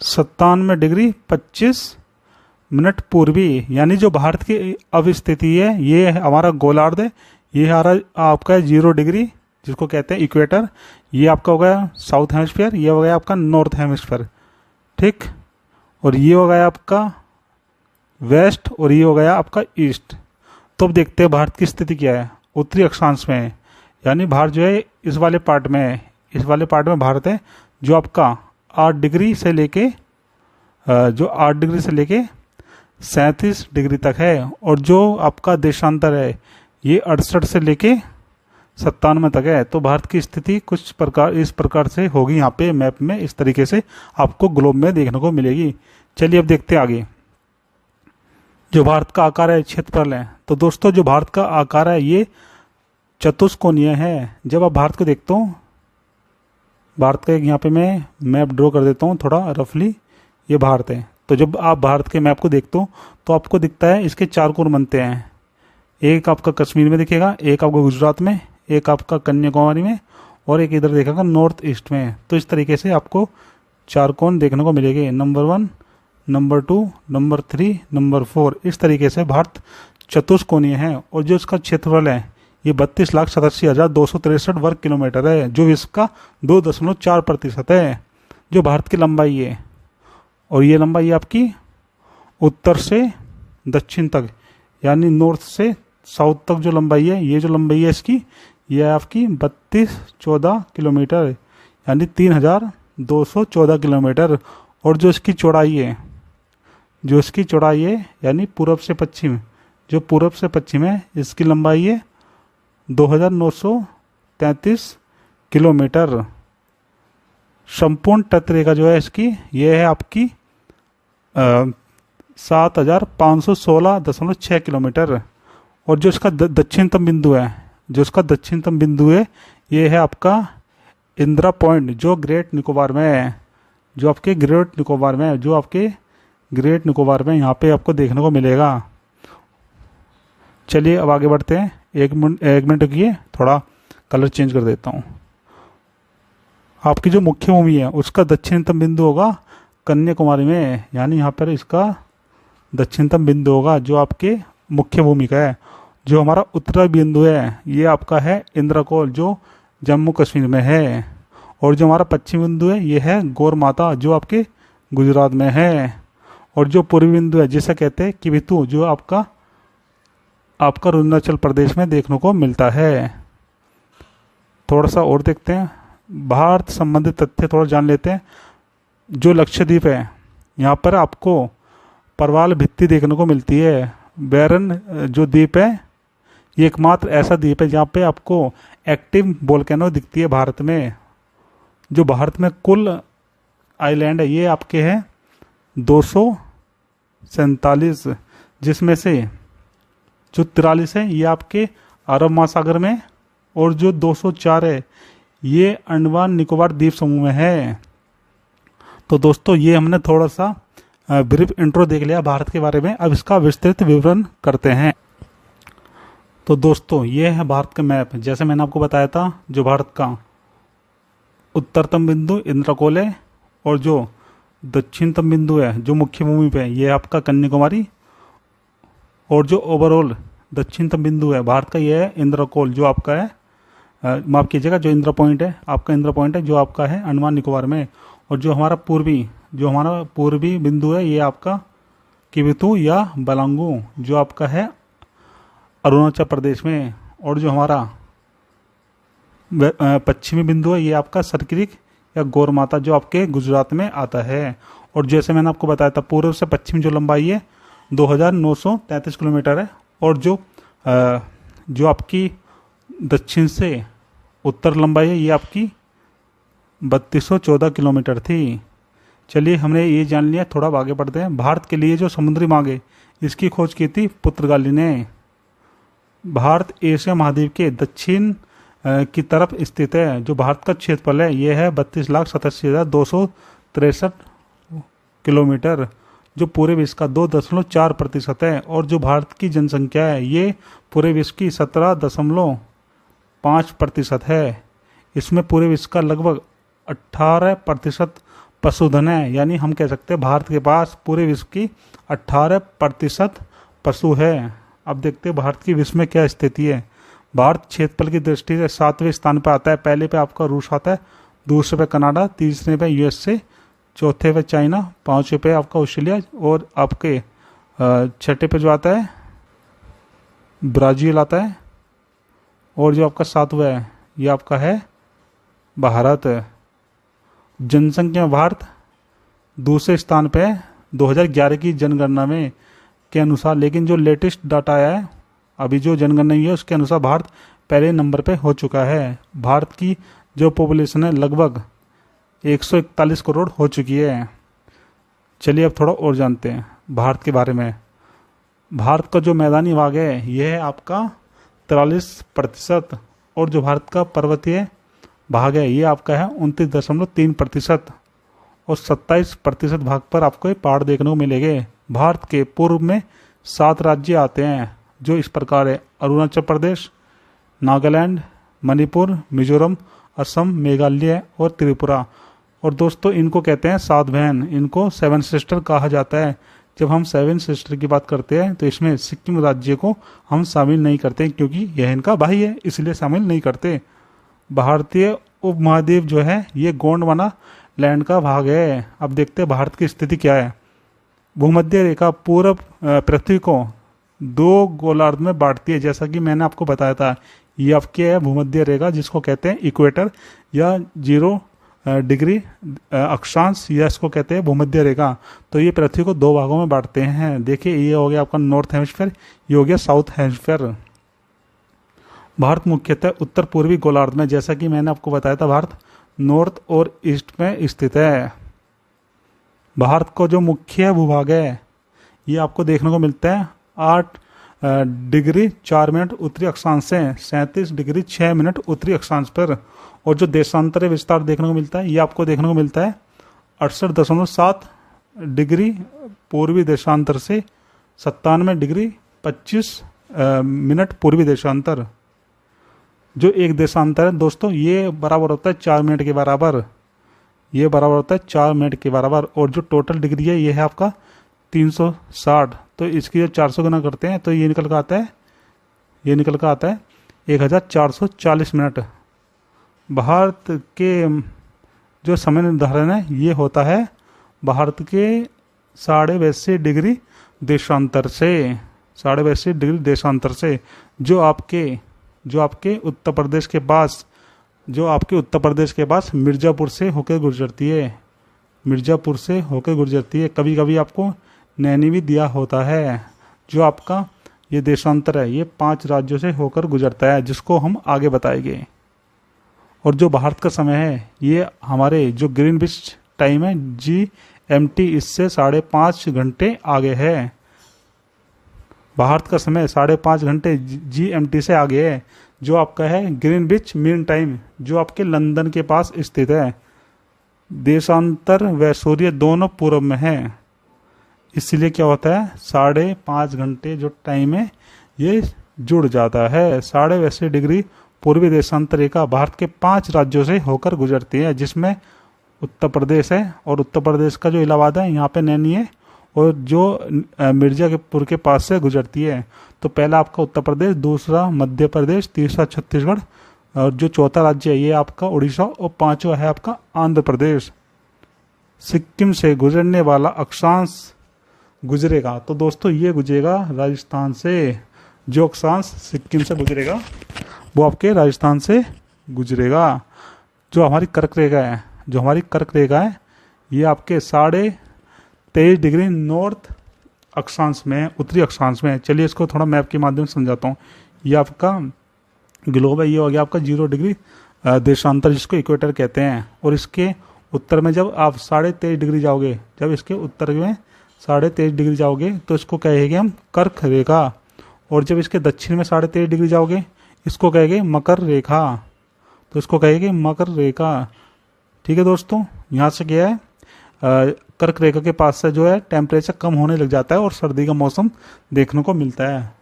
97 degree 25 minute पूर्वी, यानी जो भारत की अब स्थिति है ये है हमारा गोलार्ध है, ये हमारा आपका है 0 डिग्री जिसको कहते हैं इक्वेटर, ये आपका हो गया साउथ हेमिस्फीयर, ये हो गया आपका नॉर्थ हेमिस्फीयर, ठीक। और ये हो गया आपका वेस्ट और ये हो गया आपका ईस्ट। तो अब देखते हैं भारत की स्थिति क्या है। उत्तरी अक्षांश में है, यानी भारत जो है इस वाले पार्ट में है, इस वाले पार्ट में भारत है जो आपका 8 डिग्री से लेके 37 डिग्री तक है। और जो आपका देशांतर है ये 68 से लेके 97 तक है। तो भारत की स्थिति कुछ प्रकार इस प्रकार से होगी, यहाँ पे मैप में इस तरीके से आपको ग्लोब में देखने को मिलेगी। चलिए अब देखते हैं आगे। जो भारत का आकार है, क्षेत्रफल है, तो दोस्तों जो भारत का आकार है ये चतुष्कोणीय है। जब आप भारत को देखते हो, भारत का एक यहाँ पे मैं मैप ड्रॉ कर देता हूँ थोड़ा रफली, ये भारत है। तो जब आप भारत के मैप को देखते हो तो आपको दिखता है इसके 4 कोण बनते हैं, एक आपका कश्मीर में दिखेगा, एक आपका गुजरात में, एक आपका कन्याकुमारी में और एक इधर देखेगा नॉर्थ ईस्ट में। तो इस तरीके से आपको 4 कोण देखने को मिलेंगे, नंबर 1, नंबर 2, नंबर 3, नंबर 4। इस तरीके से भारत चतुष्कोणीय है। और जो इसका क्षेत्रफल है ये 32,87,263 वर्ग किलोमीटर है, जो इसका 2.4% है। जो भारत की लंबाई है, और ये लंबाई आपकी उत्तर से दक्षिण तक यानी नॉर्थ से साउथ तक जो लंबाई है, ये जो लंबाई है इसकी, ये है आपकी 3214 किलोमीटर यानी 3214 किलोमीटर। और जो इसकी चौड़ाई है, यानी पूर्व से पश्चिम, जो पूर्व से पश्चिम है इसकी लंबाई है 2933 किलोमीटर। संपूर्ण तटरेखा जो है इसकी, ये है आपकी 7516.6 किलोमीटर। और जो इसका दक्षिणतम बिंदु है, ये है आपका इंदिरा पॉइंट, जो ग्रेट निकोबार में है, जो आपके ग्रेट निकोबार में यहाँ पे आपको देखने को मिलेगा। चलिए अब आगे बढ़ते हैं। एक मिनट रुकिए, थोड़ा कलर चेंज कर देता हूँ। आपकी जो मुख्य भूमि है उसका दक्षिणतम बिंदु होगा कन्याकुमारी में, यानी यहाँ पर इसका दक्षिणतम बिंदु होगा जो आपके मुख्य भूमि का है। जो हमारा उत्तरी बिंदु है ये आपका है इंद्रकोल, जो जम्मू कश्मीर में है। और जो हमारा पश्चिम बिंदु है ये है गौर माता, जो आपके गुजरात में है। और जो पूर्वी बिंदु है जिसे कहते हैं किबिथु, जो आपका अरुणाचल प्रदेश में देखने को मिलता है। थोड़ा सा और देखते हैं, भारत संबंधित तथ्य थोड़ा जान लेते हैं। जो लक्षद्वीप है यहाँ पर आपको परवाल भित्ति देखने को मिलती है। बैरन जो द्वीप है ये एकमात्र ऐसा द्वीप है जहाँ पे आपको एक्टिव वोल्केनो दिखती है भारत में। जो भारत में कुल आइलैंड है ये आपके हैं 247, जिसमें से जो 43 है ये आपके अरब महासागर में, और जो 204 है ये अंडमान निकोबार द्वीप समूह में है। तो दोस्तों ये हमने थोड़ा सा ब्रीफ इंट्रो देख लिया भारत के बारे में। अब इसका विस्तृत विवरण करते हैं। तो दोस्तों ये है भारत का मैप। जैसे मैंने आपको बताया था, जो भारत का उत्तरतम बिंदु इंद्रकोल है, और जो दक्षिणतम बिंदु है जो मुख्य भूमि पे है ये आपका कन्याकुमारी, और जो ओवरऑल दक्षिणतम बिंदु है भारत का ये है इंद्रकोल, जो आपका है माफ कीजिएगा, जो इंदिरा पॉइंट है आपका, इंदिरा पॉइंट है जो आपका है अंडमान निकोबार में। और जो हमारा पूर्वी बिंदु है ये आपका किबिथु या बलांगू, जो आपका है अरुणाचल प्रदेश में। और जो हमारा पश्चिमी बिंदु है ये आपका सरक्रिक या गौर माता, जो आपके गुजरात में आता है। और जैसे मैंने आपको बताया था, पूर्व से पश्चिम जो लंबाई है 2933 किलोमीटर है। और जो आपकी दक्षिण से उत्तर लंबाई है ये आपकी 3214 किलोमीटर थी। चलिए हमने ये जान लिया, थोड़ा आगे बढ़ते हैं। भारत के लिए जो समुद्री मार्ग है इसकी खोज की थी पुर्तगाली ने। भारत एशिया महाद्वीप के दक्षिण की तरफ स्थित है। जो भारत का क्षेत्रफल है ये है 32,87,263 किलोमीटर, जो पूरे विश्व का 2.4% है। और जो भारत की जनसंख्या है ये पूरे विश्व की 17.5% है। इसमें पूरे विश्व का लगभग 18% पशुधन है, यानी हम कह सकते हैं भारत के पास पूरे विश्व की 18% पशु है। अब देखते हैं भारत की विश्व में क्या स्थिति है। भारत क्षेत्रफल की दृष्टि से 7वें स्थान पर आता है। पहले पे आपका रूस आता है, दूसरे पे कनाडा, तीसरे पे यूएसए, चौथे पे चाइना, पांचवें पे आपका ऑस्ट्रेलिया और आपके छठे पे जो आता है ब्राज़ील आता है, और जो आपका सातवां है ये आपका है भारत। जनसंख्या में भारत दूसरे स्थान पे है 2011 की जनगणना में के अनुसार, लेकिन जो लेटेस्ट डाटा आया है अभी जो जनगणना हुई है उसके अनुसार भारत पहले नंबर पे हो चुका है। भारत की जो पॉपुलेशन है लगभग 141 करोड़ हो चुकी है। चलिए अब थोड़ा और जानते हैं भारत के बारे में। भारत का जो मैदानी भाग है यह है आपका 43%, और जो भारत का पर्वतीय भाग है ये आपका है 29.3%, और 27% भाग पर आपको ये पहाड़ देखने को मिलेंगे। भारत के पूर्व में 7 राज्य आते हैं जो इस प्रकार है: अरुणाचल प्रदेश, नागालैंड, मणिपुर, मिजोरम, असम, मेघालय और त्रिपुरा। और दोस्तों इनको कहते हैं 7 बहन, इनको 7 सिस्टर कहा जाता है। जब हम 7 सिस्टर की बात करते हैं तो इसमें सिक्किम राज्य को हम शामिल नहीं करते क्योंकि यह इनका भाई है, इसलिए शामिल नहीं करते। भारतीय उपमहाद्वीप जो है ये गोंडवाना लैंड का भाग है। अब देखते हैं भारत की स्थिति क्या है। भूमध्य रेखा पूर्व पृथ्वी को 2 गोलार्ध में बांटती है, जैसा कि मैंने आपको बताया था। ये आपके है भूमध्य रेखा जिसको कहते हैं इक्वेटर या 0 डिग्री अक्षांश, या इसको कहते हैं भूमध्य रेखा। तो ये पृथ्वी को 2 भागों में बांटते हैं। देखिए ये हो गया आपका नॉर्थ हेमिस्फीयर, ये हो गया साउथ हेमिस्फीयर। भारत मुख्यतः उत्तर पूर्वी गोलार्ध में, जैसा कि मैंने आपको बताया था, भारत नॉर्थ और ईस्ट में स्थित है। भारत को जो मुख्य भूभाग है ये आपको देखने को मिलता है 8 डिग्री 4 मिनट उत्तरी अक्षांश से 37 डिग्री 6 मिनट उत्तरी अक्षांश पर, और जो देशांतरीय विस्तार देखने को मिलता है ये आपको देखने को मिलता है 68.7 डिग्री पूर्वी देशांतर से 97 डिग्री 25 मिनट पूर्वी देशांतर। जो एक देशांतर है दोस्तों ये बराबर होता है 4 मिनट के बराबर, ये बराबर होता है 4 मिनट के बराबर। और जो टोटल डिग्री है ये है आपका 360, तो इसकी जो 400 गुना करते हैं तो ये निकल कर आता है, ये निकल कर आता है 1440 मिनट। भारत के जो समय निर्धारण है ये होता है भारत के 82.5 डिग्री देशांतर से, 82.5 डिग्री देशांतर से, जो आपके उत्तर प्रदेश के पास, जो आपके उत्तर प्रदेश के पास मिर्ज़ापुर से होकर गुजरती है, मिर्ज़ापुर से होकर गुजरती है। कभी कभी आपको नैनी भी दिया होता है। जो आपका ये देशांतर है ये 5 राज्यों से होकर गुजरता है जिसको हम आगे बताएंगे। और जो भारत का समय है ये हमारे जो ग्रीनविच टाइम है GMT इससे 5.5 घंटे आगे है। भारत का समय 5.5 घंटे GMT से आगे है। जो आपका है ग्रीनविच मीन टाइम जो आपके लंदन के पास स्थित है। देशांतर व सूर्य दोनों पूर्व में है, इसलिए क्या होता है 5.5 घंटे जो टाइम है ये जुड़ जाता है। 82 डिग्री पूर्वी देशांतर रेखा भारत के 5 राज्यों से होकर गुजरती है जिसमें उत्तर प्रदेश है, और उत्तर प्रदेश का जो इलाहाबाद है यहाँ पे नैनी है, और जो मिर्जापुर के पास से गुजरती है। तो पहला आपका उत्तर प्रदेश, दूसरा मध्य प्रदेश, तीसरा छत्तीसगढ़, और जो चौथा राज्य है ये आपका उड़ीसा, और 5वां है आपका आंध्र प्रदेश। सिक्किम से गुजरने वाला अक्षांश गुजरेगा, तो दोस्तों ये गुजरेगा राजस्थान से। जो अक्षांश सिक्किम से गुजरेगा वो आपके राजस्थान से गुजरेगा। जो हमारी कर्क रेखा है, जो हमारी कर्क रेखा है ये आपके 23.5 डिग्री नॉर्थ अक्षांश में, उत्तरी अक्षांश में। चलिए इसको थोड़ा मैप के माध्यम से समझाता हूँ। ये आपका ग्लोब है, ये हो गया आपका 0 डिग्री देशांतर जिसको इक्वेटर कहते हैं। और इसके उत्तर में जब आप 23.5 डिग्री जाओगे, जब इसके उत्तर में 23.5 डिग्री जाओगे तो इसको कहेंगे हम कर्क रेखा। और जब इसके दक्षिण में 23.5 डिग्री जाओगे इसको कहेंगे मकर रेखा, तो इसको कहेंगे मकर रेखा। ठीक है दोस्तों, यहाँ से क्या है कर्क रेखा के पास से जो है टेम्परेचर कम होने लग जाता है और सर्दी का मौसम देखने को मिलता है।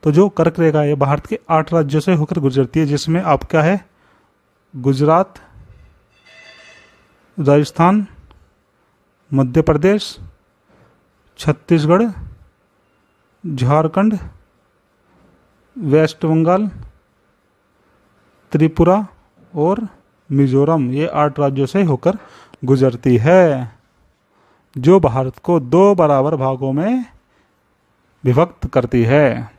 तो जो कर्क रेखा है भारत के 8 राज्यों से होकर गुजरती है जिसमें आपका है गुजरात, राजस्थान, मध्य प्रदेश, छत्तीसगढ़, झारखंड, वेस्ट बंगाल, त्रिपुरा और मिजोरम, ये 8 राज्यों से होकर गुजरती है, जो भारत को 2 बराबर भागों में विभक्त करती है।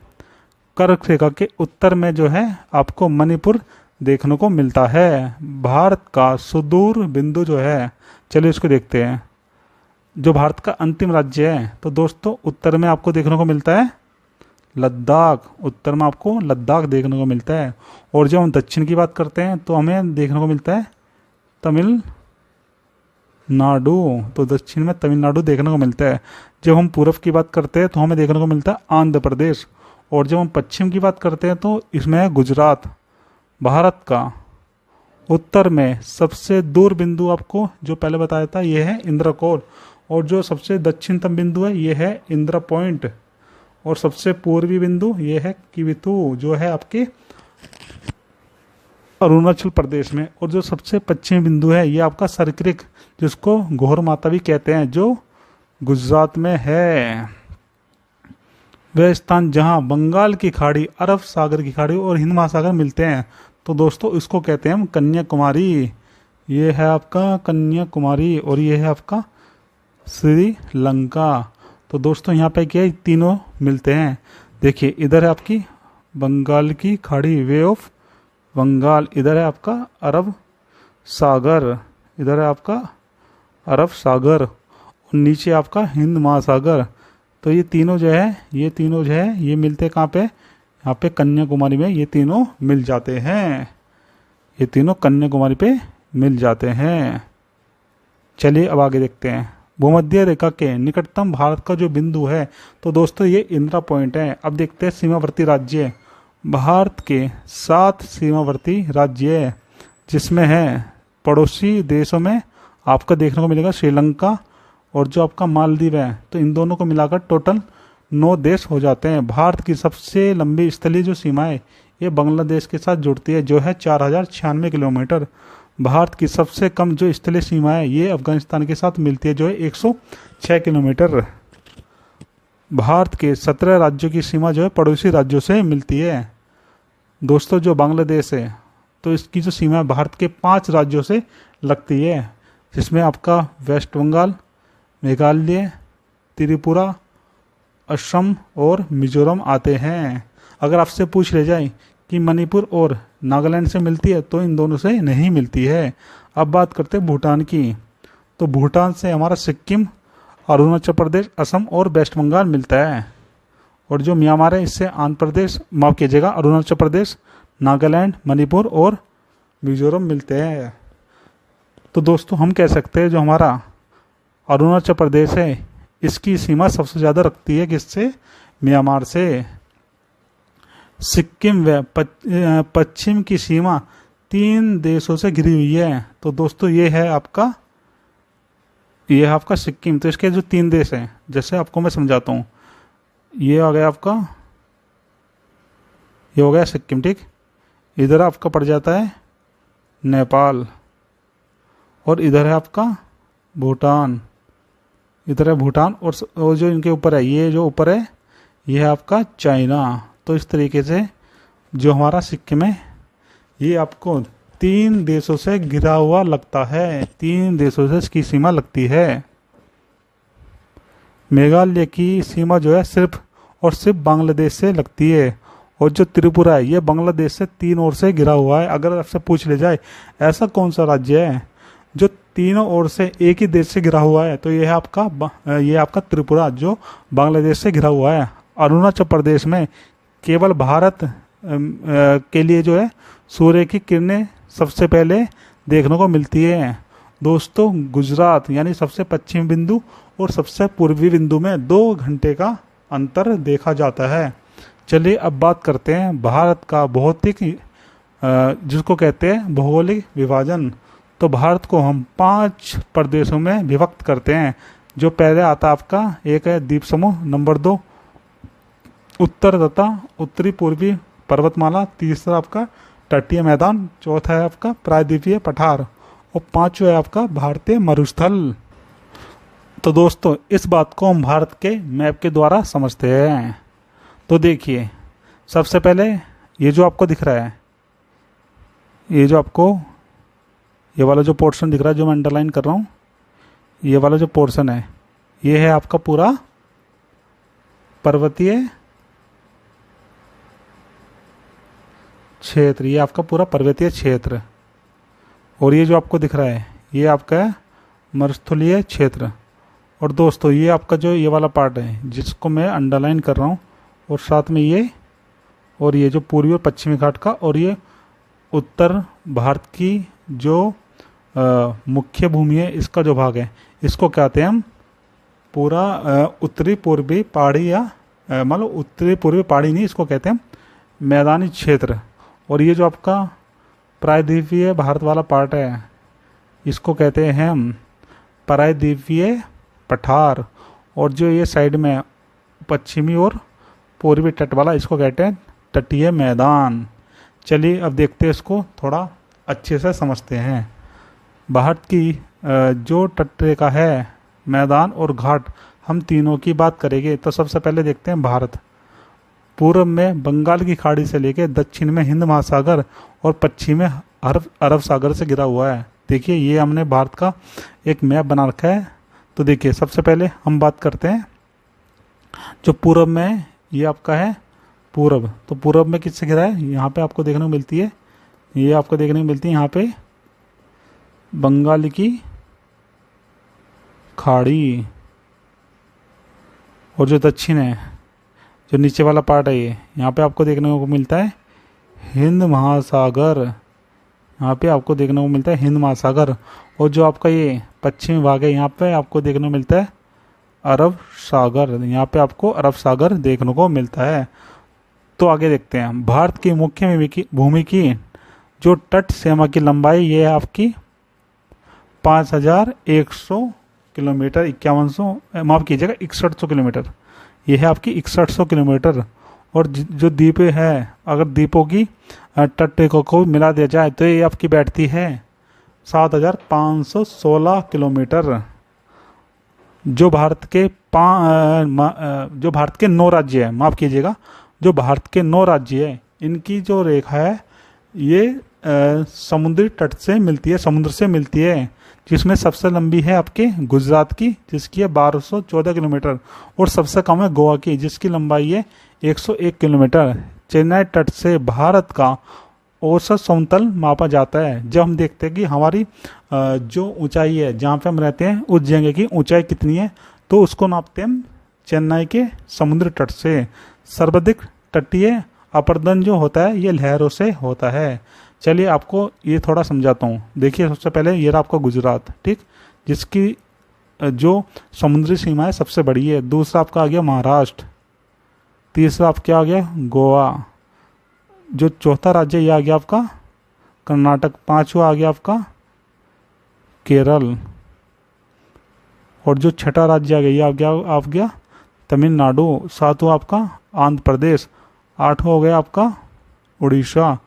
कर्क रेखा के उत्तर में जो है आपको मणिपुर देखने को मिलता है। भारत का सुदूर बिंदु जो है, चलिए इसको देखते हैं। जो भारत का अंतिम राज्य है, तो दोस्तों उत्तर में आपको देखने को मिलता है लद्दाख, उत्तर में आपको लद्दाख देखने को मिलता है। और जब हम दक्षिण की बात करते हैं तो हमें देखने को मिलता है तमिलनाडु, तो दक्षिण में तमिलनाडु देखने को मिलता है। जब हम पूर्व की बात करते हैं तो हमें देखने को मिलता है आंध्र प्रदेश। और जब हम पश्चिम की बात करते हैं तो इसमें है गुजरात। भारत का उत्तर में सबसे दूर बिंदु आपको जो पहले बताया था ये है इंद्रकोल, और जो सबसे दक्षिणतम बिंदु है ये है इंद्र पॉइंट, और सबसे पूर्वी बिंदु ये है किवितु जो है आपके अरुणाचल प्रदेश में। और जो सबसे पश्चिमी बिंदु है ये आपका सरक्रिक, जिसको घोर माता भी कहते हैं, जो गुजरात में है। वह स्थान जहां बंगाल की खाड़ी, अरब सागर की खाड़ी और हिंद महासागर मिलते हैं, तो दोस्तों इसको कहते हैं हम कन्याकुमारी। ये है आपका कन्याकुमारी और ये है आपका श्रीलंका। तो दोस्तों यहाँ पे क्या है, तीनों मिलते हैं। देखिए इधर है आपकी बंगाल की खाड़ी, वे ऑफ बंगाल, इधर है आपका अरब सागर, इधर है आपका अरब सागर, और नीचे आपका हिंद महासागर। तो ये तीनों जो है ये मिलते कहाँ पे, यहाँ पे कन्याकुमारी में ये तीनों मिल जाते हैं, ये तीनों कन्याकुमारी पे मिल जाते हैं। चलिए अब आगे देखते हैं। भूमध्य रेखा के निकटतम भारत का जो बिंदु है, तो दोस्तों ये इंदिरा पॉइंट है। अब देखते हैं सीमावर्ती राज्य। भारत के 7 सीमावर्ती राज्य है, जिसमें है पड़ोसी देशों में आपका देखने को मिलेगा श्रीलंका और जो आपका मालदीव है, तो इन दोनों को मिलाकर टोटल 9 देश हो जाते हैं। भारत की सबसे लंबी स्थलीय जो सीमा है ये बांग्लादेश के साथ जुड़ती है, जो है 4096 किलोमीटर। भारत की सबसे कम जो स्थलीय सीमा है ये अफगानिस्तान के साथ मिलती है, जो है 106 किलोमीटर। भारत के 17 राज्यों की सीमा जो है पड़ोसी राज्यों से मिलती है। दोस्तों जो बांग्लादेश है, तो इसकी जो सीमा भारत के 5 राज्यों से लगती है, जिसमें आपका वेस्ट बंगाल, मेघालय, त्रिपुरा, असम और मिजोरम आते हैं। अगर आपसे पूछ ले जाए कि मणिपुर और नागालैंड से मिलती है, तो इन दोनों से नहीं मिलती है। अब बात करते हैं भूटान की। तो भूटान से हमारा सिक्किम, अरुणाचल प्रदेश, असम और वेस्ट बंगाल मिलता है। और जो म्यांमार है इससे आंध्र प्रदेश, माफ कीजिएगा, अरुणाचल प्रदेश, नागालैंड, मणिपुर और मिजोरम मिलते हैं। तो दोस्तों हम कह सकते हैं जो हमारा अरुणाचल प्रदेश है इसकी सीमा सबसे ज़्यादा रखती है किससे, म्यांमार से। सिक्किम व पश्चिम की सीमा 3 देशों से घिरी हुई है। तो दोस्तों ये है आपका सिक्किम। तो इसके जो 3 देश हैं, जैसे आपको मैं समझाता हूँ, ये आ गया आपका, ये हो गया सिक्किम, ठीक। इधर आपका पड़ जाता है नेपाल, और इधर है आपका भूटान, इधर है भूटान, और जो इनके ऊपर है, ये जो ऊपर है ये है आपका चाइना। तो इस तरीके से जो हमारा सिक्किम है ये आपको 3 देशों से घिरा हुआ लगता है, 3 देशों से इसकी सीमा लगती है। मेघालय की सीमा जो है सिर्फ और सिर्फ बांग्लादेश से लगती है, और जो त्रिपुरा है ये बांग्लादेश से 3 ओर से घिरा हुआ है। अगर आपसे पूछ ले जाए ऐसा कौन सा राज्य है जो तीनों ओर से एक ही देश से घिरा हुआ है, तो ये है आपका त्रिपुरा, जो बांग्लादेश से घिरा हुआ है। अरुणाचल प्रदेश में केवल भारत के लिए जो है सूर्य की किरणें सबसे पहले देखने को मिलती है। दोस्तों गुजरात यानी सबसे पश्चिमी बिंदु और सबसे पूर्वी बिंदु में 2 घंटे का अंतर देखा जाता है। चलिए अब बात करते हैं भारत का भौतिक, जिसको कहते हैं भौगोलिक विभाजन। तो भारत को हम 5 प्रदेशों में विभक्त करते हैं। जो पहले आता आपका, एक है द्वीप समूह, नंबर 2 उत्तर तथा उत्तरी पूर्वी पर्वतमाला, तीसरा आपका तटीय मैदान, चौथा है आपका प्रायद्वीपीय पठार, और 5वां है आपका भारतीय मरुस्थल। तो दोस्तों इस बात को हम भारत के मैप के द्वारा समझते हैं। तो देखिए, सबसे पहले ये जो आपको दिख रहा है, ये जो आपको ये वाला जो पोर्शन दिख रहा है, जो मैं अंडरलाइन कर रहा हूँ, ये वाला जो पोर्शन है, ये है आपका पूरा पर्वतीय क्षेत्र। ये आपका पूरा पर्वतीय क्षेत्र। और ये जो आपको दिख रहा है, ये आपका है मरुस्थलीय क्षेत्र। और दोस्तों ये आपका जो ये वाला पार्ट है, जिसको मैं अंडरलाइन कर रहा हूँ, और साथ में ये और ये जो पूर्वी और पश्चिमी घाट का, और ये उत्तर भारत की जो मुख्य भूमि है, इसका जो भाग है, इसको कहते हैं हम पूरा उत्तरी पूर्वी पहाड़ी, या मतलब उत्तरी पूर्वी पहाड़ी नहीं, इसको कहते हैं मैदानी क्षेत्र। और ये जो आपका प्रायद्वीपीय भारत वाला पार्ट है, इसको कहते हैं हम प्रायद्वीपीय पठार। और जो ये साइड में पश्चिमी और पूर्वी तट वाला, इसको कहते हैं तटीय मैदान। चलिए अब देखते हैं, इसको थोड़ा अच्छे से समझते हैं। भारत की जो तट रेखा है, मैदान और घाट, हम तीनों की बात करेंगे। तो सबसे पहले देखते हैं भारत। पूर्व में बंगाल की खाड़ी से लेकर दक्षिण में हिंद महासागर और पश्चिम में अरब सागर से घिरा हुआ है। देखिए ये हमने भारत का एक मैप बना रखा है। तो देखिए सबसे पहले हम बात करते हैं जो पूर्व में, ये आपका है पूर्व। तो पूर्व में किससे घिरा है, यहाँ पे आपको देखने को मिलती है, ये आपको देखने को मिलती है यहाँ पे बंगाल की खाड़ी। और जो दक्षिण है, जो नीचे वाला पार्ट है, ये यहाँ पे आपको देखने को मिलता है हिंद महासागर। यहाँ पे आपको देखने को मिलता है हिंद महासागर। और जो आपका ये पश्चिमी भाग है, यहाँ पे आपको देखने को मिलता है अरब सागर। यहाँ पे आपको अरब सागर देखने को मिलता है। तो आगे देखते हैं, भारत की मुख्य भूमि की जो तट सीमा की लंबाई, ये है आपकी 5100 किलोमीटर, 5100 माफ कीजिएगा 6100 किलोमीटर। ये है आपकी 6100 किलोमीटर। और जो द्वीप है, अगर द्वीपों की तट रेखा को मिला दिया जाए तो ये आपकी बैठती है 7516 किलोमीटर। जो भारत के 9 राज्य है, माफ कीजिएगा, जो भारत के 9 राज्य है, इनकी जो रेखा है ये समुद्री तट से मिलती है, समुद्र से मिलती है। जिसमें सबसे लंबी है आपके गुजरात की, जिसकी है 1214 किलोमीटर। और सबसे कम है गोवा की, जिसकी लंबाई है 101 किलोमीटर। चेन्नई तट से भारत का औसत समतल मापा जाता है। जब हम देखते हैं कि हमारी जो ऊंचाई है, जहाँ पे हम रहते हैं, उस जगह की ऊंचाई कितनी है, तो उसको नापते हैं चेन्नई के समुद्र तट से। सर्वाधिक तटीय अपरदन जो होता है, ये लहरों से होता है। चलिए आपको ये थोड़ा समझाता हूँ। देखिए सबसे पहले ये रहा आपका गुजरात, ठीक, जिसकी जो समुद्री सीमा है सबसे बड़ी है। दूसरा आपका आ गया महाराष्ट्र। तीसरा आपका आ गया गोवा। जो चौथा राज्य ये आ गया आपका कर्नाटक। पांचवा आ गया आपका केरल। और जो छठा राज्य आ गया, ये आ गया तमिलनाडु। सातवां आपका आंध्र प्रदेश। आठवां हो गया आपका उड़ीसा।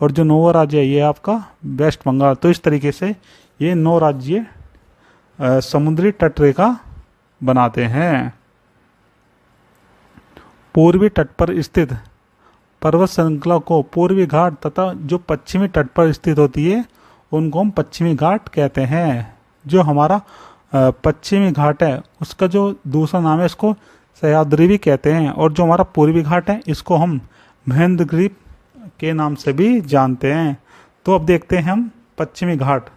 और जो 9वां राज्य है, ये आपका वेस्ट बंगाल। तो इस तरीके से ये 9 राज्य समुद्री तट रेखा बनाते हैं। पूर्वी तट पर स्थित पर्वत श्रृंखला को पूर्वी घाट तथा जो पश्चिमी तट पर स्थित होती है, उनको हम पश्चिमी घाट कहते हैं। जो हमारा पश्चिमी घाट है, उसका जो दूसरा नाम है, इसको सह्याद्री भी कहते हैं। और जो हमारा पूर्वी घाट है, इसको हम महेंद्रगिरी के नाम से भी जानते हैं। तो अब देखते हैं हम पश्चिमी घाट।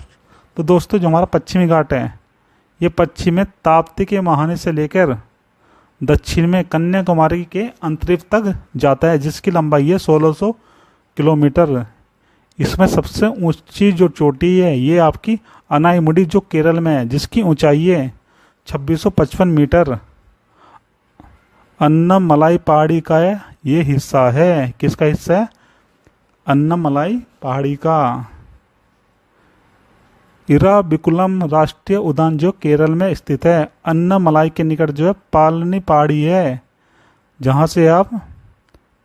तो दोस्तों जो हमारा पश्चिमी घाट है, ये पश्चिम में ताप्ती के महाने से लेकर दक्षिण में कन्याकुमारी के अंतरिक्ष तक जाता है, जिसकी लंबाई है 1600 किलोमीटर। इसमें सबसे ऊंची जो चोटी है, ये आपकी अनाईमुडी जो केरल में है, जिसकी ऊंचाई है 2655 मीटर। अन्नमलाई पहाड़ी का ये हिस्सा है। किसका हिस्सा है? अन्नमलाई पहाड़ी का। इराविकुलम राष्ट्रीय उद्यान जो केरल में स्थित है, अन्नमलाई के निकट जो है पालनी पहाड़ी है, जहां से आप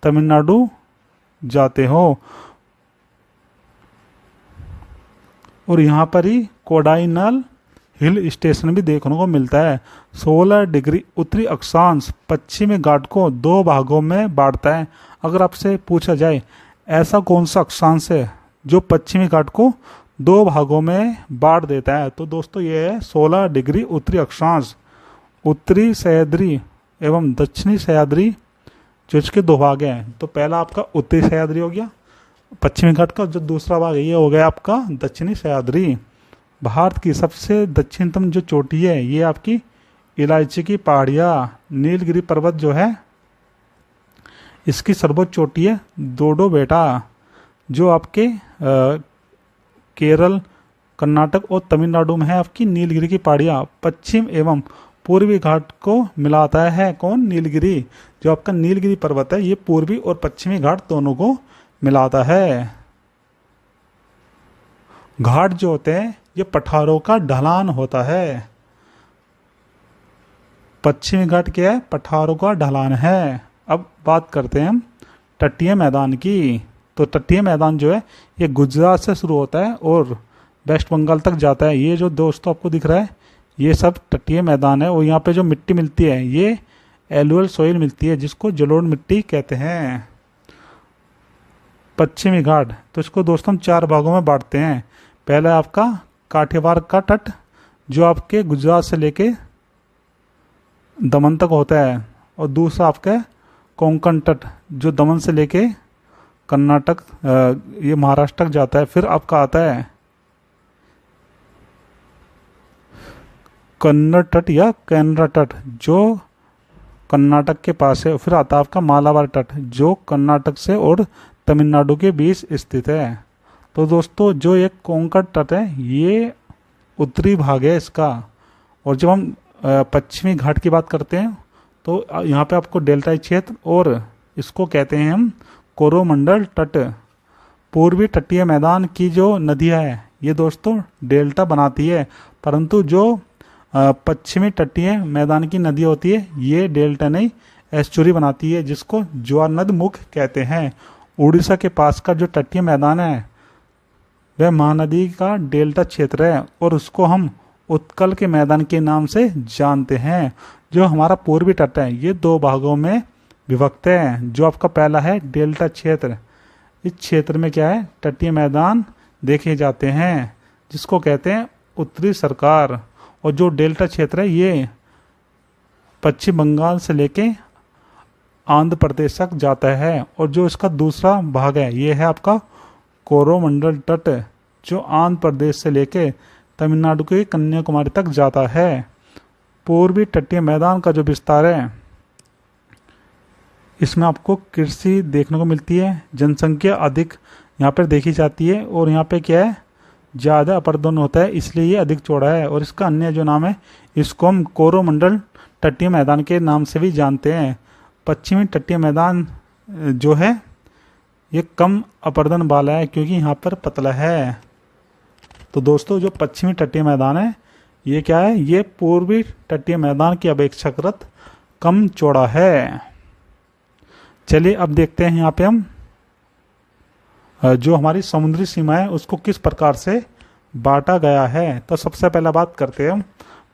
तमिलनाडु जाते हो। और यहाँ पर ही कोडाइनल हिल स्टेशन भी देखने को मिलता है। 16 डिग्री उत्तरी अक्षांश पश्चिमी घाट को 2 भागों में बांटता है। अगर आपसे पूछा जाए ऐसा कौन सा अक्षांश है जो पश्चिमी घाट को 2 भागों में बांट देता है, तो दोस्तों ये है 16 डिग्री उत्तरी अक्षांश। उत्तरी सह्याद्री एवं दक्षिणी सह्याद्री जो इसके 2 भाग हैं, तो पहला आपका उत्तरी सह्याद्री हो गया पश्चिमी घाट का, जो दूसरा भाग है ये हो गया आपका दक्षिणी सह्याद्री। भारत की सबसे दक्षिणतम जो चोटी है ये आपकी इलायची की पहाड़ियाँ, नीलगिरी पर्वत जो है इसकी सर्वोच्च चोटी है दोडो बेटा, जो आपके केरल, कर्नाटक और तमिलनाडु में है आपकी नीलगिरी की पहाड़ियाँ। पश्चिम एवं पूर्वी घाट को मिलाता है कौन? नीलगिरी। जो आपका नीलगिरी पर्वत है ये पूर्वी और पश्चिमी घाट दोनों को मिलाता है। घाट जो होते हैं ये पठारों का ढलान होता है। पश्चिमी घाट क्या है? पठारों का ढलान है। अब बात करते हैं हम तटीय मैदान की। तो तटीय मैदान जो है ये गुजरात से शुरू होता है और वेस्ट बंगाल तक जाता है। ये जो दोस्तों आपको दिख रहा है ये सब तटीय मैदान है। और यहाँ पे जो मिट्टी मिलती है ये एलुअल सॉइल मिलती है जिसको जलोढ़ मिट्टी कहते हैं। पश्चिमी घाट तो इसको दोस्तों हम 4 भागों में बांटते हैं। पहला आपका काठियावाड़ का तट जो आपके गुजरात से लेके दमन तक होता है, और दूसरा आपका कोंकण तट जो दमन से लेके कर्नाटक ये महाराष्ट्र तक जाता है। फिर आपका आता है कन्नड़ तट या कैनरा तट जो कर्नाटक के पास है। फिर आता है आपका मालाबार तट जो कर्नाटक से और तमिलनाडु के बीच स्थित है। तो दोस्तों जो एक कोंकण तट है ये उत्तरी भाग है इसका। और जब हम पश्चिमी घाट की बात करते हैं तो यहाँ पे आपको डेल्टाई क्षेत्र और इसको कहते हैं हम कोरोमंडल तट। पूर्वी तटीय मैदान की जो नदियाँ है ये दोस्तों डेल्टा बनाती है, परंतु जो पश्चिमी तटीय मैदान की नदी होती है ये डेल्टा नहीं एस्चुरी बनाती है जिसको ज्वार नद मुख कहते हैं। उड़ीसा के पास का जो तटीय मैदान है वह महानदी का डेल्टा क्षेत्र है और उसको हम उत्कल के मैदान के नाम से जानते हैं। जो हमारा पूर्वी तट है ये 2 भागों में विभक्त है। जो आपका पहला है डेल्टा क्षेत्र, इस क्षेत्र में क्या है? तटीय मैदान देखे जाते हैं जिसको कहते हैं उत्तरी सरकार। और जो डेल्टा क्षेत्र है ये पश्चिम बंगाल से लेके आंध्र प्रदेश तक जाता है। और जो इसका दूसरा भाग है ये है आपका कोरोमंडल तट जो आंध्र प्रदेश से लेके तमिलनाडु के कन्याकुमारी तक जाता है। पूर्वी तटीय मैदान का जो विस्तार है इसमें आपको कृषि देखने को मिलती है, जनसंख्या अधिक यहाँ पर देखी जाती है और यहाँ पे क्या है ज़्यादा अपर्दन होता है इसलिए ये अधिक चौड़ा है। और इसका अन्य जो नाम है इसको हम कोरोमंडल तटीय मैदान के नाम से भी जानते हैं। पश्चिमी तटीय मैदान जो है ये कम अपर्दन वाला है क्योंकि यहाँ पर पतला है। तो दोस्तों जो पश्चिमी तटीय मैदान है ये क्या है? ये पूर्वी तटीय मैदान की अपेक्षाकृत कम चौड़ा है। चलिए अब देखते हैं यहाँ पे हम जो हमारी समुद्री सीमा है उसको किस प्रकार से बांटा गया है। तो सबसे पहला बात करते हैं हम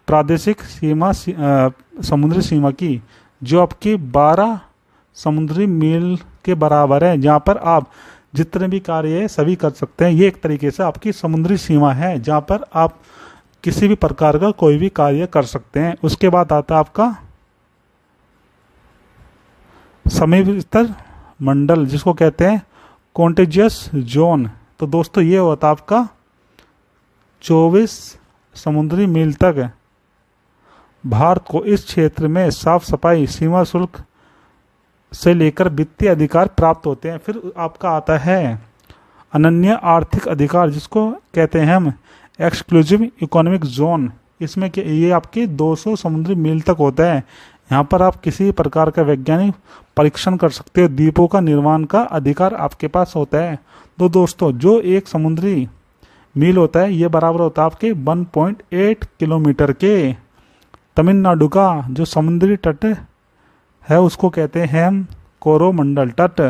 प्रादेशिक सीमा समुद्री सीमा की, जो आपकी 12 समुद्री मील के बराबर है, जहाँ पर आप जितने भी कार्य है सभी कर सकते हैं। ये एक तरीके से आपकी समुद्री सीमा है जहाँ पर आप किसी भी प्रकार का कोई भी कार्य कर सकते हैं। उसके बाद आता है आपका समीपस्थ मंडल जिसको कहते हैं कॉन्टेजियस जोन। तो दोस्तों ये होता है आपका 24 समुद्री मील तक भारत को इस क्षेत्र में साफ सफाई, सीमा शुल्क से लेकर वित्तीय अधिकार प्राप्त होते हैं। फिर आपका आता है अनन्य आर्थिक अधिकार जिसको कहते हैं हम एक्सक्लूसिव इकोनॉमिक जोन। इसमें ये आपके 200 समुद्री मील तक होता है। यहाँ पर आप किसी प्रकार का वैज्ञानिक परीक्षण कर सकते हो, द्वीपों का निर्माण का अधिकार आपके पास होता है। तो दोस्तों जो एक समुद्री मील होता है ये बराबर होता है आपके 1.8 किलोमीटर के। तमिलनाडु का जो समुद्री तट है उसको कहते हैं हम कोरोमंडल तट।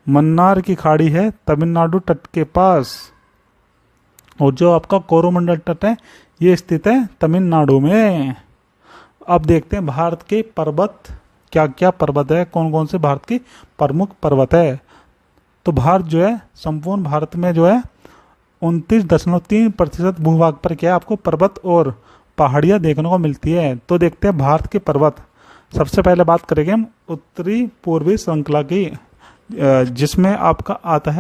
मन्नार की खाड़ी है तमिलनाडु तट के पास, और जो आपका कोरोमंडल तट है ये स्थित है तमिलनाडु में। अब देखते हैं भारत के पर्वत, क्या क्या पर्वत है, कौन कौन से भारत के प्रमुख पर्वत है। तो भारत जो है संपूर्ण भारत में जो है 29.3% भूभाग पर क्या है आपको पर्वत और पहाड़ियाँ देखने को मिलती है। तो देखते हैं भारत के पर्वत। सबसे पहले बात करेंगे हम उत्तरी पूर्वी श्रृंखला की, जिसमें आपका आता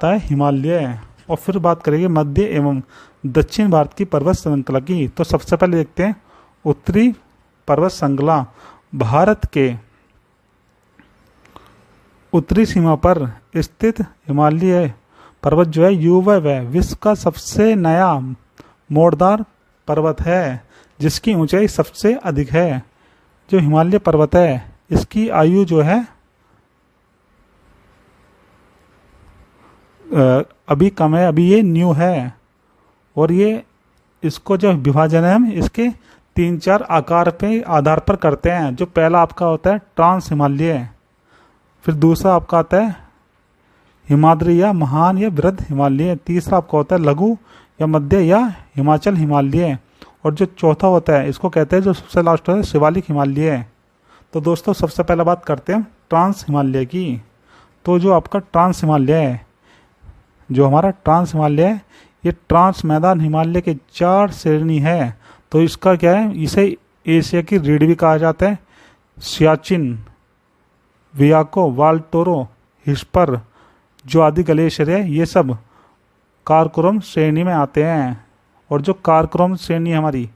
है हिमालय। और फिर बात करेंगे मध्य एवं दक्षिण भारत की पर्वत श्रृंखला की। तो सबसे पहले देखते हैं उत्तरी पर्वत श्रृंखला। भारत के उत्तरी सीमा पर स्थित हिमालय पर्वत जो है युवा विश्व का सबसे नया मोड़दार पर्वत है, जिसकी ऊंचाई सबसे अधिक है। जो हिमालय पर्वत है इसकी आयु जो है अभी कम है, अभी ये न्यू है। और ये इसको जो विभाजन है हम इसके 3-4 आकार पे आधार पर करते हैं। जो पहला आपका होता है ट्रांस हिमालय, फिर दूसरा आपका आता है हिमाद्री या महान या वृद्ध हिमालय, तीसरा आपका होता है लघु या मध्य या हिमाचल हिमालय, और जो चौथा होता है इसको कहते हैं, जो सबसे लास्ट होता है शिवालिक हिमालय। तो दोस्तों सबसे पहले बात करते हैं ट्रांस हिमालय की। तो जो आपका ट्रांस हिमालय है, जो हमारा ट्रांस हिमालय है, ये ट्रांस मैदान हिमालय के 4 श्रेणी है। तो इसका क्या है, इसे एशिया की रीढ़ भी कहा जाता है। सियाचिन, वियाको, वाल्टोरो, हिस्पर जो आदि ग्लेशियर है ये सब काराकोरम श्रेणी में आते हैं। और जो काराकोरम श्रेणी हमारी,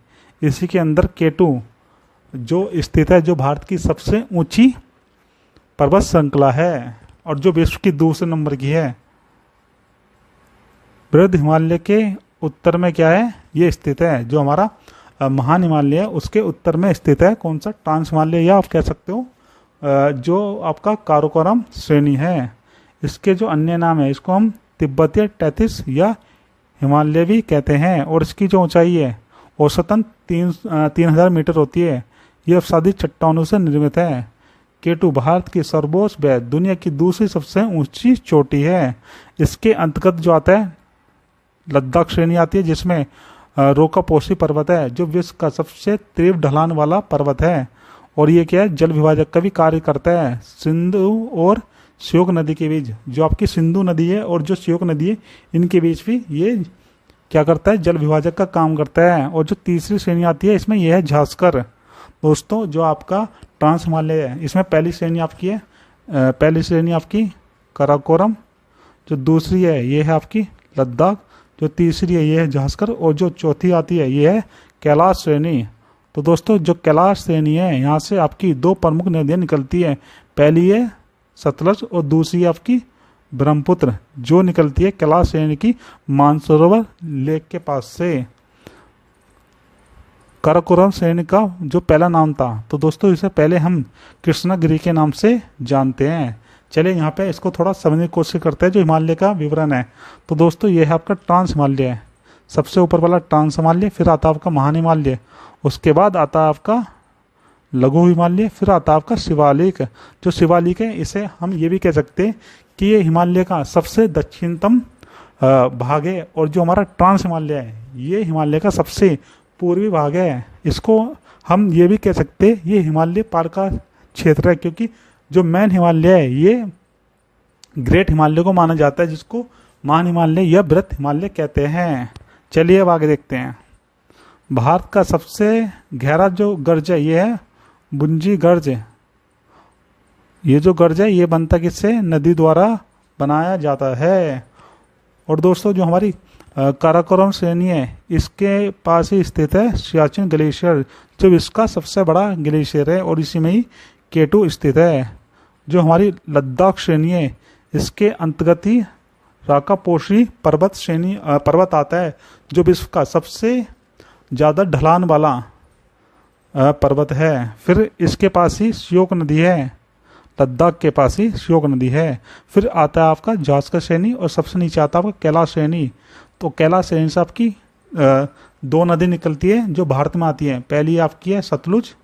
इसी के अंदर केटू जो स्थित है, जो भारत की सबसे ऊंची पर्वत श्रृंखला है और जो विश्व की दूसरे नंबर की है। वृद्ध हिमालय के उत्तर में क्या है, ये स्थित है। जो हमारा महान हिमालय है उसके उत्तर में स्थित है कौन सा, ट्रांस हिमालय, या आप कह सकते हो जो आपका काराकोरम श्रेणी है। इसके जो अन्य नाम है, इसको हम तिब्बतीय टैथिस या हिमालय भी कहते हैं। और इसकी जो ऊंचाई है औसतन 3000 मीटर होती है। यह अवसादी चट्टानों से निर्मित है। केटू भारत की सर्वोच्च व दुनिया की दूसरी सबसे ऊंची चोटी है। इसके अंतर्गत जो आता है लद्दाख श्रेणी आती है, जिसमें रोकापोशी पर्वत है, जो विश्व का सबसे तीव्र ढलान वाला पर्वत है। और ये क्या है, जल विभाजक का भी कार्य करता है। सिंधु और श्योक नदी के बीच, जो आपकी सिंधु नदी है और जो श्योक नदी है, इनके बीच भी ये क्या करता है, जल विभाजक का काम करता है। और जो तीसरी श्रेणी आती है इसमें यह है झांसकर। दोस्तों जो आपका ट्रांस हिमालय है, इसमें पहली श्रेणी आपकी काराकोरम, जो दूसरी है ये है आपकी लद्दाख, जो तीसरी है ये है झांसकर, और जो चौथी आती है ये है कैलाश श्रेणी। तो दोस्तों जो कैलाश श्रेणी है, यहाँ से आपकी 2 प्रमुख नदियाँ निकलती है। पहली है सतलज और दूसरी आपकी ब्रह्मपुत्र, जो निकलती है कैलाश श्रेणी की मानसरोवर लेक के पास से। काराकोरम श्रेणी का जो पहला नाम था, तो दोस्तों इसे पहले हम कृष्णागिरी के नाम से जानते हैं। चलिए यहाँ पे इसको थोड़ा समझने की कोशिश करते हैं, जो हिमालय का विवरण है। तो दोस्तों ये है आपका ट्रांस हिमालय है, सबसे ऊपर वाला ट्रांस हिमालय, फिर आता है आपका महान हिमालय, उसके बाद आता है आपका लघु हिमालय, फिर आता है आपका शिवालिक। जो शिवालिक है इसे हम ये भी कह सकते हैं कि ये हिमालय का सबसे दक्षिणतम भाग है। और जो हमारा ट्रांस हिमालय है, ये हिमालय का सबसे पूर्वी भाग है। इसको हम ये भी कह सकते हैं ये हिमालय पार का क्षेत्र है, क्योंकि जो मैन हिमालय है ये ग्रेट हिमालय को माना जाता है, जिसको महान हिमालय या बृहत हिमालय कहते हैं। चलिए अब आगे देखते हैं। भारत का सबसे गहरा जो गर्ज है ये है बुंजी गर्ज। ये जो गर्ज है ये बनता किससे, नदी द्वारा बनाया जाता है। और दोस्तों जो हमारी काराकोरम श्रेणी है, इसके पास ही स्थित है सियाचिन ग्लेशियर, जो इसका सबसे बड़ा ग्लेशियर है, और इसी में ही केटू स्थित है। जो हमारी लद्दाख श्रेणी है, इसके अंतर्गत ही राकापोशी पर्वत आता है, जो विश्व का सबसे ज़्यादा ढलान वाला पर्वत है। फिर इसके पास ही श्योक नदी है, लद्दाख के पास ही श्योक नदी है। फिर आता है आपका झांसकर श्रेणी, और सबसे नीचे आता है आपका कैलाश श्रेणी। तो कैलाश श्रेणी से आपकी 2 नदी निकलती है जो भारत में आती है। पहली आपकी है सतलुज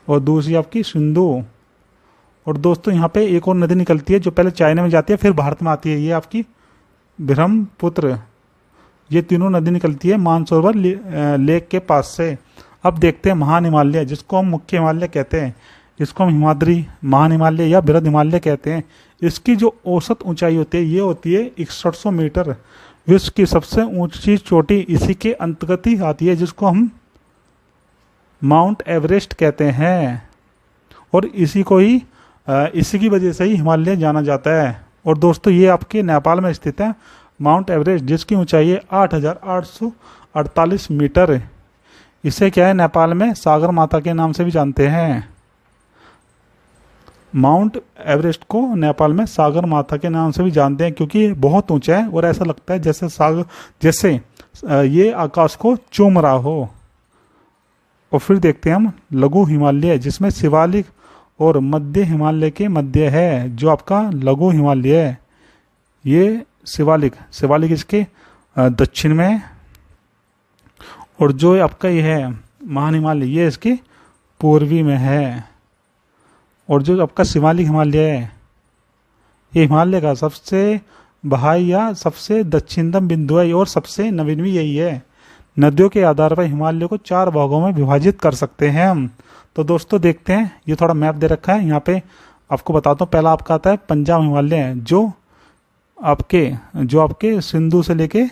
और दूसरी आपकी सिंधु। और दोस्तों यहाँ पे एक और नदी निकलती है जो पहले चाइना में जाती है फिर भारत में आती है, ये आपकी ब्रह्मपुत्र। ये तीनों नदी निकलती है मानसरोवर लेक के पास से। अब देखते हैं महान हिमालय, जिसको हम मुख्य हिमालय कहते हैं, जिसको हम हिमाद्री, महान हिमालय या बृहद हिमालय कहते हैं। इसकी जो औसत ऊंचाई होती है ये होती है 6100 मीटर। विश्व की सबसे ऊंची चोटी इसी के अंतर्गत ही आती है, जिसको हम माउंट एवरेस्ट कहते हैं। और इसी की वजह से ही हिमालय जाना जाता है। और दोस्तों ये आपके नेपाल में स्थित है माउंट एवरेस्ट, जिसकी ऊंचाई है 8848 मीटर। इसे क्या है, नेपाल में सागर माता के नाम से भी जानते हैं। माउंट एवरेस्ट को नेपाल में सागर माता के नाम से भी जानते हैं, क्योंकि ये बहुत ऊंचा है और ऐसा लगता है जैसे ये आकाश को चूम रहा हो। और फिर देखते हैं हम लघु हिमालय, जिसमें शिवालिक और मध्य हिमालय के मध्य है, जो आपका लघु हिमालय है। ये शिवालिक इसके दक्षिण में है, और जो आपका ये है महान हिमालय ये इसके पूर्वी में है। और जो आपका शिवालिक हिमालय है ये हिमालय का सबसे बाह्य या सबसे दक्षिणतम बिंदु है, और सबसे नवीन भी यही है। नदियों के आधार पर हिमालय को 4 भागों में विभाजित कर सकते हैं हम। तो दोस्तों देखते हैं, ये थोड़ा मैप दे रखा है यहाँ पे, आपको बताता हूँ। पहला आपका आता है पंजाब हिमालय, जो आपके सिंधु से लेके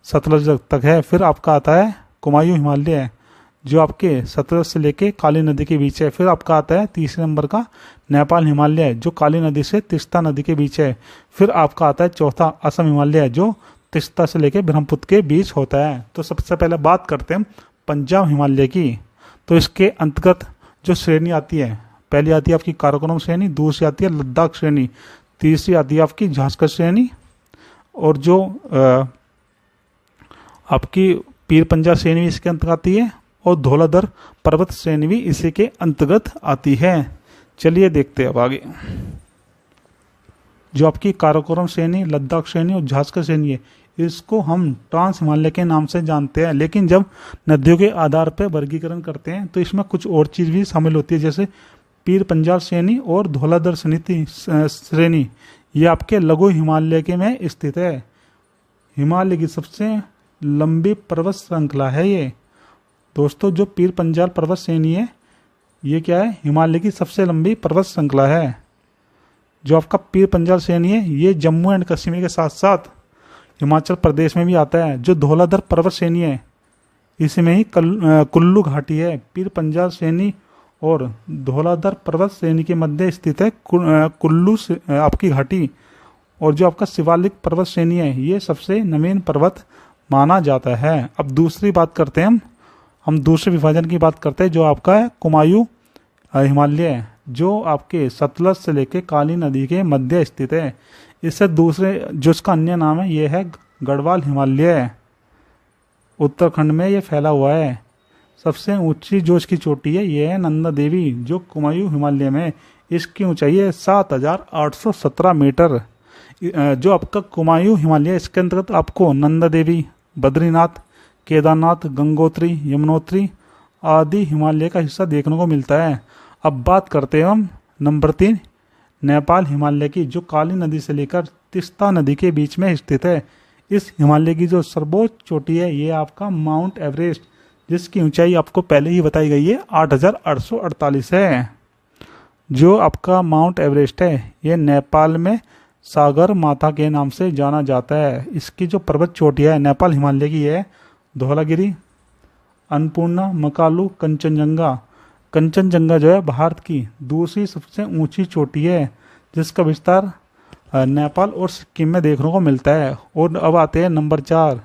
सतलज तक है। फिर आपका आता है कुमायूं हिमालय, जो आपके सतलज से लेके काली नदी के बीच है। फिर आपका आता है तीसरे नंबर का नेपाल हिमालय, जो काली नदी से तिस्ता नदी के बीच है। फिर आपका आता है चौथा असम हिमालय, जो तिस्ता से लेके ब्रह्मपुत्र के बीच होता है। तो सबसे पहले बात करते हैं पंजाब हिमालय की। तो इसके अंतर्गत जो श्रेणी आती है, पहली आती है आपकी काराकोरम श्रेणी, दूसरी आती है लद्दाख श्रेणी, तीसरी आती है आपकी झांसकर श्रेणी, और जो आपकी पीर पंजाब श्रेणी भी इसके अंतर्गत आती है, और धौलाधर पर्वत श्रेणी भी इसी के अंतर्गत आती है। चलिए देखते हैं अब आगे। जो आपकी काराकोरम श्रेणी, लद्दाख श्रेणी और झांसकर श्रेणी है, इसको हम ट्रांस हिमालय के नाम से जानते हैं। लेकिन जब नदियों के आधार पर वर्गीकरण करते हैं तो इसमें कुछ और चीज़ भी शामिल होती है, जैसे पीर पंजाब श्रेणी और धौलाधर श्रेणी ये आपके लघु हिमालय के में स्थित है। हिमालय की सबसे लंबी पर्वत श्रृंखला है ये। दोस्तों जो पीर पंजाब पर्वत श्रेणी है ये क्या है, हिमालय की सबसे लंबी पर्वत श्रृंखला है। जो आपका पीर पंजाब श्रेणी है ये जम्मू एंड कश्मीर के साथ साथ हिमाचल प्रदेश में भी आता है। जो धौलाधर पर्वत श्रेणी है इसमें ही कुल्लू घाटी है। पीर पंजाब श्रेणी और धौलाधर पर्वत श्रेणी के मध्य स्थित है कुल्लू आपकी घाटी। और जो आपका शिवालिक पर्वत श्रेणी है ये सबसे नवीन पर्वत माना जाता है। अब दूसरी बात करते हैं हम दूसरे विभाजन की बात करते हैं, जो आपका है कुमायूं हिमालय है, जो आपके सतलज से लेके काली नदी के मध्य स्थित है। इससे दूसरे जो इसका अन्य नाम है ये है गढ़वाल हिमालय, उत्तराखंड में ये फैला हुआ है। सबसे ऊंची जो इसकी चोटी है ये है नंदा देवी, जो कुमायूं हिमालय में। इसकी ऊंचाई है 7817 मीटर। जो आपका कुमायूं हिमालय इसके अंतर्गत आपको नंदा देवी, बद्रीनाथ, केदारनाथ, गंगोत्री, यमुनोत्री आदि हिमालय का हिस्सा देखने को मिलता है। अब बात करते हैं हम नंबर 3 नेपाल हिमालय की, जो काली नदी से लेकर तिस्ता नदी के बीच में स्थित है। इस हिमालय की जो सर्वोच्च चोटी है ये आपका माउंट एवरेस्ट, जिसकी ऊंचाई आपको पहले ही बताई गई है 8848 है। जो आपका माउंट एवरेस्ट है ये नेपाल में सागर माता के नाम से जाना जाता है। इसकी जो पर्वत चोटियाँ है नेपाल हिमालय की है धौलागिरी, अन्नपूर्णा, मकालू, कंचनजंगा जो है भारत की दूसरी सबसे ऊंची चोटी है, जिसका विस्तार नेपाल और सिक्किम में देखने को मिलता है। और अब आते हैं नंबर 4,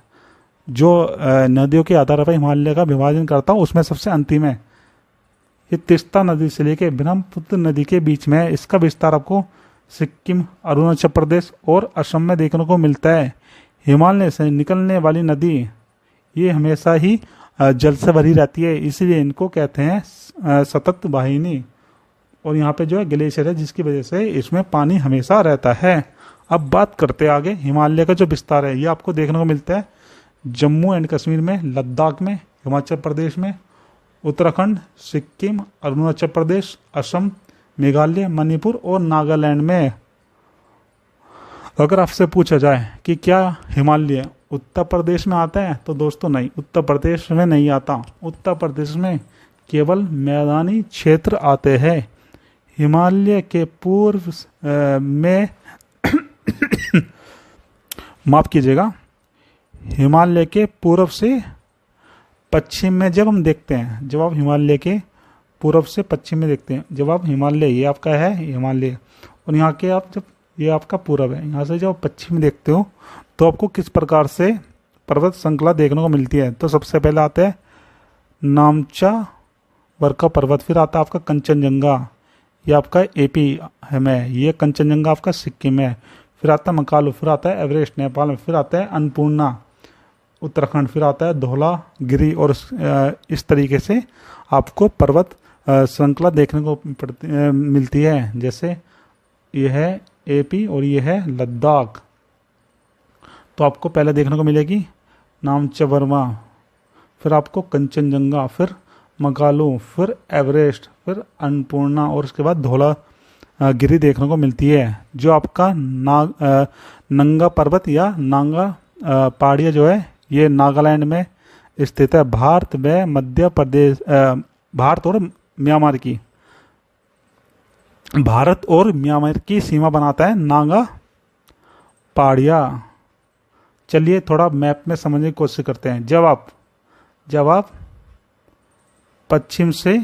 जो नदियों के आधार पर हिमालय का विभाजन करता हूँ उसमें सबसे अंतिम है। ये तिस्ता नदी से लेकर ब्रह्मपुत्र नदी के बीच में है। इसका विस्तार आपको सिक्किम, अरुणाचल प्रदेश और असम में देखने को मिलता है। हिमालय से निकलने वाली नदी ये हमेशा ही जल से भरी रहती है, इसीलिए इनको कहते हैं सतत वाहिनी। और यहाँ पे जो है ग्लेशियर है, जिसकी वजह से इसमें पानी हमेशा रहता है। अब बात करते हैं आगे हिमालय का जो विस्तार है ये आपको देखने को मिलता है जम्मू एंड कश्मीर में, लद्दाख में, हिमाचल प्रदेश में, उत्तराखंड, सिक्किम, अरुणाचल प्रदेश, असम, मेघालय, मणिपुर और नागालैंड में। अगर आपसे पूछा जाए कि क्या हिमालय उत्तर प्रदेश में आता है? तो दोस्तों नहीं, उत्तर प्रदेश में नहीं आता। उत्तर प्रदेश में केवल मैदानी क्षेत्र आते हैं। हिमालय के पूर्व में माफ कीजिएगा, हिमालय के पूर्व से पश्चिम में जब हम देखते हैं, जब आप हिमालय के पूर्व से पश्चिम में देखते हैं, जब आप हिमालय, ये आपका है हिमालय, और यहाँ के आप जब, ये आपका पूर्व है, यहाँ से जब पश्चिम में देखते हो तो आपको किस प्रकार से पर्वत श्रृंखला देखने को मिलती है? तो सबसे पहले आता है नामचा वर्का पर्वत, फिर आता है आपका कंचनजंगा, ये आपका एपी है में, ये कंचनजंगा आपका सिक्किम है, फिर आता है मकालू, फिर आता है एवरेस्ट नेपाल में, फिर आता है अन्नपूर्णा उत्तराखंड, फिर आता है धौलागिरी। और इस तरीके से आपको पर्वत श्रृंखला देखने को मिलती है। जैसे ये है एपी और ये है लद्दाख। तो आपको पहले देखने को मिलेगी नामचा वर्मा, फिर आपको कंचनजंगा, फिर मकालू, फिर एवरेस्ट, फिर अन्नपूर्णा और उसके बाद धौलागिरी देखने को मिलती है। जो आपका नंगा पर्वत या नांगा पहाड़िया जो है, ये नागालैंड में स्थित है। भारत व मध्य प्रदेश, भारत और म्यांमार की, भारत और म्यांमार की सीमा बनाता है नागा पहाड़िया। चलिए थोड़ा मैप में समझने की कोशिश करते हैं। जब आप पश्चिम से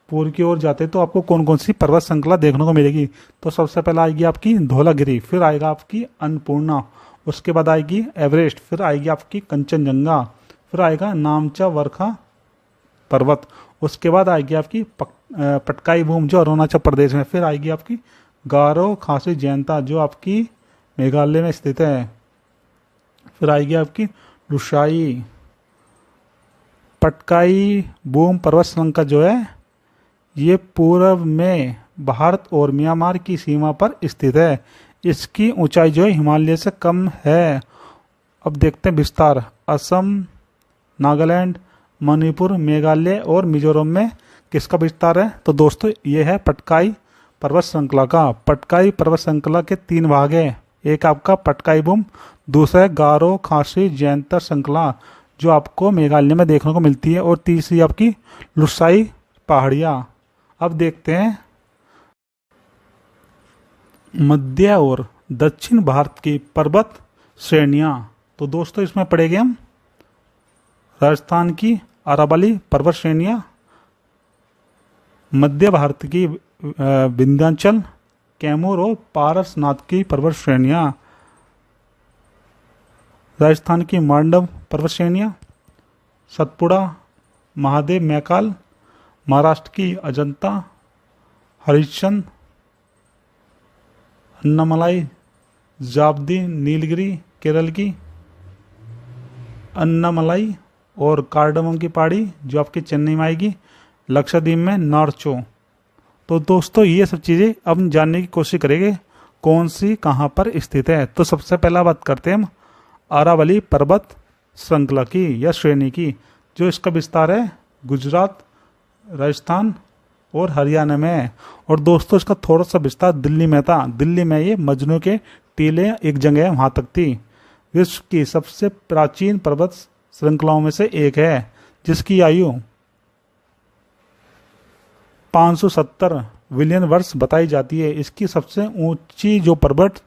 पूर्व की ओर जाते हैं तो आपको कौन कौन सी पर्वत श्रृंखला देखने को मिलेगी? तो सबसे पहले आएगी आपकी धौलागिरी, फिर आएगा आपकी अन्नपूर्णा, उसके बाद आएगी एवरेस्ट, फिर आएगी आपकी कंचनजंगा, फिर आएगा नामचा वर्खा पर्वत, उसके बाद आएगी आपकी पटकाई भूमि जो अरुणाचल प्रदेश में, फिर आएगी आपकी गारो खासी जयंता जो आपकी मेघालय में स्थित है, फिर आएगी आपकी लुशाई। पटकाई बूम पर्वत श्रृंखला जो है ये पूर्व में भारत और म्यांमार की सीमा पर स्थित है। इसकी ऊंचाई जो है हिमालय से कम है। अब देखते हैं विस्तार। असम, नागालैंड, मणिपुर, मेघालय और मिजोरम में किसका विस्तार है? तो दोस्तों ये है पटकाई पर्वत श्रृंखला का। पटकाई पर्वत श्रृंखला के 3 भाग है। एक आपका पटकाई बूम, दूसरा है गारो खासी जयंता श्रृंखला जो आपको मेघालय में देखने को मिलती है, और तीसरी आपकी लुसाई पहाड़ियाँ। अब देखते हैं मध्य और दक्षिण भारत की पर्वत श्रेणियाँ। तो दोस्तों इसमें पढ़ेंगे हम राजस्थान की अरावली पर्वत श्रेणियाँ, मध्य भारत की विंध्याचल, कैमूर और पारसनाथ की पर्वत श्रेणियाँ, राजस्थान की मांडव पर्वत श्रेणियाँ, सतपुड़ा, महादेव मैकाल, महाराष्ट्र की अजंता, हरिश्चंद्र, अन्नामलाई, जाब्दी, नीलगिरी केरल की, अन्नामलाई और कार्डमम की पहाड़ी जो आपकी चेन्नई में आएगी, लक्षद्वीप में नारचो। तो दोस्तों ये सब चीज़ें अब हम जानने की कोशिश करेंगे कौन सी कहाँ पर स्थित है। तो सबसे पहला बात करते हैं हम अरावली पर्वत श्रृंखला की या श्रेणी की, जो इसका विस्तार है गुजरात, राजस्थान और हरियाणा में है। और दोस्तों इसका थोड़ा सा विस्तार दिल्ली में था। दिल्ली में ये मजनू के टीले एक जगह है, वहाँ तक थी। विश्व की सबसे प्राचीन पर्वत श्रृंखलाओं में से एक है जिसकी आयु 570 बिलियन वर्ष बताई जाती है। इसकी सबसे ऊंची जो पर्वत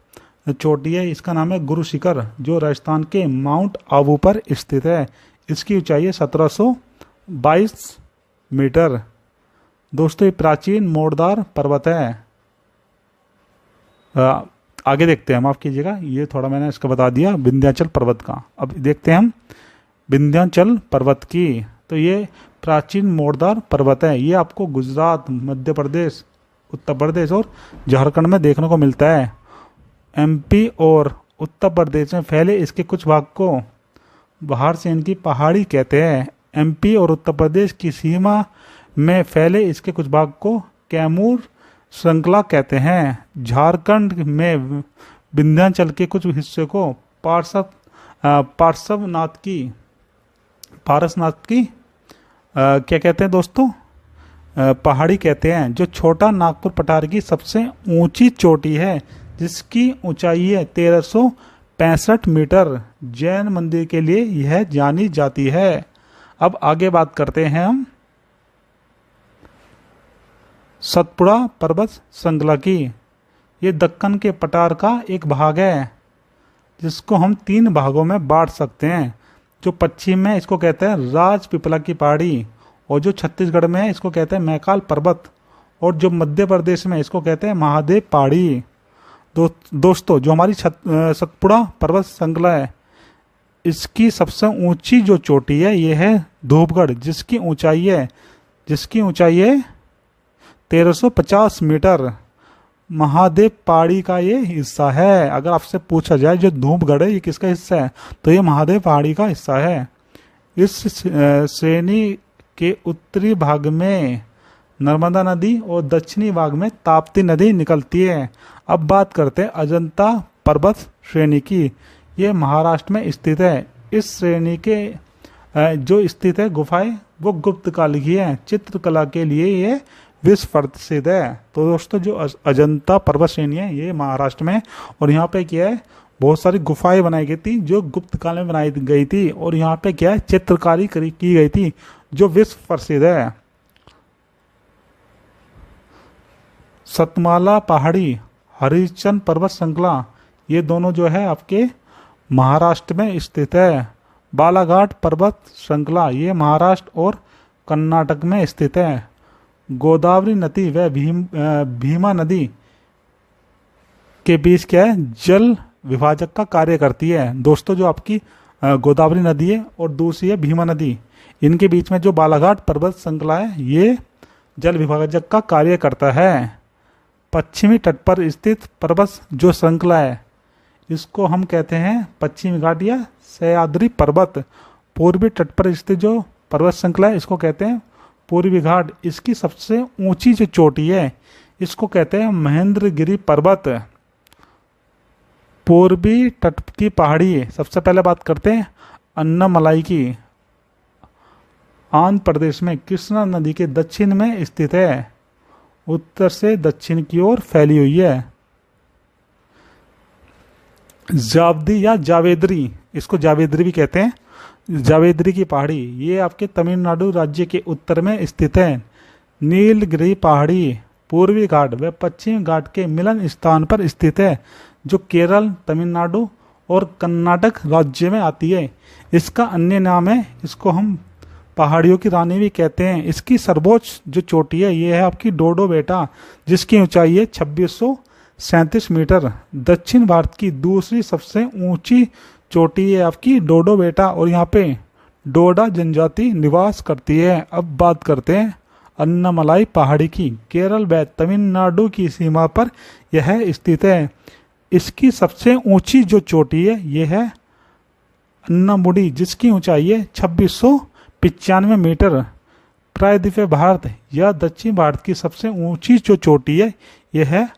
चोटी है इसका नाम है गुरु शिखर जो राजस्थान के माउंट आबू पर स्थित है। इसकी ऊंचाई है 1722 मीटर। दोस्तों ये प्राचीन मोड़दार पर्वत है। आगे देखते हैं, माफ कीजिएगा ये थोड़ा मैंने इसका बता दिया विंध्याचल पर्वत का। अब देखते हैं हम विंध्याचल पर्वत की। तो ये प्राचीन मोड़दार पर्वत है। ये आपको गुजरात, मध्य प्रदेश, उत्तर प्रदेश और झारखंड में देखने को मिलता है। एमपी और उत्तर प्रदेश में फैले इसके कुछ भाग को बाहर से इनकी पहाड़ी कहते हैं। एमपी और उत्तर प्रदेश की सीमा में फैले इसके कुछ भाग को कैमूर श्रृंखला कहते हैं। झारखंड में विंध्याचल के कुछ हिस्से को पारसनाथ की क्या कहते हैं दोस्तों, पहाड़ी कहते हैं, जो छोटा नागपुर पठार की सबसे ऊंची चोटी है जिसकी ऊंचाई है 1365 मीटर, जैन मंदिर के लिए यह जानी जाती है। अब आगे बात करते हैं हम सतपुड़ा पर्वत श्रृंखला की। ये दक्कन के पठार का एक भाग है जिसको हम 3 भागों में बांट सकते हैं। जो पश्चिम में इसको कहते हैं राजपिपला की पहाड़ी, और जो छत्तीसगढ़ में है इसको कहते हैं मैकाल पर्वत, और जो मध्य प्रदेश में इसको कहते हैं महादेव पहाड़ी। दोस्तों जो हमारी सतपुड़ा पर्वत श्रृंखला है, इसकी सबसे ऊंची जो चोटी है ये है धूपगढ़, जिसकी ऊंचाई है 1350 मीटर। महादेव पहाड़ी का ये हिस्सा है। अगर आपसे पूछा जाए जो धूपगढ़ है ये किसका हिस्सा है, तो ये महादेव पहाड़ी का हिस्सा है। इस श्रेणी के उत्तरी भाग में नर्मदा नदी और दक्षिणी भाग में ताप्ती नदी निकलती है। अब बात करते हैं अजंता पर्वत श्रेणी की। ये महाराष्ट्र में स्थित है। इस श्रेणी के जो स्थित है गुफाएं वो गुप्त काल की है। चित्रकला के लिए ये विश्व प्रसिद्ध है। तो दोस्तों जो अजंता पर्वत श्रेणी है ये महाराष्ट्र में, और यहाँ पे क्या है बहुत सारी गुफाएं बनाई गई थी जो गुप्त काल में बनाई गई थी, और यहाँ पे क्या है चित्रकारी की गई थी जो विश्व प्रसिद्ध है। सतमाला पहाड़ी, हरिश्चंद्र पर्वत श्रृंखला, ये दोनों जो है आपके महाराष्ट्र में स्थित है। बालाघाट पर्वत श्रृंखला ये महाराष्ट्र और कर्नाटक में स्थित है। गोदावरी नदी व भीमा नदी के बीच क्या है जल विभाजक का कार्य करती है। दोस्तों जो आपकी गोदावरी नदी है और दूसरी है भीमा नदी, इनके बीच में जो बालाघाट पर्वत श्रृंखला है ये जल विभाजक का कार्य करता है। पश्चिमी तट पर स्थित पर्वत जो श्रृंखला है इसको हम कहते हैं पश्चिमी घाट या सह्याद्री पर्वत। पूर्वी तट पर स्थित जो पर्वत श्रृंखला है इसको कहते हैं पूर्वी घाट। इसकी सबसे ऊंची जो चोटी है इसको कहते हैं महेंद्रगिरी पर्वत। पूर्वी तट की पहाड़ी, सबसे पहले बात करते हैं अन्नामलाई की। आंध्र प्रदेश में कृष्णा नदी के दक्षिण में स्थित है। उत्तर से दक्षिण की ओर फैली हुई है। जावदी या जावेद्री, इसको जावेद्री भी कहते हैं, जावेद्री की पहाड़ी ये आपके तमिलनाडु राज्य के उत्तर में स्थित है। नीलगिरी पहाड़ी पूर्वी घाट व पश्चिमी घाट के मिलन स्थान पर स्थित है जो केरल, तमिलनाडु और कर्नाटक राज्य में आती है। इसका अन्य नाम है, इसको हम पहाड़ियों की रानी भी कहते हैं। इसकी सर्वोच्च जो चोटी है ये है आपकी डोडो बेटा, जिसकी ऊंचाई है 2637 मीटर। दक्षिण भारत की दूसरी सबसे ऊंची चोटी है आपकी डोडो बेटा, और यहाँ पे डोडा जनजाति निवास करती है। अब बात करते हैं अन्नामलाई पहाड़ी की। केरल व तमिलनाडु की सीमा पर यह स्थित है। इसकी सबसे ऊंची जो चोटी है यह है अन्नामुडी, जिसकी ऊंचाई है 2695 मीटर। प्रायद्वीपीय भारत या दक्षिण भारत की सबसे ऊंची जो चोटी है यह है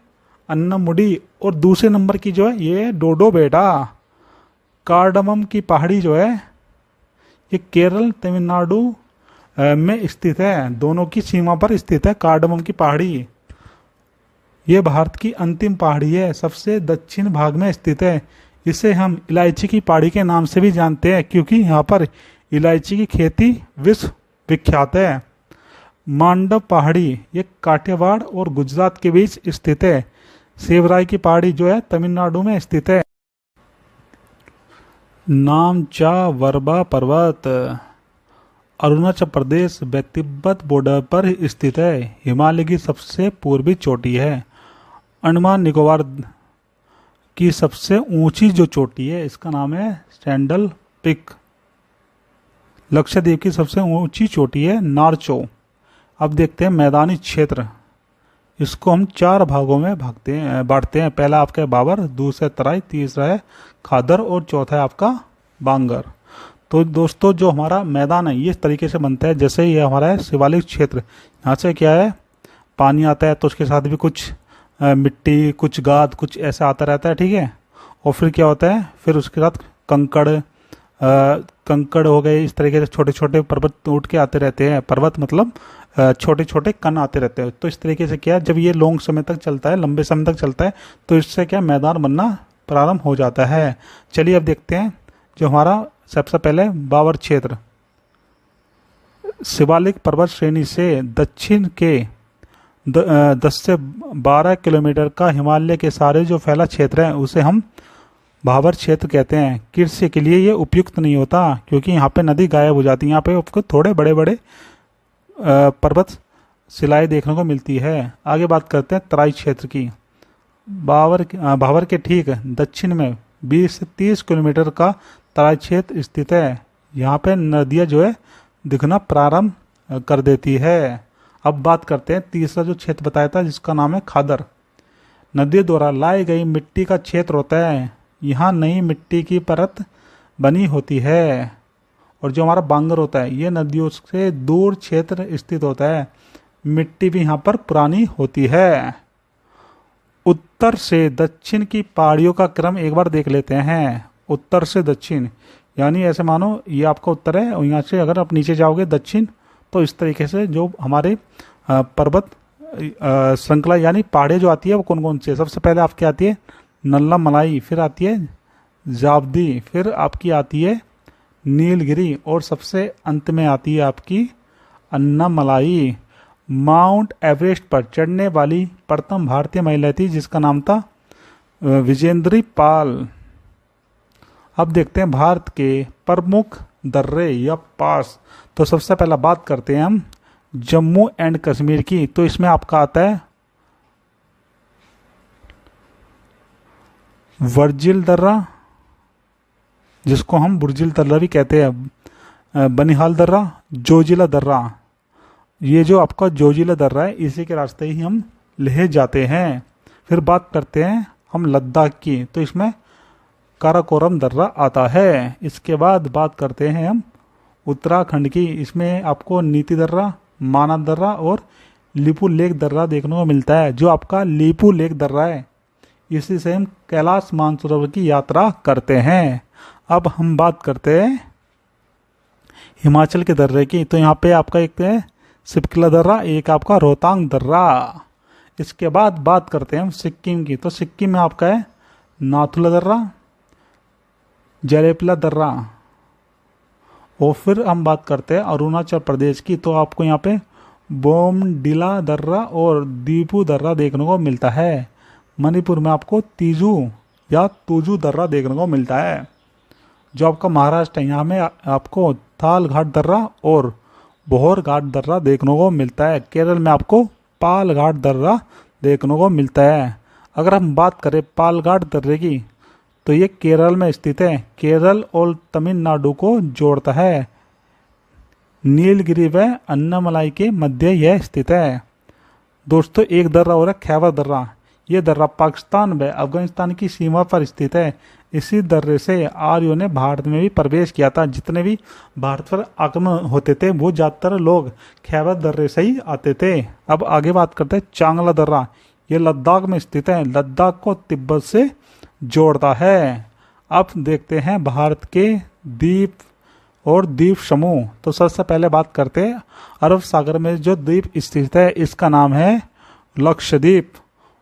अन्नामुडी, और दूसरे नंबर की जो है ये है डोडो बेटा। कार्डमम की पहाड़ी जो है ये केरल तमिलनाडु में स्थित है, दोनों की सीमा पर स्थित है कार्डमम की पहाड़ी। ये भारत की अंतिम पहाड़ी है, सबसे दक्षिण भाग में स्थित है। इसे हम इलायची की पहाड़ी के नाम से भी जानते हैं क्योंकि यहाँ पर इलायची की खेती विश्व विख्यात है। मांडव पहाड़ी ये काठियावाड़ और गुजरात के बीच स्थित है। सेवराई की पहाड़ी जो है तमिलनाडु में स्थित है। नामचा वरबा पर्वत अरुणाचल प्रदेश व तिब्बत बॉर्डर पर स्थित है। हिमालय की सबसे पूर्वी चोटी है। अंडमान निकोबार की सबसे ऊंची जो चोटी है इसका नाम है सैंडल पिक। लक्षद्वीप की सबसे ऊंची चोटी है नारचो। अब देखते हैं मैदानी क्षेत्र। इसको हम 4 भागों में बांटते हैं। पहला आपका बाबर, दूसरा तराई, तीसरा है खादर और चौथा है आपका बांगर। तो दोस्तों जो हमारा मैदान है ये इस तरीके से बनता है जैसे ये हमारा है शिवालिक क्षेत्र। यहाँ से क्या है पानी आता है तो उसके साथ भी कुछ मिट्टी, कुछ गाद, कुछ ऐसा आता रहता है, ठीक है। और फिर क्या होता है, फिर उसके साथ कंकड़ हो गए, इस तरीके से छोटे छोटे पर्वत उठ के आते रहते हैं। पर्वत मतलब छोटे छोटे कण आते रहते हैं। तो इस तरीके से क्या जब ये लॉन्ग समय तक चलता है, लंबे समय तक चलता है, तो इससे क्या मैदान बनना प्रारंभ हो जाता है। चलिए अब देखते हैं जो हमारा सबसे पहले बावर क्षेत्र, शिवालिक पर्वत श्रेणी से दक्षिण के 10 से 12 किलोमीटर का हिमालय के सारे जो फैला क्षेत्र है उसे हम भावर क्षेत्र कहते हैं। कृषि के लिए ये उपयुक्त नहीं होता क्योंकि यहाँ पे नदी गायब हो जाती है। यहाँ पे आपको थोड़े बड़े बड़े पर्वत शिलाएं देखने को मिलती है। आगे बात करते हैं तराई क्षेत्र की। भावर के ठीक दक्षिण में 20 से 30 किलोमीटर का तराई क्षेत्र स्थित है। यहाँ पे नदियाँ जो है दिखना प्रारंभ कर देती है। अब बात करते हैं तीसरा जो क्षेत्र बताया था जिसका नाम है खादर। नदी द्वारा लाई गई मिट्टी का क्षेत्र होता है। यहाँ नई मिट्टी की परत बनी होती है। और जो हमारा बांगर होता है ये नदियों से दूर क्षेत्र स्थित होता है। मिट्टी भी यहाँ पर पुरानी होती है। उत्तर से दक्षिण की पहाड़ियों का क्रम एक बार देख लेते हैं। उत्तर से दक्षिण यानी ऐसे मानो ये आपका उत्तर है और यहाँ से अगर आप नीचे जाओगे दक्षिण तो इस तरीके से जो हमारे पर्वत श्रृंखला यानी पहाड़े जो आती है वो कौन कौन सी है। सबसे पहले आपकी आती है नल्ला मलाई, फिर आती है जावदी, फिर आपकी आती है नीलगिरी और सबसे अंत में आती है आपकी अन्नामलाई। माउंट एवरेस्ट पर चढ़ने वाली प्रथम भारतीय महिला थी जिसका नाम था विजेंद्री पाल। अब देखते हैं भारत के प्रमुख दर्रे या पास। तो सबसे पहला बात करते हैं हम जम्मू एंड कश्मीर की। तो इसमें आपका आता है वर्जिल दर्रा जिसको हम बुर्जिल दर्रा भी कहते हैं, बनिहाल दर्रा, जोजिला दर्रा। ये जो आपका जोजिला दर्रा है इसी के रास्ते ही हम लेह जाते हैं। फिर बात करते हैं हम लद्दाख की। तो इसमें काराकोरम दर्रा आता है। इसके बाद बात करते हैं हम उत्तराखंड की। इसमें आपको नीति दर्रा, माना दर्रा और लीपू लेक दर्रा देखने को मिलता है। जो आपका लीपू लेक दर्रा है इसी से हम कैलाश मानसरोवर की यात्रा करते हैं। अब हम बात करते हैं हिमाचल के दर्रे की। तो यहाँ पे आपका एक है सिपकिला दर्रा, एक आपका रोहतांग दर्रा। इसके बाद बात करते हैं हम सिक्किम की। तो सिक्किम में आपका है नाथुला दर्रा, जलेपला दर्रा। और फिर हम बात करते हैं अरुणाचल प्रदेश की। तो आपको यहाँ पे बोमडिला दर्रा और दीपू दर्रा देखने को मिलता है। मणिपुर में आपको तीजू या तूजू दर्रा देखने को मिलता है। जो आपका महाराष्ट्र है यहाँ में आपको थाल घाट दर्रा और बोहर घाट दर्रा देखने को मिलता है। केरल में आपको पाल घाट दर्रा देखने को मिलता है। अगर हम बात करें पाल घाट दर्रे की तो ये केरल में स्थित है। केरल और तमिलनाडु को जोड़ता है। नीलगिरी व अन्नामलाई के मध्य यह स्थित है। दोस्तों एक दर्रा और है खैबर दर्रा। ये दर्रा पाकिस्तान व अफगानिस्तान की सीमा पर स्थित है। इसी दर्रे से आर्यों ने भारत में भी प्रवेश किया था। जितने भी भारत पर आक्रमण होते थे वो ज़्यादातर लोग खैबर दर्रे से ही आते थे। अब आगे बात करते हैं चांगला दर्रा। ये लद्दाख में स्थित है। लद्दाख को तिब्बत से जोड़ता है। अब देखते हैं भारत के द्वीप और द्वीप समूह। तो सबसे पहले बात करते हैं अरब सागर में जो द्वीप स्थित है इसका नाम है लक्षद्वीप।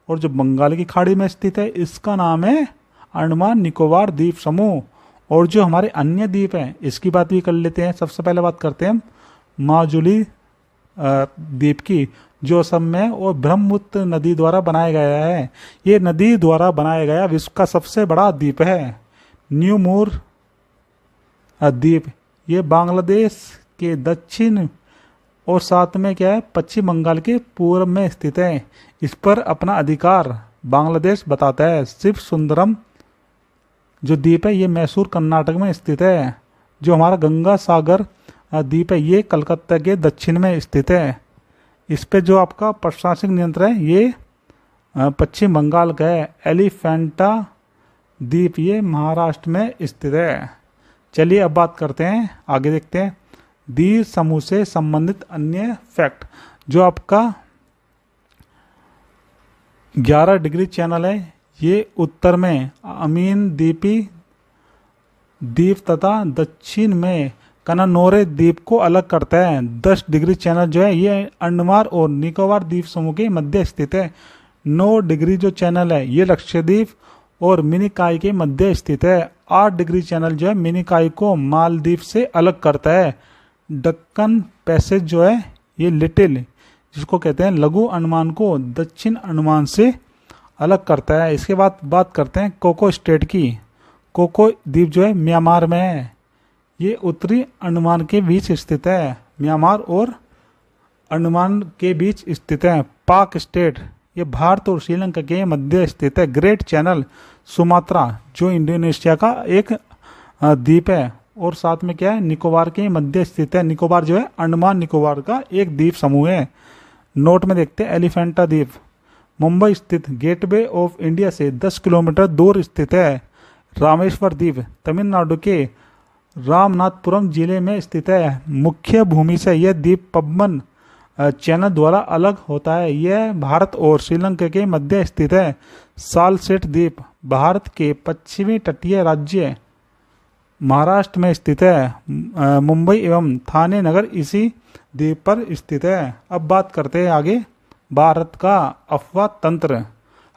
और जो बंगाल की खाड़ी में स्थित है इसका नाम है अंडमान निकोबार द्वीप समूह। और जो हमारे अन्य द्वीप हैं इसकी बात भी कर लेते हैं। सबसे पहले बात करते हैं माजुली द्वीप की जो असम में और ब्रह्मपुत्र नदी द्वारा बनाया गया है। ये नदी द्वारा बनाया गया विश्व का सबसे बड़ा द्वीप है। न्यू मूर द्वीप ये बांग्लादेश के दक्षिण और साथ में क्या है पश्चिम बंगाल के पूर्व में स्थित है। इस पर अपना अधिकार बांग्लादेश बताता है। शिव सुंदरम जो द्वीप है ये मैसूर कर्नाटक में स्थित है। जो हमारा गंगा सागर द्वीप है ये कलकत्ता के दक्षिण में स्थित है। इस पे जो आपका प्रशासनिक नियंत्रण है ये पश्चिम बंगाल का है। एलिफेंटा द्वीप ये महाराष्ट्र में स्थित है। चलिए अब बात करते हैं आगे देखते हैं द्वीप समूह से संबंधित अन्य फैक्ट। जो आपका 11 डिग्री चैनल है ये उत्तर में अमीन द्वीपी द्वीप तथा दक्षिण में कनानोरे द्वीप को अलग करता है। 10 डिग्री चैनल जो है ये अंडमान और निकोबार द्वीप समूह के मध्य स्थित है। 9 डिग्री जो चैनल है ये लक्षद्वीप और मिनिकॉय के मध्य स्थित है। 8 डिग्री चैनल जो है मिनिकॉय को मालदीव से अलग करता है। दक्कन पैसेज जो है ये लिटिल, जिसको कहते हैं लघु अंडमान, को दक्षिण अंडमान से अलग करता है। इसके बाद बात करते हैं कोको स्टेट की। कोको द्वीप जो है म्यांमार में है। ये उत्तरी अंडमान के बीच स्थित है। म्यांमार और अंडमान के बीच स्थित है। पाक स्टेट ये भारत और श्रीलंका के मध्य स्थित है। ग्रेट चैनल सुमात्रा जो इंडोनेशिया का एक द्वीप है, और साथ में क्या है, निकोबार के मध्य स्थित है। निकोबार जो है अंडमान निकोबार का एक द्वीप समूह है। नोट में देखते हैं एलिफेंटा द्वीप मुंबई स्थित गेटवे ऑफ इंडिया से 10 किलोमीटर दूर स्थित है। रामेश्वर द्वीप तमिलनाडु के रामनाथपुरम जिले में स्थित है। मुख्य भूमि से यह द्वीप पबन चैनल द्वारा अलग होता है। यह भारत और श्रीलंका के मध्य स्थित है। सालसेट द्वीप भारत के पश्चिमी तटीय राज्य महाराष्ट्र में स्थित है। मुंबई एवं थाने नगर इसी द्वीप पर स्थित है। अब बात करते हैं आगे भारत का अफवाह तंत्र।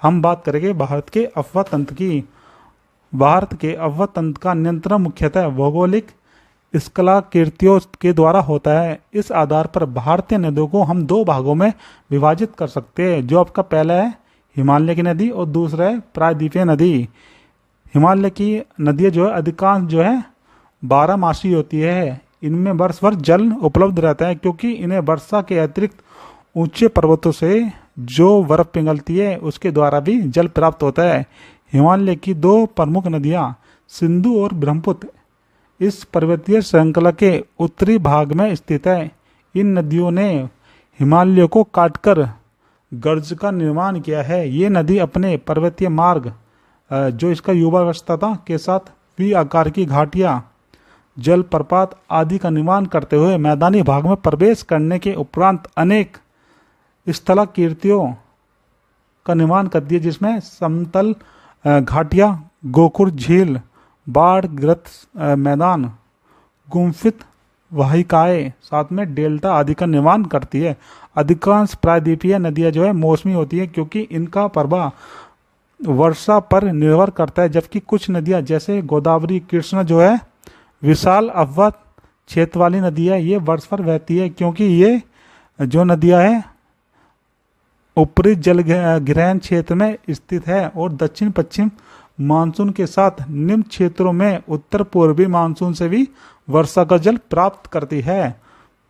हम बात करेंगे भारत के अफवाह तंत्र की। भारत के अफवाह तंत्र का नियंत्रण मुख्यतः भौगोलिक स्कलाकृतियों के द्वारा होता है। इस आधार पर भारतीय नदियों को हम 2 भागों में विभाजित कर सकते हैं। जो आपका पहला है हिमालय की नदी और दूसरा है प्रायद्वीपीय नदी। हिमालय की नदियाँ जो है अधिकांश जो है 12 मासी होती है। इनमें वर्ष भर जल उपलब्ध रहता है, क्योंकि इन्हें वर्षा के अतिरिक्त ऊंचे पर्वतों से जो बर्फ पिघलती है उसके द्वारा भी जल प्राप्त होता है। हिमालय की 2 प्रमुख नदियाँ सिंधु और ब्रह्मपुत्र इस पर्वतीय श्रृंखला के उत्तरी भाग में स्थित है। इन नदियों ने हिमालय को काटकर गर्ज का निर्माण किया है। ये नदी अपने पर्वतीय मार्ग जो इसका युवावस्था था के साथ वी आकार की घाटियां, जलप्रपात आदि का निर्माण करते हुए मैदानी भाग में प्रवेश करने के उपरांत अनेक स्थलाकृतियों का निर्माण करती है, जिसमें समतल घाटियां, गोकुर झील, बाढ़ग्रस्त मैदान, गुम्फित वाहिकाएं, साथ में डेल्टा आदि का निर्माण करती है। अधिकांश प्रायद्वीपीय नदियां जो है मौसमी होती है, क्योंकि इनका प्रवाह वर्षा पर निर्भर करता है, जबकि कुछ नदियां जैसे गोदावरी, कृष्णा जो है विशाल अवध क्षेत्र वाली नदी है। ये वर्ष भर बहती है, क्योंकि ये जो नदियां है ऊपरी जल ग्रहण क्षेत्र में स्थित है और दक्षिण पश्चिम मानसून के साथ निम्न क्षेत्रों में उत्तर पूर्वी मानसून से भी वर्षा का जल प्राप्त करती है।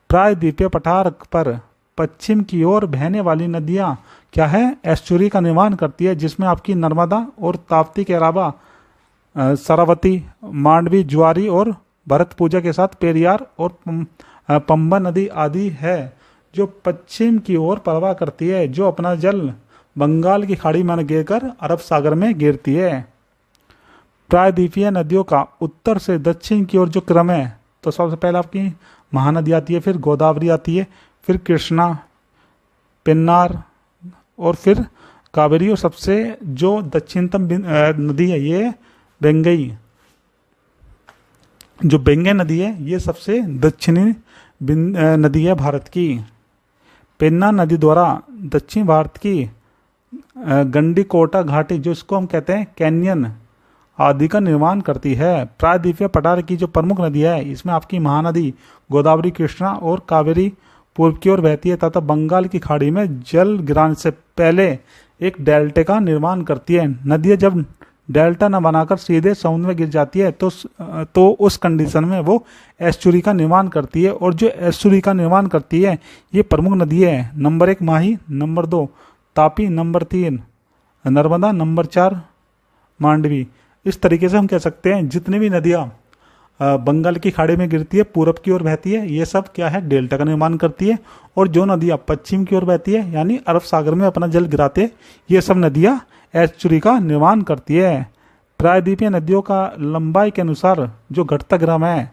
प्रायद्वीपीय पठार पर पश्चिम की ओर बहने वाली नदियां क्या है, एस्चुरी का निर्माण करती है, जिसमें आपकी नर्मदा और ताप्ती के अलावा सरवती, मांडवी, ज्वारी और भरत पूजा के साथ पेरियार और पंबा नदी आदि है, जो पश्चिम की ओर प्रवाह करती है, जो अपना जल बंगाल की खाड़ी में गिरकर अरब सागर में गिरती है। प्रायद्वीपीय नदियों का उत्तर से दक्षिण की ओर जो क्रम है, तो सबसे पहले आपकी महानदी आती है, फिर गोदावरी आती है, फिर कृष्णा, पेन्नार और फिर कावेरी, और सबसे जो दक्षिणतम नदी है ये बेंगई। जो बेंगई नदी है ये सबसे दक्षिणी नदी है भारत की। पेन्ना नदी द्वारा दक्षिण भारत की गंडीकोटा घाटी, जो इसको हम कहते हैं कैनियन आदि का निर्माण करती है। प्रायद्वीपीय पठार की जो प्रमुख नदी है, इसमें आपकी महानदी गोदावरी, कृष्णा और कावेरी पूर्व की ओर बहती है तथा बंगाल की खाड़ी में जल गिराने से पहले एक डेल्टा का निर्माण करती है। नदियाँ जब डेल्टा न बनाकर सीधे समुद्र में गिर जाती है तो उस कंडीशन में वो एस्चुरी का निर्माण करती है, और जो एस्चुरी का निर्माण करती है ये प्रमुख नदी है। Number 1 Mahi, number 2 Tapi, number 3 Narmada, number 4 Mandvi. इस तरीके से हम कह सकते हैं जितनी भी नदियाँ बंगाल की खाड़ी में गिरती है, पूरब की ओर बहती है, ये सब क्या है, डेल्टा का निर्माण करती है, और जो नदियाँ पश्चिम की ओर बहती है यानी अरब सागर में अपना जल गिराते हैं, ये सब नदियाँ एस्चुरी का निर्माण करती है। प्रायद्वीपीय नदियों का लंबाई के अनुसार जो घटता क्रम है,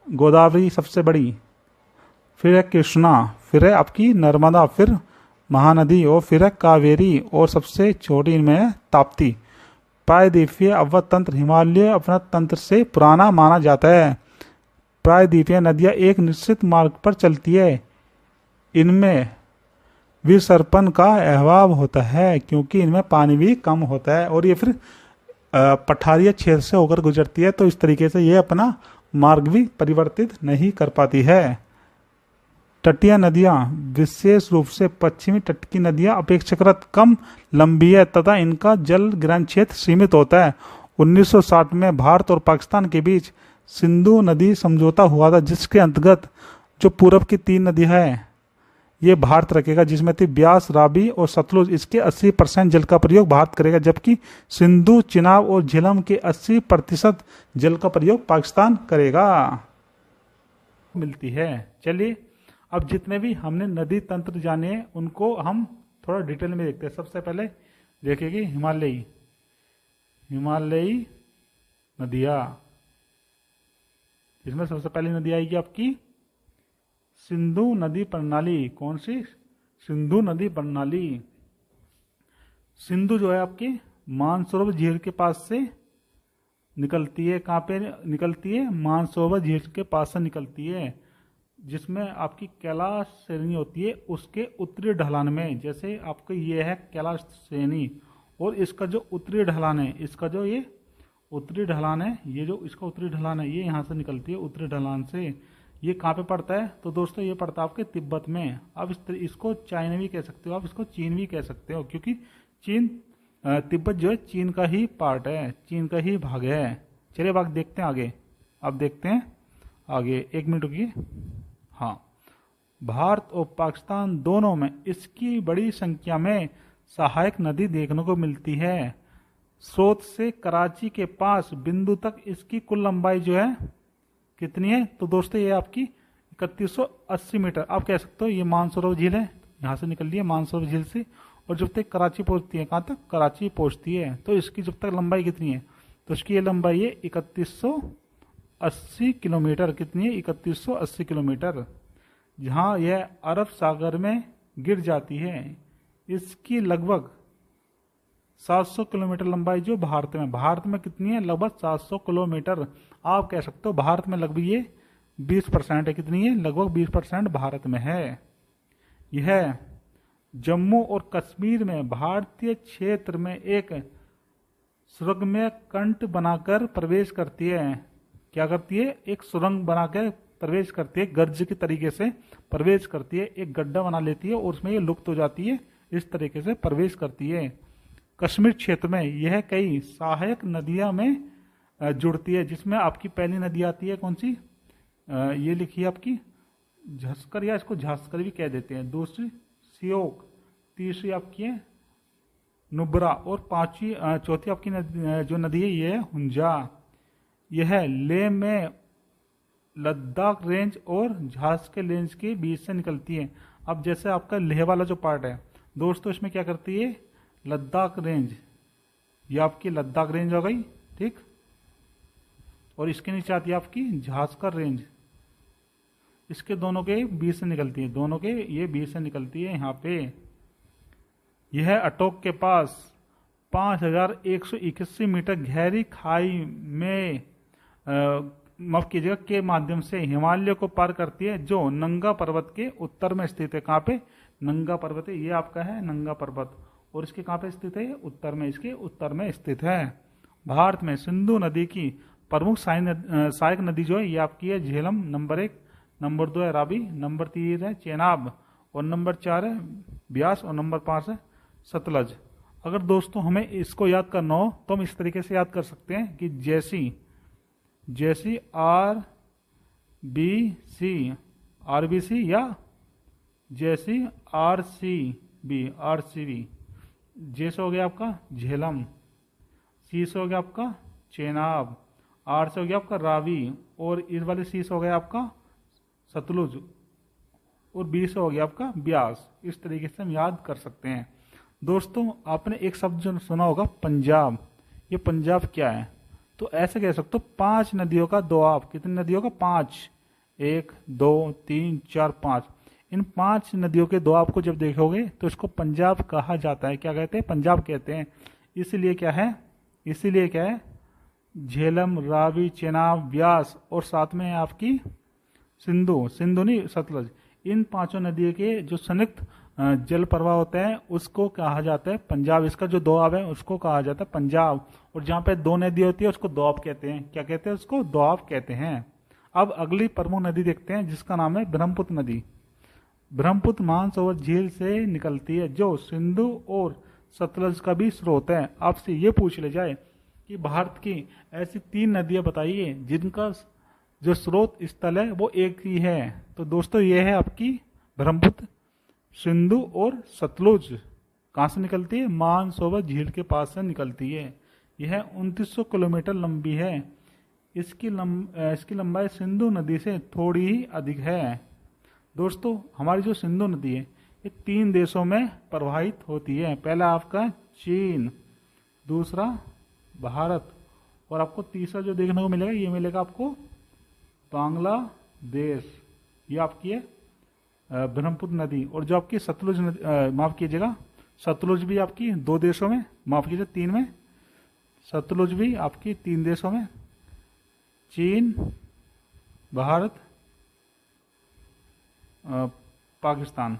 गोदावरी सबसे बड़ी, फिर है कृष्णा, फिर है आपकी नर्मदा, फिर महानदी, और फिर है कावेरी, और सबसे छोटी इनमें है ताप्ती। प्रायद्वीपीय अवध तंत्र हिमालय अपना तंत्र से पुराना माना जाता है। प्रायद्वीपीय नदियाँ एक निश्चित मार्ग पर चलती है। इनमें विसर्पण का अभाव होता है, क्योंकि इनमें पानी भी कम होता है, और ये फिर पठारीय क्षेत्र से होकर गुजरती है, तो इस तरीके से ये अपना मार्ग भी परिवर्तित नहीं कर पाती है। तटीय नदियां, विशेष रूप से पश्चिमी तट की नदियां अपेक्षाकृत कम लंबी है तथा इनका जल ग्रहण क्षेत्र सीमित होता है। 1960 में भारत और पाकिस्तान के बीच सिंधु नदी समझौता हुआ था, जिसके अंतर्गत जो पूरब की 3 नदियां हैं ये भारत रखेगा, जिसमें थी ब्यास, रावी और सतलुज। इसके 80% जल का प्रयोग भारत करेगा, जबकि सिंधु, चिनाब और झेलम के 80% जल का प्रयोग पाकिस्तान करेगा। मिलती है। चलिए अब जितने भी हमने नदी तंत्र जाने उनको हम थोड़ा डिटेल में देखते हैं। सबसे पहले देखेंगे हिमालयी नदियां। इसमें सबसे पहली नदी आएगी आपकी सिंधु नदी प्रणाली। कौन सी? सिंधु नदी प्रणाली। सिंधु जो है आपकी मानसरोवर झील के पास से निकलती है। कहाँ पे निकलती है? मानसरोवर झील के पास से निकलती है, जिसमें आपकी कैलाश श्रेणी होती है उसके उत्तरी ढलान में। जैसे आपको ये है कैलाश श्रेणी और इसका जो उत्तरी ढलान है, इसका जो ये उत्तरी ढलान है, ये जो इसका उत्तरी ढलान है ये यहाँ से निकलती है उत्तरी ढलान से। ये कहाँ पे पड़ता है? तो दोस्तों ये पड़ता है आपके तिब्बत में। अब इसको चाइना भी कह सकते हो, आप इसको चीन भी कह सकते हो, क्योंकि चीन तिब्बत जो है चीन का ही पार्ट है, चीन का ही भाग है। चलिए भाग देखते हैं आगे। अब देखते हैं आगे, 1 मिनट रुकिए। हाँ, भारत और पाकिस्तान दोनों में इसकी बड़ी संख्या में सहायक नदी देखने को मिलती है। स्रोत से कराची के पास बिंदु तक इसकी कुल लंबाई जो है कितनी है? तो दोस्तों ये आपकी 3180 मीटर। आप कह सकते हो ये मानसरोवर झील है, यहाँ से निकल रही है मानसरोवर झील से, और जब तक कराची पहुंचती है, कहाँ तक? कराची पहुंचती है। तो इसकी जब तक लंबाई कितनी है? तो इसकी ये लंबाई है 3180 किलोमीटर। कितनी है? 3180 किलोमीटर। जहाँ यह अरब सागर में गिर जाती है। इसकी लगभग 700 किलोमीटर लंबाई जो भारत में कितनी है? लगभग 700 किलोमीटर। आप कह सकते हो भारत में लगभग ये 20% है। कितनी है? लगभग 20% भारत में है। यह जम्मू और कश्मीर में भारतीय क्षेत्र में एक सुरंगमय कंठ बनाकर प्रवेश करती है। क्या करती है? एक सुरंग बनाकर प्रवेश करती है, गर्ज के तरीके से प्रवेश करती है, एक गड्ढा बना लेती है और उसमें ये लुप्त हो जाती है। इस तरीके से प्रवेश करती है। कश्मीर क्षेत्र में यह कई सहायक नदियां में जुड़ती है, जिसमें आपकी पहली नदी आती है कौन सी? ये लिखी है आपकी झस्कर, या इसको झास्कर भी कह देते हैं। दूसरी सियोक, तीसरी आपकी है नुब्रा, और चौथी आपकी जो नदी है ये है हुंजा। यह लेह में लद्दाख रेंज और झास्कर रेंज के बीच से निकलती है। अब जैसे आपका लेह वाला जो पार्ट है दोस्तों, इसमें क्या करती है? लद्दाख रेंज, ये आपकी लद्दाख रेंज हो गई, ठीक। और इसके नीचे आती है आपकी झास्कर रेंज, इसके दोनों के बीच से निकलती है, दोनों के ये बीच से निकलती है यहाँ पे। यह अटोक के पास 5181 मीटर गहरी खाई में माफ कीजिएगा के माध्यम से हिमालय को पार करती है, जो नंगा पर्वत के उत्तर में स्थित है। कहाँ पे? नंगा पर्वत है, ये आपका है नंगा पर्वत, और इसके कहाँ पे स्थित है? उत्तर में, इसके उत्तर में स्थित है। भारत में सिंधु नदी की प्रमुख सहायक नदी जो है ये आपकी है झेलम, नंबर 1, नंबर 2 है रावी, नंबर 3 है चेनाब, और नंबर 4 है ब्यास, और नंबर 5 है सतलज। अगर दोस्तों हमें इसको याद करना हो तो हम इस तरीके से याद कर सकते हैं कि जैसी आरबीसी या जैसी आरसीबी। जैसे हो गया आपका झेलम, सी से हो गया आपका चेनाब, आर से हो गया आपका रावी, और इस वाले सी से हो गया आपका सतलुज, और बी से हो गया आपका ब्यास। इस तरीके से हम याद कर सकते हैं। दोस्तों आपने एक शब्द जो सुना होगा पंजाब, ये पंजाब क्या है? तो ऐसे कह सकते हो 5 नदियों का दोआब। कितनी नदियों का? 5, 1 2 3 4 5। इन 5 नदियों के दोआब को जब देखोगे तो इसको पंजाब कहा जाता है। क्या कहते हैं? पंजाब कहते हैं। इसीलिए क्या है? झेलम, रावी, चेनाब, ब्यास, और साथ में आपकी सिंधु नहीं सतलज, इन पांचों नदियों के जो संयुक्त जल प्रवाह होता है उसको कहा जाता है पंजाब। इसका जो दोआब है उसको कहा जाता है पंजाब। और जहां पे दो नदी होती है उसको दोआब कहते हैं। क्या कहते हैं उसको? दोआब कहते हैं। अब अगली प्रमुख नदी देखते हैं जिसका नाम है ब्रह्मपुत्र नदी। ब्रह्मपुत्र मानसरोवर झील से निकलती है जो सिंधु और सतलज का भी स्रोत है। आपसे ये पूछ ले जाए कि भारत की ऐसी 3 नदियां बताइए जिनका जो स्रोत स्थल है वो एक ही है। तो दोस्तों ये है आपकी ब्रह्मपुत्र, सिंधु और सतलुज। कहाँ से निकलती है? मानसरोवर झील के पास से निकलती है। यह 2900 किलोमीटर लंबी है। इसकी लंबाई सिंधु नदी से थोड़ी ही अधिक है। दोस्तों हमारी जो सिंधु नदी है ये 3 देशों में प्रवाहित होती है। पहला आपका चीन, दूसरा भारत, और आपको तीसरा जो देखने को मिलेगा ये मिलेगा आपको बांग्लादेश। ये आपकी है ब्रह्मपुत्र नदी। और जो आपकी सतलुज नदी, माफ कीजिएगा, सतलुज भी आपकी 2 देशों में, माफ कीजिए 3 में। सतलुज भी आपकी 3 देशों में, चीन, भारत, पाकिस्तान।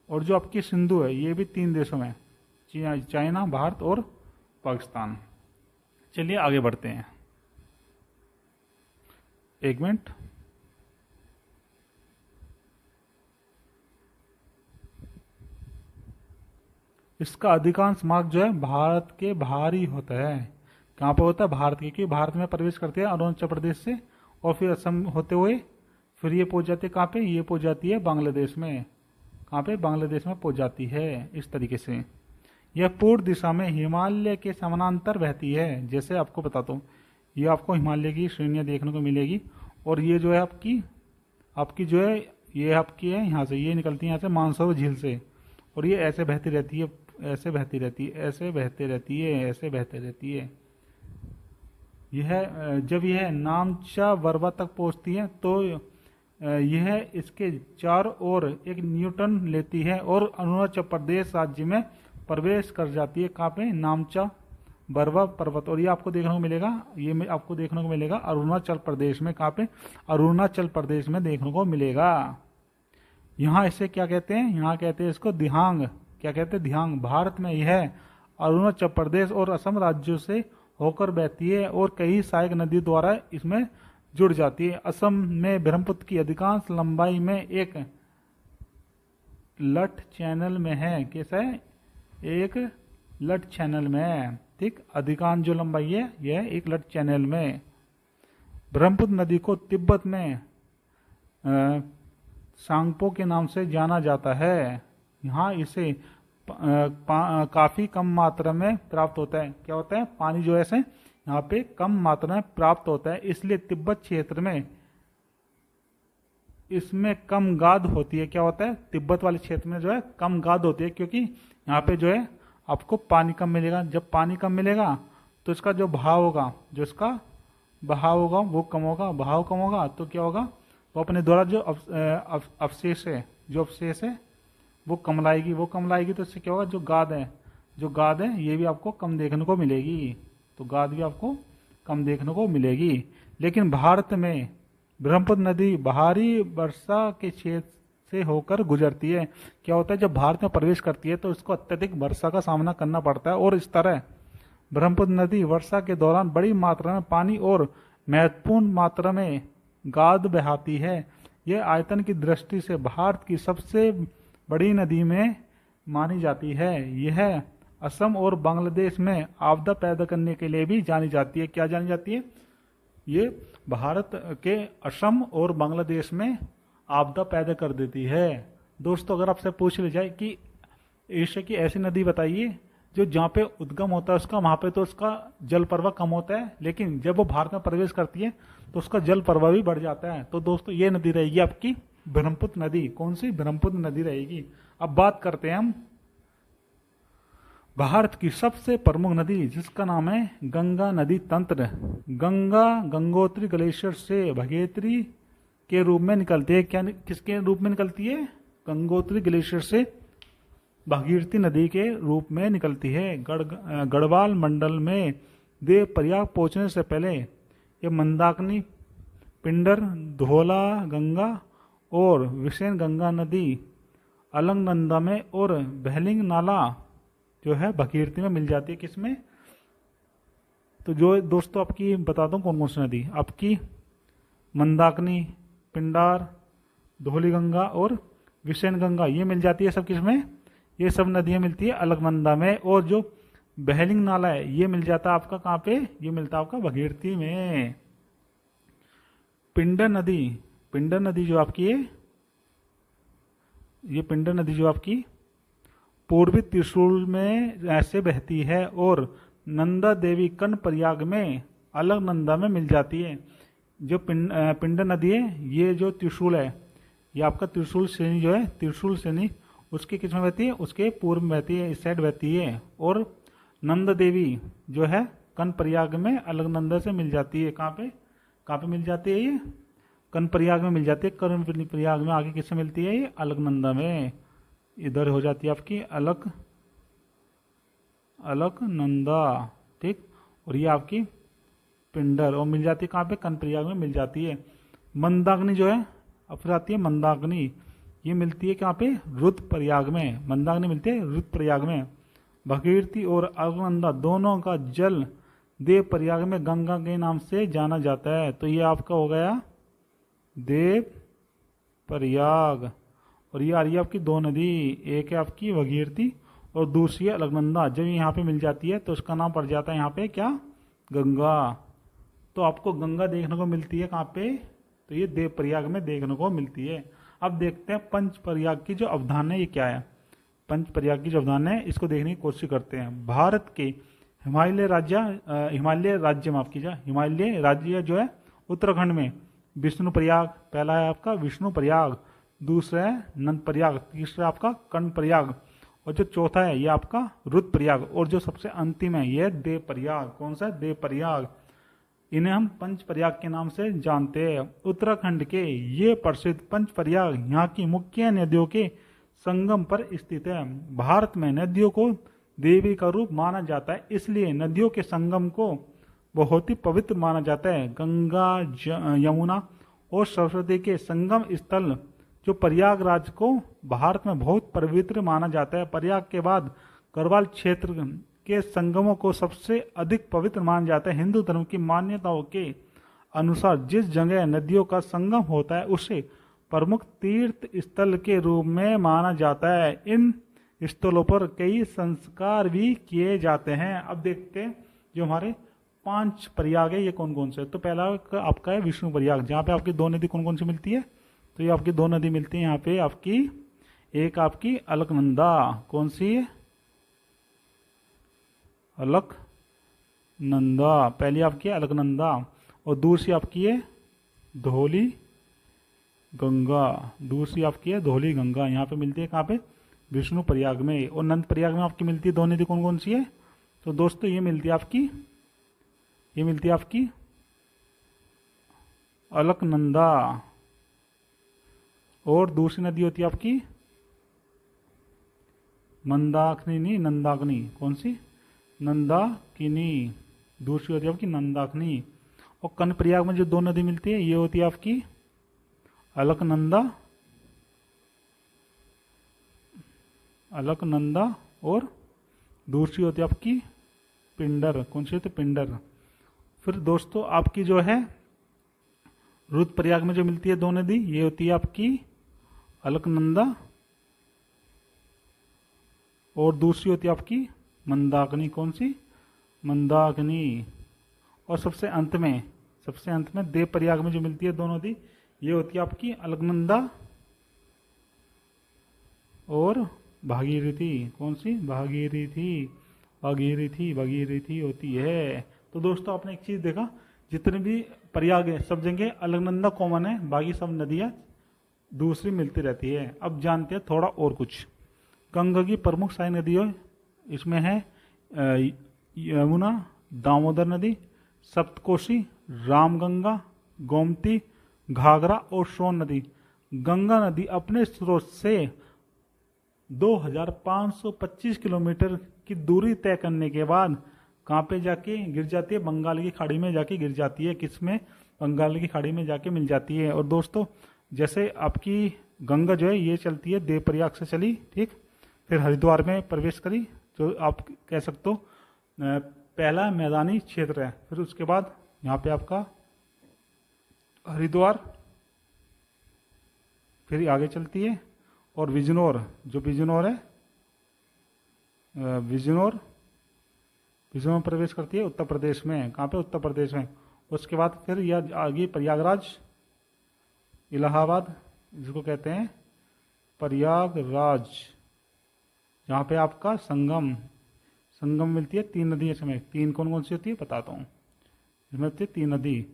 और जो आपकी सिंधु है ये भी 3 देशों में, चाइना, भारत और पाकिस्तान। चलिए आगे बढ़ते हैं। 1 मिनट। इसका अधिकांश मार्ग जो है भारत के बाहर ही होता है। कहाँ पे होता है? भारत के, क्योंकि भारत में प्रवेश करते हैं अरुणाचल प्रदेश से और फिर असम होते हुए फिर ये पहुंच जाती है कहाँ पे? ये पहुंच जाती है बांग्लादेश में। कहाँ पे? बांग्लादेश में पहुंच जाती है। इस तरीके से यह पूर्व दिशा में हिमालय के समानांतर बहती है। जैसे आपको बताता हूँ, ये आपको हिमालय की श्रेणियाँ देखने को मिलेगी। और ये जो है आपकी जो है ये आपकी है यहाँ से, ये निकलती है यहाँ से मानसरोवर झील से, और ये ऐसे बहती रहती है, ऐसे बहती रहती है, ऐसे बहती रहती है, ऐसे बहती रहती है। यह जब यह नामचा बरवा तक पहुंचती है तो यह इसके चारों ओर एक न्यूटन लेती है और अरुणाचल प्रदेश राज्य में प्रवेश कर जाती है। कहाँ पे? नामचा बरवा पर्वत। और ये आपको देखने को मिलेगा, ये आपको देखने को मिलेगा अरुणाचल प्रदेश में। कहाँ पे? अरुणाचल प्रदेश में देखने को मिलेगा। यहाँ इसे क्या कहते हैं? यहाँ कहते हैं इसको दिहांग। क्या कहते हैं? दिहांग। भारत में यह अरुणाचल प्रदेश और असम राज्यों से होकर बहती है और कई सहायक नदी द्वारा इसमें जुड़ जाती है। असम में ब्रह्मपुत्र की अधिकांश लंबाई में एक लठ चैनल में है। कैसा है? एक लठ चैनल में है। ठीक, अधिकांश जो लंबाई है यह एक लठ चैनल में। ब्रह्मपुत्र नदी को तिब्बत में सांगपो के नाम से जाना जाता है। यहाँ इसे काफी कम मात्रा में प्राप्त होता है। क्या होता है? पानी जो है ऐसे यहाँ पे कम मात्रा में प्राप्त होता है, इसलिए तिब्बत क्षेत्र में इसमें कम गाद होती है। क्या होता है? तिब्बत वाले क्षेत्र में जो है कम गाद होती है, क्योंकि यहाँ पे जो है आपको पानी कम मिलेगा। जब पानी कम मिलेगा तो इसका जो बहाव होगा, जो इसका बहाव होगा वो कम होगा। बहाव कम होगा तो क्या होगा? वो अपने द्वारा जो अवशेष है वो कम लाएगी। वो कम लाएगी तो इससे क्या होगा? जो गाद है ये भी आपको कम देखने को मिलेगी। तो गाद भी आपको कम देखने को मिलेगी। लेकिन भारत में ब्रह्मपुत्र नदी बाहरी वर्षा के क्षेत्र से होकर गुजरती है। क्या होता है? जब भारत में प्रवेश करती है तो इसको अत्यधिक वर्षा का सामना करना पड़ता है, और इस तरह ब्रह्मपुत्र नदी वर्षा के दौरान बड़ी मात्रा में पानी और महत्वपूर्ण मात्रा में गाद बहाती है। यह आयतन की दृष्टि से भारत की सबसे बड़ी नदी में मानी जाती है। यह असम और बांग्लादेश में आपदा पैदा करने के लिए भी जानी जाती है। क्या जानी जाती है? ये भारत के असम और बांग्लादेश में आपदा पैदा कर देती है। दोस्तों अगर आपसे पूछ ले जाए कि एशिया की ऐसी नदी बताइए जो जहाँ पे उद्गम होता है उसका, वहां पे तो उसका जल प्रवाह कम होता है, लेकिन जब वो भारत में प्रवेश करती है तो उसका जल प्रवाह भी बढ़ जाता है। तो दोस्तों ये नदी रहेगी आपकी ब्रह्मपुत्र नदी। कौन सी? ब्रह्मपुत्र नदी रहेगी। अब बात करते हैं हम भारत की सबसे प्रमुख नदी जिसका नाम है गंगा नदी तंत्र। गंगा गंगोत्री ग्लेशियर से भगीरथी के रूप में निकलती है। क्या किसके रूप में निकलती है? गंगोत्री ग्लेशियर से भागीरथी नदी के रूप में निकलती है। गढ़वाल मंडल में देवप्रयाग पहुंचने से पहले यह मंदाकिनी, पिंडर, धौला गंगा और विशेन गंगा नदी अलकनंदा में, और बहलिंग नाला जो है भगीरथी में मिल जाती है। किसमें? तो जो दोस्तों आपकी बता दूं कौन कौन सी नदी आपकी, मंदाकिनी, पिंडार, धौली गंगा और विशेन गंगा, ये मिल जाती है सब किसमें? ये सब नदियां मिलती है अलकनंदा में। और जो बहलिंग नाला है ये मिल जाता है आपका कहाँ पे? ये मिलता है आपका भगीरथी में। पिंडर नदी, पिंडर नदी जो आपकी है, ये पिंडर नदी जो आपकी पूर्वी त्रिशूल में ऐसे बहती है और नंदा देवी कन प्रयाग में अलकनंदा में मिल जाती है। जो पिंडर नदी है ये जो त्रिशूल है, ये आपका त्रिशूल श्रेणी जो है, त्रिशूल श्रेणी उसके किस में बहती है? उसके पूर्व में बहती है, इस साइड बहती है। और नंदा देवी जो है कन प्रयाग में अलकनंदा से मिल जाती है। कहाँ पे? कहाँ पे मिल जाती है ये? कन प्रयाग में मिल जाती है। कन प्रयाग में आगे किससे मिलती है? ये अलकनंदा में। इधर हो जाती है आपकी अलकनंदा, ठीक। और ये आपकी पिंडर, और मिल जाती है कहाँ पे? कन प्रयाग में मिल जाती है। मंदाकिनी जो है अब फिर आती है मंदाकिनी, ये मिलती है कहाँ पे? रुद्रप्रयाग में। मंदाकिनी मिलती है रुद्रप्रयाग में। भगीरथी और अलकनंदा दोनों का जल देव प्रयाग में गंगा के नाम से जाना जाता है। तो ये आपका हो गया देव प्रयाग। और ये आ रही है आपकी दो नदी, एक है आपकी भगीरथी और दूसरी है अलकनंदा। जब यहाँ पे मिल जाती है तो उसका नाम पड़ जाता है यहाँ पे क्या? गंगा। तो आपको गंगा देखने को मिलती है कहाँ पे? तो ये देव प्रयाग में देखने को मिलती है। अब देखते हैं पंच प्रयाग की जो अवधारणा है ये क्या है। पंच प्रयाग की जो अवधारणा है इसको देखने की कोशिश करते हैं। भारत के हिमालय राज्य माफ कीजिए, हिमालय राज्य जो है उत्तराखंड में विष्णु प्रयाग, पहला है आपका विष्णु प्रयाग, दूसरा है नंद प्रयाग, तीसरा आपका कर्ण प्रयाग, और जो चौथा है ये आपका रुद्र प्रयाग, और जो सबसे अंतिम है ये देव प्रयाग। कौन सा? देव प्रयाग। इन्हें हम पंच प्रयाग के नाम से जानते हैं। उत्तराखंड के ये प्रसिद्ध पंच प्रयाग यहाँ की मुख्य नदियों के संगम पर स्थित है। भारत में नदियों को देवी का रूप माना जाता है, इसलिए नदियों के संगम को बहुत ही पवित्र माना जाता है। गंगा, यमुना और सरस्वती के संगम स्थल जो प्रयागराज को भारत में बहुत पवित्र माना जाता है। प्रयाग के बाद गढ़वाल क्षेत्र के संगमों को सबसे अधिक पवित्र माना जाता है। हिंदू धर्म की मान्यताओं के अनुसार जिस जगह नदियों का संगम होता है उसे प्रमुख तीर्थ स्थल के रूप में माना जाता है। इन स्थलों पर कई संस्कार भी किए जाते हैं। अब देखते हैं जो हमारे 5 प्रयाग है ये कौन कौन से। तो पहला आपका है विष्णु प्रयाग, जहाँ पे आपकी दो नदी कौन कौन सी मिलती है? तो ये आपकी दो नदी मिलती है यहाँ पे आपकी, एक आपकी अलकनंदा, कौन सी है? अलकनंदा, पहली आपकी है अलकनंदा, और दूसरी आपकी है धौली गंगा, दूसरी आपकी है धौली गंगा। यहाँ पे मिलती है कहाँ पे? विष्णु प्रयाग में। और नंद प्रयाग में आपकी मिलती है दो नदी कौन कौन सी है? तो दोस्तों ये मिलती है आपकी, ये मिलती है आपकी अलकनंदा, और दूसरी नदी होती है आपकी मंदाकिनी, नंदाकिनी, कौन सी? नंदाकिनी, दूसरी होती है आपकी नंदाकिनी। और कर्ण प्रयाग में जो दो नदी मिलती है ये होती है आपकी अलकनंदा, अलकनंदा, और दूसरी होती है आपकी पिंडर, कौन सी होती है? पिंडर। फिर दोस्तों आपकी जो है रुद्रप्रयाग में जो मिलती है दो नदी ये होती है आपकी अलकनंदा, और दूसरी होती है आपकी मंदाकिनी, कौन सी? मंदाकिनी। और सबसे अंत में देव प्रयाग में जो मिलती है दो नदी ये होती है आपकी अलकनंदा और भागीरथी, कौन सी? भागीरथी, भागीरथी, भागीरथी होती है। तो दोस्तों आपने एक चीज देखा, जितने भी प्रयाग है सब जगह अलकनंदा कॉमन है, बाकी सब नदियां दूसरी मिलती रहती है। अब जानते हैं थोड़ा और कुछ। गंगा की प्रमुख सारी नदियों इसमें है यमुना, दामोदर नदी, सप्तकोशी, रामगंगा, गोमती, घाघरा और सोन नदी। गंगा नदी अपने स्रोत से 2525 किलोमीटर की दूरी तय करने के बाद कहाँ पे जाके गिर जाती है? बंगाल की खाड़ी में जाके गिर जाती है। किसमें? बंगाल की खाड़ी में जाके मिल जाती है। और दोस्तों जैसे आपकी गंगा जो है ये चलती है देवप्रयाग से चली, ठीक, फिर हरिद्वार में प्रवेश करी, जो आप कह सकते हो पहला मैदानी क्षेत्र है। फिर उसके बाद यहाँ पे आपका हरिद्वार, फिर आगे चलती है और बिजनौर, जो बिजनौर है बिजनौर बिजनौर प्रवेश करती है उत्तर प्रदेश में। कहाँ पे? उत्तर प्रदेश में। उसके बाद फिर यह आगे प्रयागराज, इलाहाबाद जिसको कहते हैं प्रयागराज, जहाँ पे आपका संगम मिलती है तीन नदियों समेत। तीन कौन कौन सी होती है बताता हूँ। इसमें होती है तीन नदी,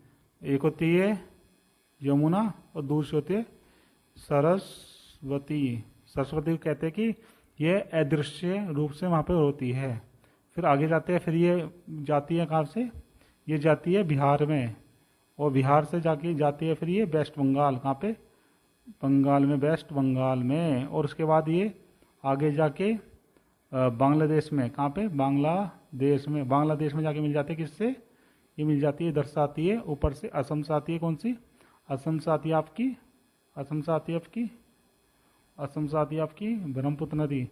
एक होती है यमुना और दूसरी होती है सरस्वती। सरस्वती को कहते हैं कि यह अदृश्य रूप से वहाँ पे होती है। फिर आगे जाते हैं, फिर ये जाती है कहाँ से? ये जाती है बिहार में, और बिहार से जाके जाती है फिर ये वेस्ट बंगाल। कहाँ पे? बंगाल में, वेस्ट बंगाल में। और उसके बाद ये आगे जाके बांग्लादेश में। कहाँ पे? बांग्लादेश में। बांग्लादेश में जाके मिल जाती है किससे? ये मिल जाती है, इधर से आती है ऊपर से असम से आती है। कौन सी? असम से आती है आपकी, असम से आती है आपकी, असम से आती है आपकी ब्रह्मपुत्र नदी,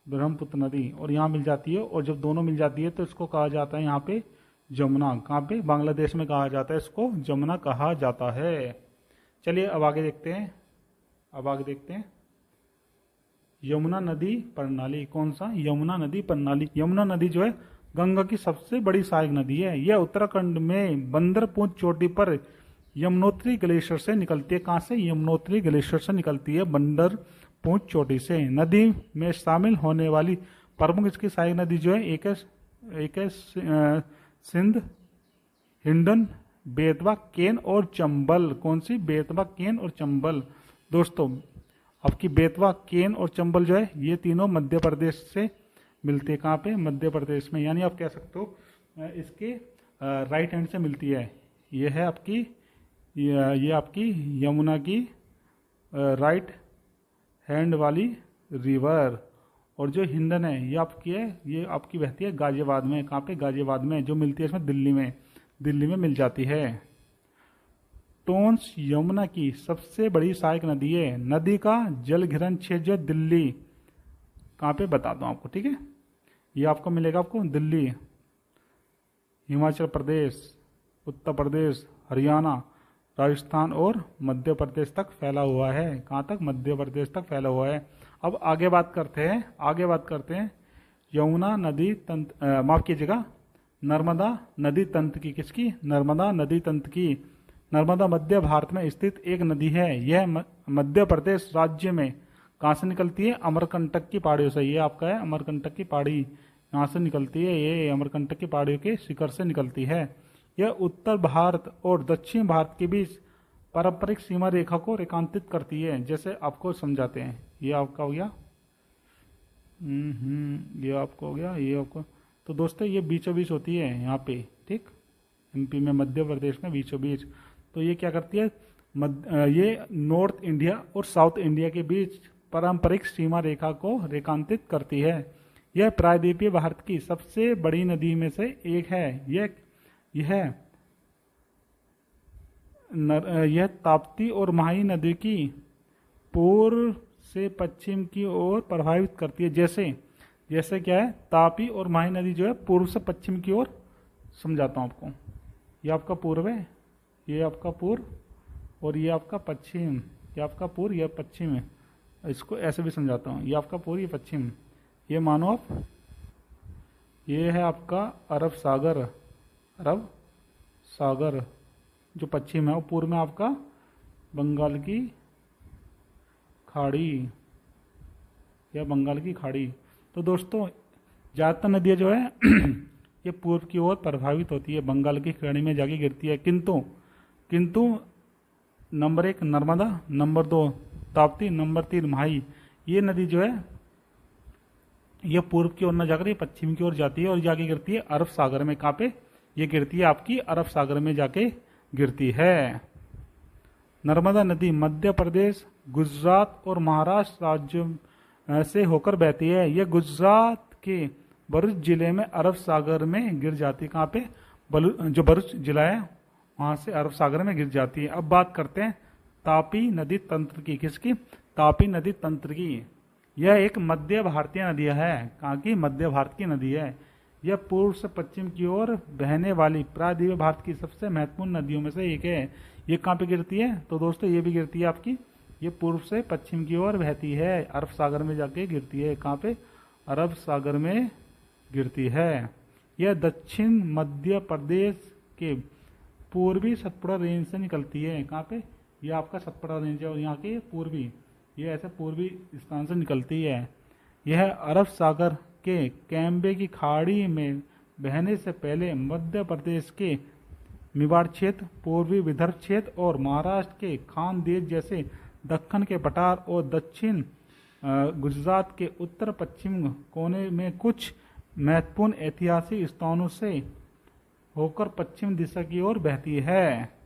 ब्रह्मपुत्र नदी, और यहाँ मिल जाती है। और जब दोनों मिल जाती है तो इसको कहा जाता है यहाँ पे जमुना। कहाँ पे? बांग्लादेश में कहा जाता है इसको जमुना कहा जाता है। चलिए अब आगे देखते हैं, अब आगे देखते हैं यमुना नदी प्रणाली। कौन सा? यमुना नदी प्रणाली। यमुना नदी जो है गंगा की सबसे बड़ी सहायक नदी है। यह उत्तराखंड में बंदरपूंछ चोटी पर यमुनोत्री ग्लेशियर से निकलती है। कहाँ से? यमुनोत्री ग्लेशियर से निकलती है, बंदरपूंछ चोटी से। नदी में शामिल होने वाली प्रमुख इसकी सहायक नदी जो है एक है सिंध, हिंडन, बेतवा, केन और चंबल। कौन सी? बेतवा, केन और चंबल। दोस्तों आपकी बेतवा, केन और चंबल जो है ये तीनों मध्य प्रदेश से मिलती है। कहाँ पे? मध्य प्रदेश में। यानी आप कह सकते हो इसके राइट हैंड से मिलती है। ये है आपकी, ये आपकी यमुना की राइट हैंड वाली रिवर। और जो हिंडन है ये आपकी है, ये आपकी बहती है गाजियाबाद में। कहाँ पे? गाजियाबाद में। जो मिलती है इसमें दिल्ली में, दिल्ली में मिल जाती है। टोंस यमुना की सबसे बड़ी सहायक नदी है। नदी का जल घिरन क्षेत्र जो दिल्ली, कहाँ पे बताता हूँ आपको, ठीक है। ये आपको मिलेगा, आपको दिल्ली, हिमाचल प्रदेश, उत्तर प्रदेश, हरियाणा, राजस्थान और मध्य प्रदेश तक फैला हुआ है। कहाँ तक? मध्य प्रदेश तक फैला हुआ है। अब आगे बात करते हैं, आगे बात करते हैं यमुना नदी तंत्र, माफ कीजिएगा, नर्मदा नदी तंत्र की। किसकी? नर्मदा नदी तंत्र की। नर्मदा मध्य भारत में स्थित एक नदी है। यह मध्य प्रदेश राज्य में कहाँ से निकलती है? अमरकंटक की पहाड़ियों से। ये आपका है अमरकंटक की पहाड़ी, यहाँ से निकलती है। ये अमरकंटक की पहाड़ियों के शिखर से निकलती है। यह उत्तर भारत और दक्षिण भारत के बीच पारंपरिक सीमा रेखा को रेखांकित करती है। जैसे आपको समझाते हैं, ये आपका हो गया, ये आपका हो गया, ये आपको। तो दोस्तों ये बीचों बीच होती है यहाँ पे, ठीक, एमपी में, मध्य प्रदेश में बीचों बीच। तो ये क्या करती है? ये नॉर्थ इंडिया और साउथ इंडिया के बीच पारंपरिक सीमा रेखा को रेखांकित करती है। यह प्रायद्वीपीय भारत की सबसे बड़ी नदी में से एक है। यह ताप्ती और महाई नदी की पूर्व से पश्चिम की ओर प्रभावित करती है। जैसे क्या है? तापी और महाई नदी जो है पूर्व से पश्चिम की ओर। समझाता हूं आपको। ये आपका पूर्व है, ये आपका पूर्व, और ये आपका पश्चिम। ये आपका पूर्व, ये पश्चिम है। इसको ऐसे भी समझाता हूँ, ये आपका पूर्व, ये पश्चिम। ये मानो आप, ये है आपका अरब सागर, अरब सागर जो पश्चिम है, और पूर्व में आपका बंगाल की खाड़ी या बंगाल की खाड़ी। तो दोस्तों ज़्यादातर नदियाँ जो है ये पूर्व की ओर प्रभावित होती है, बंगाल की खाड़ी में जाके गिरती है। किंतु number 1 Narmada, number 2 Tapti, number 3 महाई, ये नदी जो है ये पूर्व की ओर न जाकर ये पश्चिम की ओर जाती है और जाके गिरती है अरब सागर में। कहाँ पे? ये गिरती है आपकी अरब सागर में जाके गिरती है। नर्मदा नदी मध्य प्रदेश, गुजरात और महाराष्ट्र राज्यों से होकर बहती है। यह गुजरात के भरूच जिले में अरब सागर में गिर जाती है। कहाँ पे? जो भरूच जिला है वहां से अरब सागर में गिर जाती है। अब बात करते हैं तापी नदी तंत्र की। किसकी? तापी नदी तंत्र की। यह एक मध्य भारतीय नदी है। कहाँ की? मध्य भारत की नदी है। यह पूर्व से पश्चिम की ओर बहने वाली प्रायद्वीपीय भारत की सबसे महत्वपूर्ण नदियों में से एक है। ये कहाँ पे गिरती है? तो दोस्तों ये भी गिरती है आपकी, ये पूर्व से पश्चिम की ओर बहती है, अरब सागर में जाके गिरती है। कहाँ पे? अरब सागर में गिरती है। यह दक्षिण मध्य प्रदेश के पूर्वी सतपुड़ा रेंज से निकलती है। कहाँ पे? यह आपका सतपुड़ा रेंज है और यहाँ के पूर्वी, ये ऐसे पूर्वी स्थान से निकलती है। यह अरब सागर के कैम्बे की खाड़ी में बहने से पहले मध्य प्रदेश के मेवाड़ क्षेत्र, पूर्वी विदर्भ क्षेत्र और महाराष्ट्र के खानदेश जैसे दक्कन के पठार और दक्षिण गुजरात के उत्तर पश्चिम कोने में कुछ महत्वपूर्ण ऐतिहासिक स्थानों से होकर पश्चिम दिशा की ओर बहती है।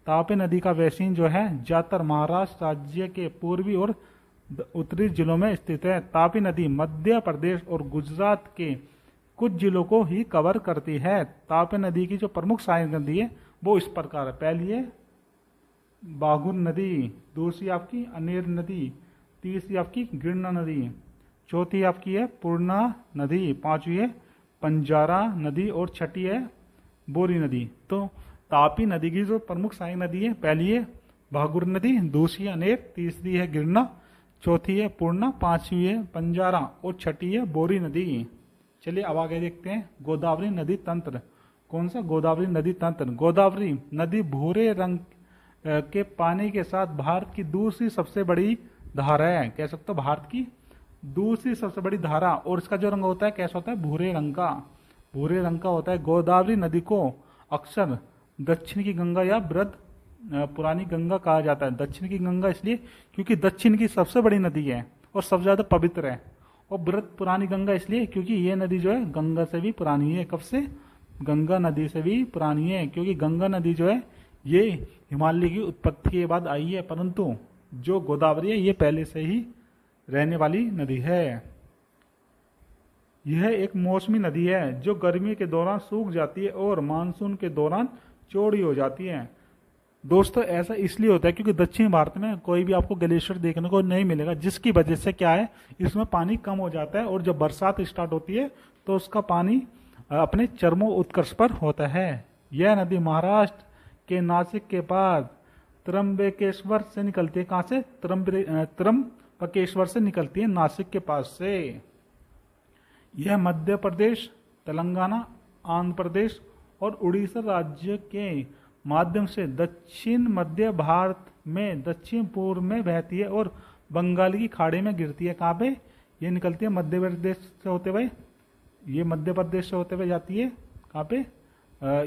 तापी नदी का वैशीन जो है ज्यादातर महाराष्ट्र राज्य के पूर्वी और उत्तरी जिलों में स्थित है। तापी नदी मध्य प्रदेश और गुजरात के कुछ जिलों को ही कवर करती है। तापी नदी की जो प्रमुख सहायक नदी है वो इस प्रकार है। पहली है बाघुर नदी, दूसरी आपकी अनेर नदी, तीसरी आपकी गिरना नदी, चौथी आपकी है पूर्णा नदी, पांचवी है पंजारा नदी और छठी है बोरी नदी। तो तापी नदी की जो प्रमुख सहायक नदी है, पहली है भागुर नदी, दूसरी है अनेर, तीसरी है गिरना, चौथी है पूर्णा, पांचवी है पंजारा और छठी है बोरी नदी। चलिए अब आगे देखते हैं गोदावरी नदी तंत्र। कौन सा? गोदावरी नदी तंत्र। गोदावरी नदी भूरे रंग के पानी के साथ भारत की दूसरी सबसे बड़ी धारा है। कह सकते हो भारत की दूसरी सबसे बड़ी धारा, और इसका जो रंग होता है कैसा होता है? भूरे रंग का, भूरे रंग का होता है। गोदावरी नदी को अक्सर दक्षिण की गंगा या बृहद पुरानी गंगा कहा जाता है। दक्षिण की गंगा इसलिए क्योंकि दक्षिण की सबसे बड़ी नदी है और सबसे ज्यादा पवित्र है, और बृहद पुरानी गंगा इसलिए क्योंकि ये नदी जो है गंगा से भी पुरानी है। कब से? गंगा नदी से भी पुरानी है, क्योंकि गंगा नदी जो है ये हिमालय की उत्पत्ति के बाद आई है, परंतु जो गोदावरी है ये पहले से ही रहने वाली नदी है। यह एक मौसमी नदी है जो गर्मी के दौरान सूख जाती है और मानसून के दौरान चौड़ी हो जाती है। दोस्तों ऐसा इसलिए होता है क्योंकि दक्षिण भारत में कोई भी आपको ग्लेशियर देखने को नहीं मिलेगा, जिसकी वजह से क्या है, इसमें पानी कम हो जाता है और जब बरसात स्टार्ट होती है तो उसका पानी अपने चरमो उत्कर्ष पर होता है। यह नदी महाराष्ट्र के नासिक के पास त्र्यंबकेश्वर से निकलती है। कहां से? त्र्यंबकेश्वर से निकलती है, नासिक के पास से। यह मध्य प्रदेश, तेलंगाना, आंध्र प्रदेश और उड़ीसा राज्य के माध्यम से दक्षिण मध्य भारत में दक्षिण पूर्व में बहती है और बंगाल की खाड़ी में गिरती है। कहाँ पे? ये निकलती है मध्य प्रदेश से होते हुए, ये मध्य प्रदेश से होते हुए जाती है। कहाँ पे?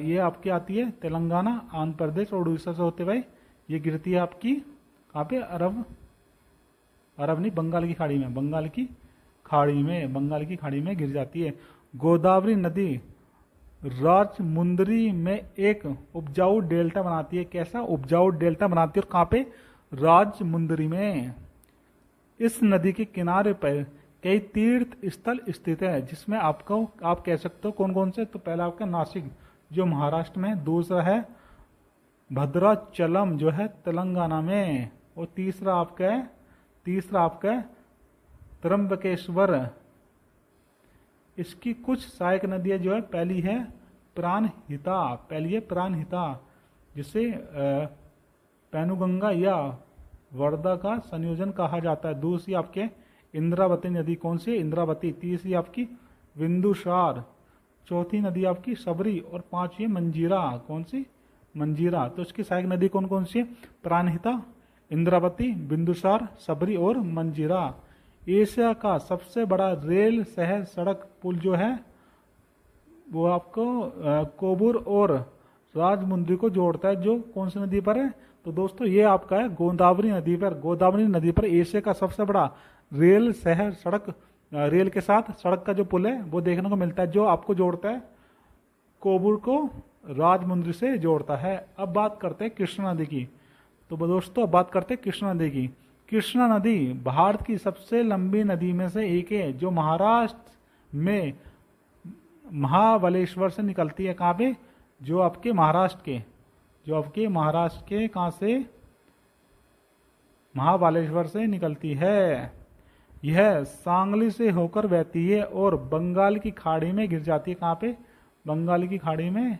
ये आपकी आती है तेलंगाना, आंध्र प्रदेश और उड़ीसा से होते हुए ये गिरती है आपकी कहाँ पे? अरब नहीं, बंगाल की खाड़ी में, बंगाल की खाड़ी में गिर जाती है। गोदावरी नदी राजमुंदरी में एक उपजाऊ डेल्टा बनाती है। कैसा? उपजाऊ डेल्टा बनाती है। और कहाँ पे? राजमुंदरी में। इस नदी के किनारे पर कई तीर्थ स्थल स्थित है, जिसमें आपको आप कह सकते हो कौन कौन से? तो पहला आपका नासिक जो महाराष्ट्र में, दूसरा है भद्राचलम जो है तेलंगाना में, और तीसरा आपका त्र्यंबकेश्वर। इसकी कुछ सहायक नदियां जो है, पहली है प्राणहिता, जिसे पैनुगंगा या वर्धा का संयोजन कहा जाता है। दूसरी आपके इंद्रावती नदी। कौन सी? इंद्रावती। तीसरी आपकी बिंदुसार, चौथी नदी आपकी सबरी और पांचवी मंजीरा। कौन सी? मंजीरा। तो इसकी सहायक नदी कौन कौन सी है? प्राणहिता, इंद्रावती, बिंदुसार, सबरी और मंजीरा। एशिया का सबसे बड़ा रेल शहर सड़क पुल जो है वो आपको कोबूर और राजमुंदरी को जोड़ता है, जो कौन सी नदी पर है? तो दोस्तों ये आपका है गोदावरी नदी पर। गोदावरी नदी पर एशिया का सबसे बड़ा रेल शहर सड़क, रेल के साथ सड़क का जो पुल है वो देखने को मिलता है, जो आपको जोड़ता है कोबूर को राजमुंदरी से जोड़ता है। अब बात करते हैं कृष्णा नदी की। तो दोस्तों अब बात करते हैं कृष्णा नदी की। कृष्णा नदी भारत की सबसे लंबी नदी में से एक है, जो महाराष्ट्र में महाबलेश्वर से निकलती है। कहाँ पे? जो आपके महाराष्ट्र के कहाँ से? महाबालेश्वर से निकलती है। यह सांगली से होकर बहती है और बंगाल की खाड़ी में गिर जाती है। कहाँ पे? बंगाल की खाड़ी में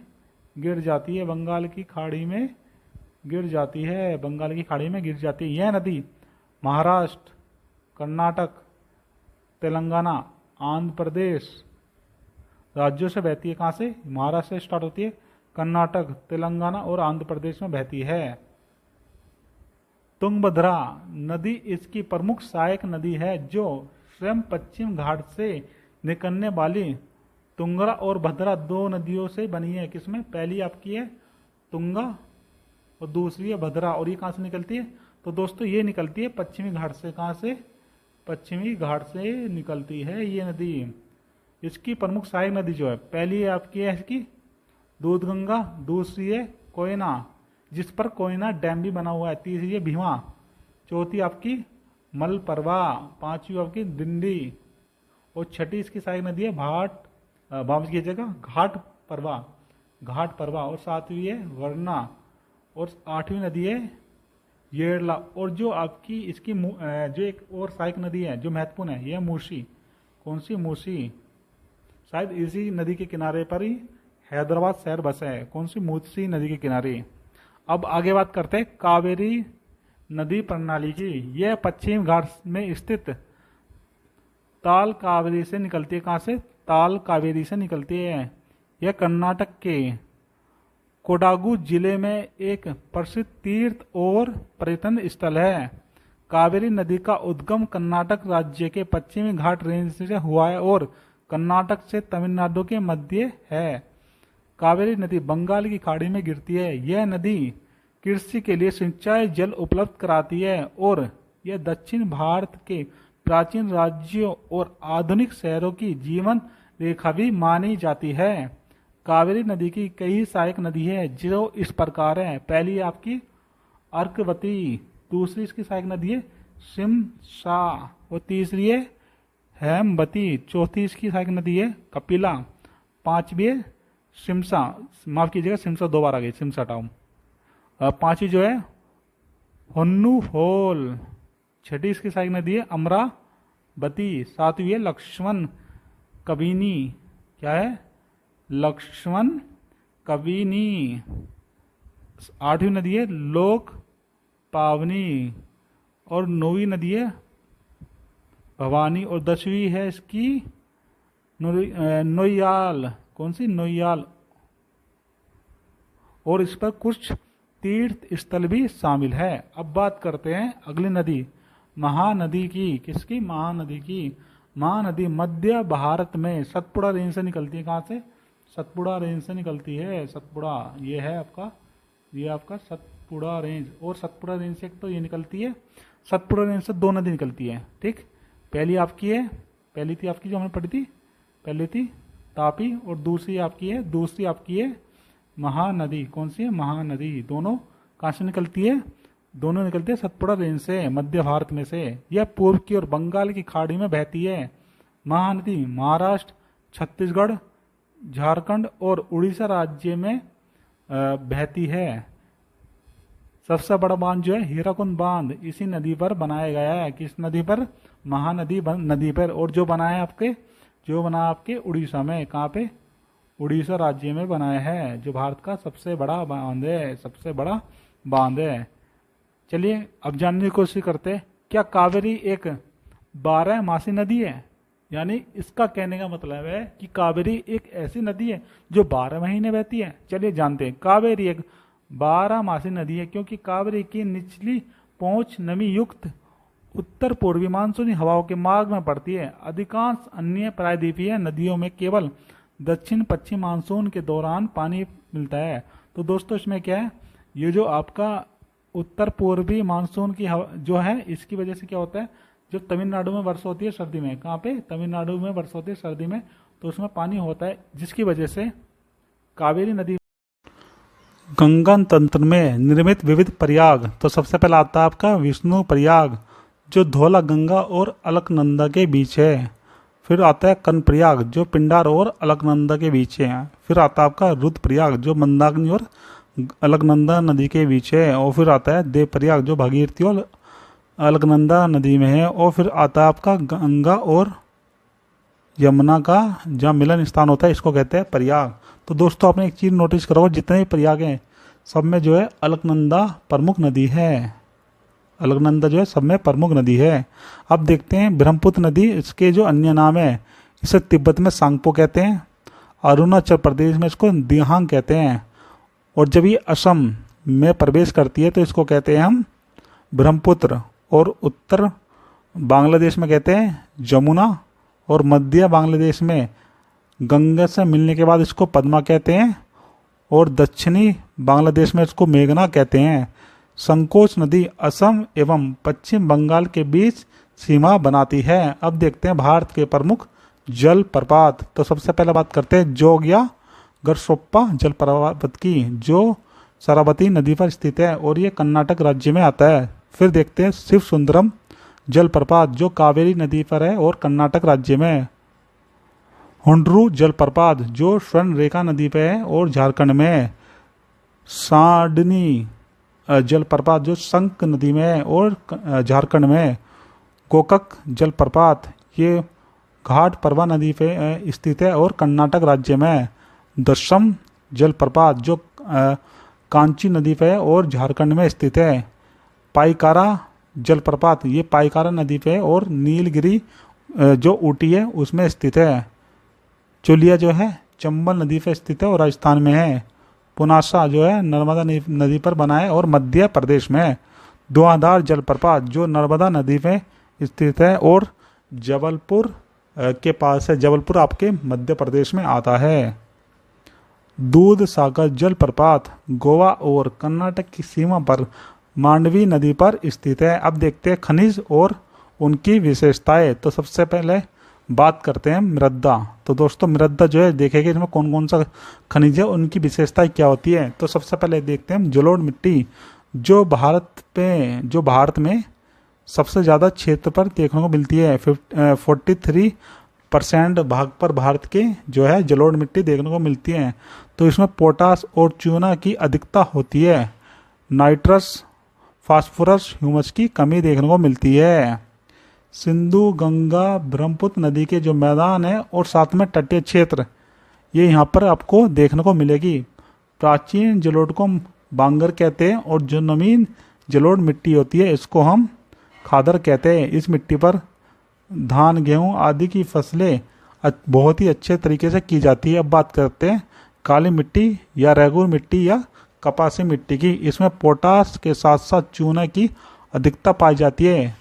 गिर जाती है। बंगाल की खाड़ी में गिर जाती है। बंगाल की खाड़ी में गिर जाती है। यह नदी महाराष्ट्र, कर्नाटक, तेलंगाना, आंध्र प्रदेश राज्यों से बहती है। कहाँ से? महाराष्ट्र से स्टार्ट होती है, कर्नाटक, तेलंगाना और आंध्र प्रदेश में बहती है। तुंगभद्रा नदी इसकी प्रमुख सहायक नदी है जो स्वयं पश्चिम घाट से निकलने वाली तुंगरा और भद्रा दो नदियों से बनी है। किसमें? पहली आपकी है तुंगा और दूसरी है भद्रा। और ये कहाँ से निकलती है? तो दोस्तों ये निकलती है पश्चिमी घाट से। कहाँ से? पश्चिमी घाट से निकलती है ये नदी। इसकी प्रमुख सहायक नदी जो है, पहली है आपकी है इसकी दूधगंगा, दूसरी है कोयना जिस पर कोयना डैम भी बना हुआ है, तीसरी है भीमा, चौथी आपकी मलप्रभा, पांचवी आपकी दिंडी और छठी इसकी सहायक नदी है भाट की जगह घाट परवा और सातवीं है वरना और आठवीं नदी है येरला। और जो आपकी इसकी जो एक और सहायक नदी है जो महत्वपूर्ण है, यह मूसी। कौन सी? मूसी। शायद इसी नदी के किनारे पर ही हैदराबाद शहर बसा है। कौन सी? मूसी नदी के किनारे। अब आगे बात करते हैं कावेरी नदी प्रणाली की। यह पश्चिम घाट में स्थित ताल कावेरी से निकलती है। कहाँ से? ताल कावेरी से निकलती है। यह कर्नाटक के कोडागु जिले में एक प्रसिद्ध तीर्थ और पर्यटन स्थल है। कावेरी नदी का उद्गम कर्नाटक राज्य के पश्चिमी घाट रेंज से हुआ है और कर्नाटक से तमिलनाडु के मध्य है। कावेरी नदी बंगाल की खाड़ी में गिरती है। यह नदी कृषि के लिए सिंचाई जल उपलब्ध कराती है और यह दक्षिण भारत के प्राचीन राज्यों और आधुनिक शहरों की जीवन रेखा भी मानी जाती है। कावेरी नदी की कई सहायक नदी है जो इस प्रकार है। पहली आपकी अर्कवती, दूसरी इसकी सहायक नदी है शिमसा और तीसरी है हेमवती, चौथी इसकी सहायक नदी है कपिला, पांचवी है सिमसा, माफ कीजिएगा सिमसा दो बार आ गई, सिमसा टाउन। पांचवी जो है होन्नू होल, छठी इसकी सहायक नदी है अमरावती, सातवीं है लक्ष्मण कविनी। क्या है? लक्ष्मण कविनी। आठवीं नदी है लोक पावनी और नौवीं नदी है भवानी और दसवीं है इसकी नोयाल। कौन सी? नोयाल। और इस पर कुछ तीर्थ स्थल भी शामिल है। अब बात करते हैं अगली नदी महानदी की। किसकी? महानदी की। महानदी मध्य भारत में सतपुड़ा रेंज से निकलती है। कहाँ से? सतपुड़ा रेंज से निकलती है। सतपुड़ा ये है आपका, ये आपका सतपुड़ा रेंज। और सतपुड़ा रेंज से एक तो ये निकलती है, सतपुड़ा रेंज से दो नदी निकलती है। ठीक, पहली आपकी है, पहली थी आपकी जो हमने पढ़ी थी, पहली थी तापी और दूसरी आपकी है महानदी। कौन सी है? महानदी। दोनों कहाँ से निकलती है? दोनों निकलती है सतपुड़ा रेंज से, मध्य भारत में से। यह पूर्व की ओर बंगाल की खाड़ी में बहती है। महानदी महाराष्ट्र, छत्तीसगढ़, झारखंड और उड़ीसा राज्य में बहती है। सबसे बड़ा बांध जो है हीराकुंड बांध इसी नदी पर बनाया गया है। किस नदी पर? महानदी नदी पर। और जो बना है आपके उड़ीसा में। कहाँ पे? उड़ीसा राज्य में बनाया है, जो भारत का सबसे बड़ा बांध है। चलिए अब जानने की कोशिश करते हैं, क्या कावेरी एक 12मासी नदी है? यानी इसका कहने का मतलब है कि कावेरी एक ऐसी नदी है जो 12 महीने बहती है। चलिए जानते हैं, कावेरी एक 12मासी नदी है क्योंकि कावेरी की निचली पहुंच नमी युक्त उत्तर पूर्वी मानसूनी हवाओं के मार्ग में पड़ती है। अधिकांश अन्य प्रायद्वीपीय नदियों में केवल दक्षिण पश्चिम मानसून के दौरान पानी मिलता है। तो दोस्तों इसमें क्या है, ये जो आपका उत्तर पूर्वी मानसून की जो है, इसकी वजह से क्या होता है, जो तमिलनाडु में वर्षा होती है सर्दी में, कहाँ पे? तमिलनाडु में वर्षा होती है सर्दी में, तो उसमें पानी होता है, जिसकी वजह से कावेरी नदी गंगा तंत्र में निर्मित विविध प्रयाग। तो सबसे पहला आता है आपका विष्णु प्रयाग जो धौला गंगा और अलकनंदा के बीच है। फिर आता है कर्णप्रयाग जो पिंडार और अलकनंदा के बीच है। फिर आता है आपका रुद्रप्रयाग जो मंदाकिनी और अलकनंदा नदी के बीच है। और फिर आता है देवप्रयाग जो भागीरथी और अलकनंदा नदी में है। और फिर आता है आपका गंगा और यमुना का जहाँ मिलन स्थान होता है, इसको कहते हैं प्रयाग। तो दोस्तों आपने एक चीज़ नोटिस करा होगा, जितने भी प्रयाग हैं सब में जो है अलकनंदा प्रमुख नदी है। अलकनंदा जो है सब में प्रमुख नदी है। अब देखते हैं ब्रह्मपुत्र नदी, इसके जो अन्य नाम है, इसे तिब्बत में सांगपो कहते हैं, अरुणाचल प्रदेश में इसको दिहांग कहते हैं, और जब ये असम में प्रवेश करती है तो इसको कहते हैं हम ब्रह्मपुत्र, और उत्तर बांग्लादेश में कहते हैं जमुना, और मध्य बांग्लादेश में गंगा से मिलने के बाद इसको पद्मा कहते हैं, और दक्षिणी बांग्लादेश में इसको मेघना कहते हैं। संकोच नदी असम एवं पश्चिम बंगाल के बीच सीमा बनाती है। अब देखते हैं भारत के प्रमुख जल प्रपात। तो सबसे पहले बात करते हैं जोग या गरसोप्पा जलप्रपात की, जो शरावती नदी पर स्थित है और ये कर्नाटक राज्य में आता है। फिर देखते हैं शिव सुंदरम जलप्रपात, जो कावेरी नदी पर है और कर्नाटक राज्य में है। हुंड्रू जलप्रपात, जो स्वर्ण रेखा नदी पे है और झारखंड में है। सांडनी जलप्रपात, जो शंक नदी में है और झारखंड में है। गोकक जलप्रपात, ये घाट परवा नदी पे स्थित है और कर्नाटक राज्य में है। दशम जलप्रपात, जो कांची नदी पे है और झारखंड में स्थित है। पाइकारा जलप्रपात, ये पाइकारा नदी पे और नीलगिरी जो ऊटी है उसमें स्थित है। चुलिया जो है चंबल नदी पे स्थित है और राजस्थान में है। पुनासा जो है नर्मदा नदी पर बना है और मध्य प्रदेश में है। धुआंधार जलप्रपात, जो नर्मदा नदी पे स्थित है और जबलपुर के पास है। जबलपुर आपके मध्य प्रदेश में आता है। दूध सागर जलप्रपात, गोवा और कर्नाटक की सीमा पर मांडवी नदी पर स्थित है। अब देखते हैं खनिज और उनकी विशेषताएं। तो सबसे पहले बात करते हैं मृदा। तो दोस्तों मृदा जो है देखेंगे इसमें कौन कौन सा खनिज है, उनकी विशेषताएं क्या होती है। तो सबसे पहले देखते हैं जलोढ़ मिट्टी, जो भारत में सबसे ज़्यादा क्षेत्र पर देखने को मिलती है। 43% भाग पर भारत के जो है जलोढ़ मिट्टी देखने को मिलती है। तो इसमें पोटास और चूना की अधिकता होती है। नाइट्रस, फास्फोरस, ह्यूमस की कमी देखने को मिलती है। सिंधु, गंगा, ब्रह्मपुत्र नदी के जो मैदान है और साथ में तटीय क्षेत्र, ये यहाँ पर आपको देखने को मिलेगी। प्राचीन जलोढ़ को बांगर कहते हैं और जो नवीन जलोढ़ मिट्टी होती है इसको हम खादर कहते हैं। इस मिट्टी पर धान, गेहूँ आदि की फसलें बहुत ही अच्छे तरीके से की जाती है। अब बात करते हैं काली मिट्टी या रेगुर मिट्टी या कपासी मिट्टी की। इसमें पोटास के साथ साथ चूना की अधिकता पाई जाती है।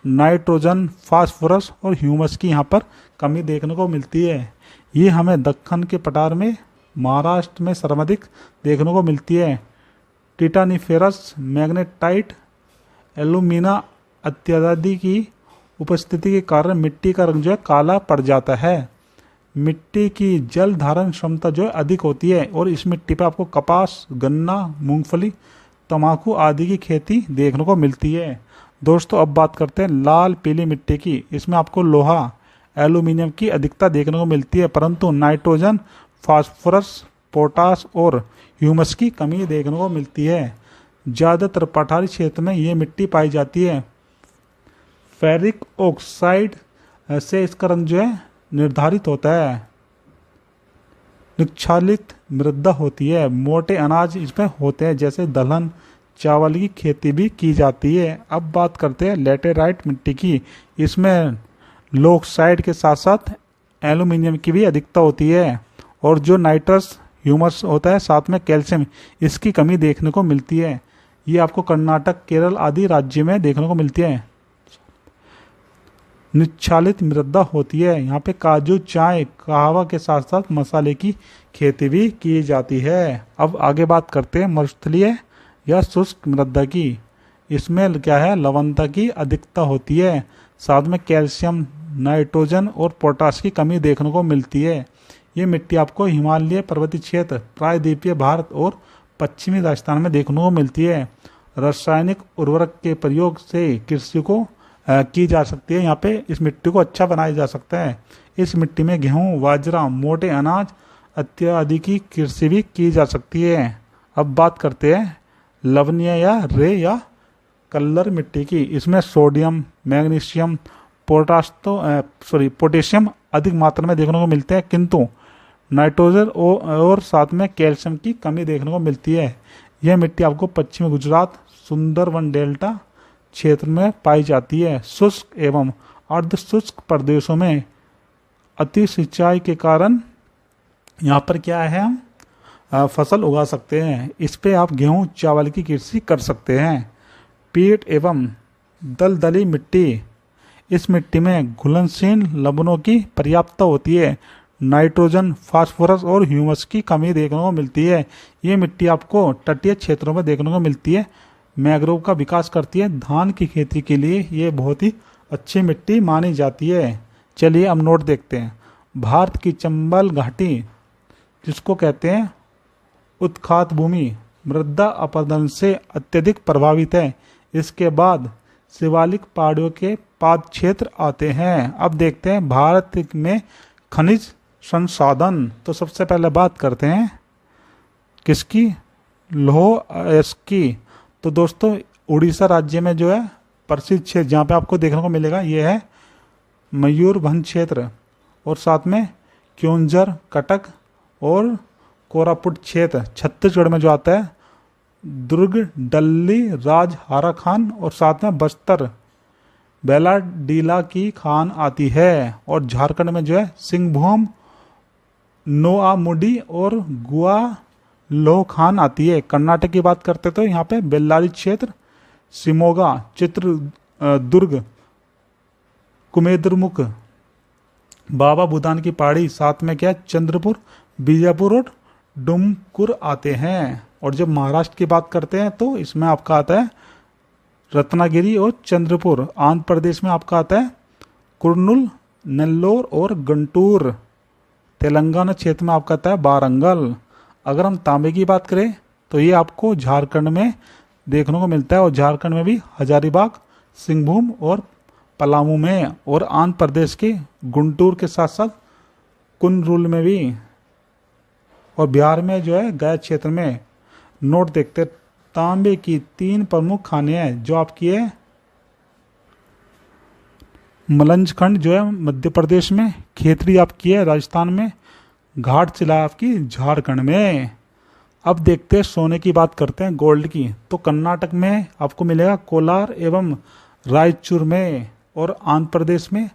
नाइट्रोजन, फास्फोरस और ह्यूमस की यहाँ पर कमी देखने को मिलती है। ये हमें दक्कन के पठार में, महाराष्ट्र में सर्वाधिक देखने को मिलती है। टिटानिफेरस, मैग्नेटाइट, एल्यूमिना इत्यादि की उपस्थिति के कारण मिट्टी का रंग जो है काला पड़ जाता है। मिट्टी की जल धारण क्षमता जो है अधिक होती है और इस मिट्टी पर आपको कपास, गन्ना, मूंगफली, तंबाकू आदि की खेती देखने को मिलती है। दोस्तों अब बात करते हैं लाल पीली मिट्टी की। इसमें आपको लोहा, एल्यूमिनियम की अधिकता देखने को मिलती है, परंतु नाइट्रोजन, फास्फोरस, पोटास और ह्यूमस की कमी देखने को मिलती है। ज़्यादातर पठारी क्षेत्र में ये मिट्टी पाई जाती है। फेरिक ऑक्साइड से इसका रंग जो है निर्धारित होता है। निक्षालित मृदा होती है। मोटे अनाज इसमें होते हैं, जैसे दलहन, चावल की खेती भी की जाती है। अब बात करते हैं लेटेराइट मिट्टी की। इसमें लोक्साइड के साथ साथ एल्यूमिनियम की भी अधिकता होती है और जो नाइट्रस, ह्यूमस होता है, साथ में कैल्शियम, इसकी कमी देखने को मिलती है। ये आपको कर्नाटक, केरल आदि राज्य में देखने को मिलती है। निच्छालित मृदा होती है। यहाँ पे काजू, चाय, कहवा के साथ साथ मसाले की खेती भी की जाती है। अब आगे बात करते हैं मरुस्थलीय या शुष्क मृदा की। इसमें क्या है, लवणता की अधिकता होती है, साथ में कैल्शियम, नाइट्रोजन और पोटास की कमी देखने को मिलती है। ये मिट्टी आपको हिमालय पर्वतीय क्षेत्र, प्रायद्वीपीय भारत और पश्चिमी राजस्थान में देखने को मिलती है। रासायनिक उर्वरक के प्रयोग से कृषि को की जा सकती है। यहाँ पे इस मिट्टी को अच्छा बनाया जा सकता है। इस मिट्टी में गेहूँ, बाजरा, मोटे अनाज इत्यादि की कृषि भी की जा सकती है। अब बात करते हैं लवणीय या रे या कलर मिट्टी की, इसमें सोडियम, मैग्नीशियम, पोटेशियम अधिक मात्रा में देखने को मिलते हैं, किंतु नाइट्रोजन और साथ में कैल्शियम की कमी देखने को मिलती है। यह मिट्टी आपको पश्चिमी गुजरात, सुंदरवन डेल्टा क्षेत्र में पाई जाती है। शुष्क एवं अर्ध शुष्क प्रदेशों में अति सिंचाई के कारण यहाँ पर क्या है, हम फसल उगा सकते हैं। इस पे आप गेहूं चावल की कृषि कर सकते हैं। पीट एवं दलदली मिट्टी, इस मिट्टी में घुलनशील लवणों की पर्याप्तता होती है। नाइट्रोजन, फास्फोरस और ह्यूमस की कमी देखने को मिलती है। ये मिट्टी आपको तटीय क्षेत्रों में देखने को मिलती है। मैंग्रोव का विकास करती है। धान की खेती के लिए ये बहुत ही अच्छी मिट्टी मानी जाती है। चलिए अब नोट देखते हैं। भारत की चंबल घाटी, जिसको कहते हैं उत्खात भूमि, मृदा अपरदन से अत्यधिक प्रभावित है। इसके बाद शिवालिक पहाड़ियों के पाद क्षेत्र आते हैं। अब देखते हैं भारत में खनिज संसाधन। तो सबसे पहले बात करते हैं किसकी, लौह अयस्क की। तो दोस्तों उड़ीसा राज्य में जो है प्रसिद्ध क्षेत्र जहाँ पे आपको देखने को मिलेगा ये है मयूरभंज क्षेत्र, और साथ में क्योंझर, कटक और कोरापुट क्षेत्र। छत्तीसगढ़ में जो आता है दुर्ग, डल्ली, राजहारा खान, और साथ में बस्तर बेलाडीला की खान आती है। और झारखंड में जो है सिंहभूम, नोआमुडी और गुआ लोह खान आती है। कर्नाटक की बात करते तो यहाँ पे बेल्लारी क्षेत्र, शिमोगा, चित्रदुर्ग, कुमेद्रमुख, बाबा बुदान की पहाड़ी, साथ में क्या चंद्रपुर, बीजापुर और डुमकुर आते हैं। और जब महाराष्ट्र की बात करते हैं तो इसमें आपका आता है रत्नागिरी और चंद्रपुर। आंध्र प्रदेश में आपका आता है कुर्नूल, नेल्लोर और गंटूर। तेलंगाना क्षेत्र में आपका आता है वारंगल। अगर हम तांबे की बात करें तो ये आपको झारखंड में देखने को मिलता है, और झारखंड में भी हजारीबाग, सिंहभूम और पलामू में, और आंध्र प्रदेश के गुंटूर के साथ साथ कुनरुल में भी, और बिहार में जो है गया क्षेत्र में। नोट देखते हैं। तांबे की 3 प्रमुख खाने हैं जो आपकी है मलंजखंड जो है मध्य प्रदेश में, खेतरी आपकी है राजस्थान में, घाटशिला आपकी झारखंड में। अब देखते हैं सोने की बात करते हैं, गोल्ड की। तो कर्नाटक में आपको मिलेगा कोलार एवं रायचूर में, और आंध्र प्रदेश में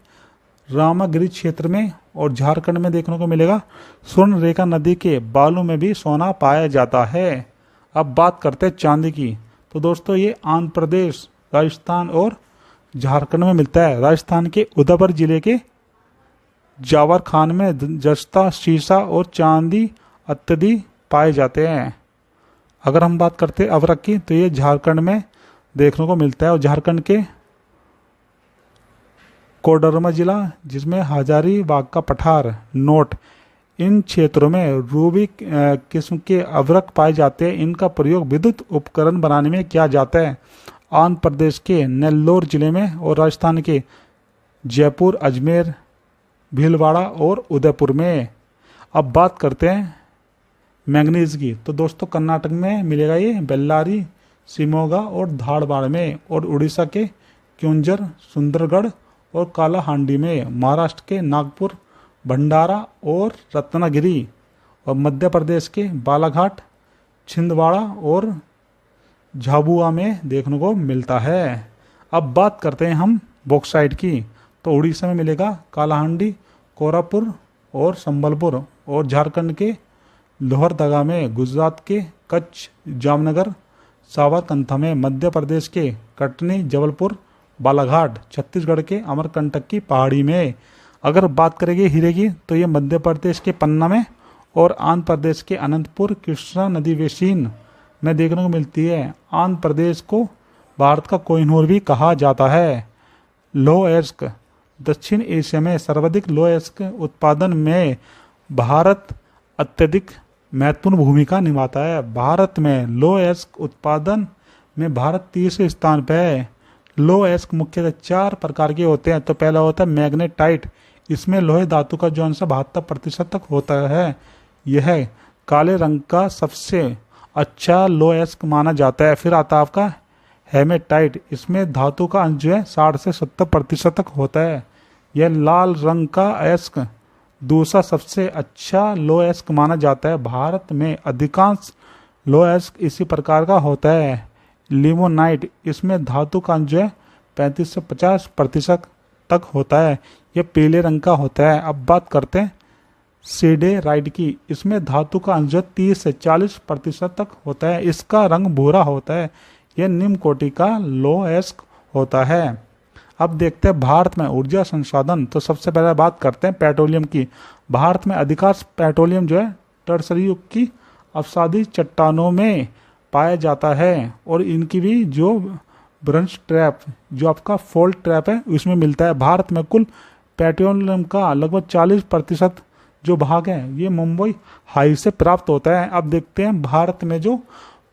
रामागिरी क्षेत्र में, और झारखंड में देखने को मिलेगा स्वर्ण रेखा नदी के बालू में भी सोना पाया जाता है। अब बात करते हैं चांदी की। तो दोस्तों ये आंध्र प्रदेश, राजस्थान और झारखंड में मिलता है। राजस्थान के उदयपुर जिले के जावर खान में जस्ता, शीशा और चांदी अत्यधिक पाए जाते हैं। अगर हम बात करते हैं अवरक की तो ये झारखंड में देखने को मिलता है, और झारखंड के कोडरमा जिला जिसमें हजारीबाग का पठार, नोट, इन क्षेत्रों में रूबी किस्म के अवरक पाए जाते हैं। इनका प्रयोग विद्युत उपकरण बनाने में किया जाता है। आंध्र प्रदेश के नेल्लोर जिले में, और राजस्थान के जयपुर, अजमेर, भीलवाड़ा और उदयपुर में। अब बात करते हैं मैंगनीज की। तो दोस्तों कर्नाटक में मिलेगा ये बेल्लारी, शिमोगा और धारवाड़ में, और उड़ीसा के क्योंझर, सुंदरगढ़ और कालाहांडी में, महाराष्ट्र के नागपुर, भंडारा और रत्नागिरी, और मध्य प्रदेश के बालाघाट, छिंदवाड़ा और झाबुआ में देखने को मिलता है। अब बात करते हैं हम बॉक्साइट की। तो उड़ीसा में मिलेगा कालाहांडी, कोरापुर और संबलपुर, और झारखंड के लोहरदगा में, गुजरात के कच्छ, जामनगर, साबरकंठा में, मध्य प्रदेश के कटनी, जबलपुर, बालाघाट, छत्तीसगढ़ के अमरकंटक की पहाड़ी में। अगर बात करेंगे हीरे की तो ये मध्य प्रदेश के पन्ना में, और आंध्र प्रदेश के अनंतपुर, कृष्णा नदी बेसिन में देखने को मिलती है। आंध्र प्रदेश को भारत का कोहिनूर भी कहा जाता है। लौह अयस्क, दक्षिण एशिया में सर्वाधिक लौह अयस्क उत्पादन में भारत अत्यधिक महत्वपूर्ण भूमिका निभाता है। भारत में लौह अयस्क उत्पादन में भारत तीसरे स्थान पर है। लौह अयस्क मुख्यतः 4 प्रकार के होते हैं। तो पहला होता है मैग्नेटाइट, इसमें लोहे धातु का जो अंश 72% तक होता है। यह काले रंग का सबसे अच्छा लौह अयस्क माना जाता है। फिर आता है आपका हेमेटाइट, इसमें धातु का अंश जो है 60 से 70% तक होता है। यह लाल रंग का अयस्क दूसरा सबसे अच्छा लोह अयस्क माना जाता है। भारत में अधिकांश लोह अयस्क इसी प्रकार का होता है। लिमोनाइट, इसमें धातु का अंश जो है 35 से 50% तक होता है। यह पीले रंग का होता है। अब बात करते हैं सिडेराइट की, इसमें धातु का अंश 30 से 40% तक होता है। इसका रंग भूरा होता है। यह निम्न कोटि का लोह अयस्क होता है। अब देखते हैं भारत में ऊर्जा संसाधन। तो सबसे पहले बात करते हैं पेट्रोलियम की। भारत में अधिकांश पेट्रोलियम जो है टर्सरी युग की अवसादी चट्टानों में पाया जाता है और इनकी भी जो ब्रंच ट्रैप जो आपका फोल्ट ट्रैप है उसमें मिलता है। भारत में कुल पेट्रोलियम का लगभग 40% जो भाग है ये मुंबई हाई से प्राप्त होता है। अब देखते हैं भारत में जो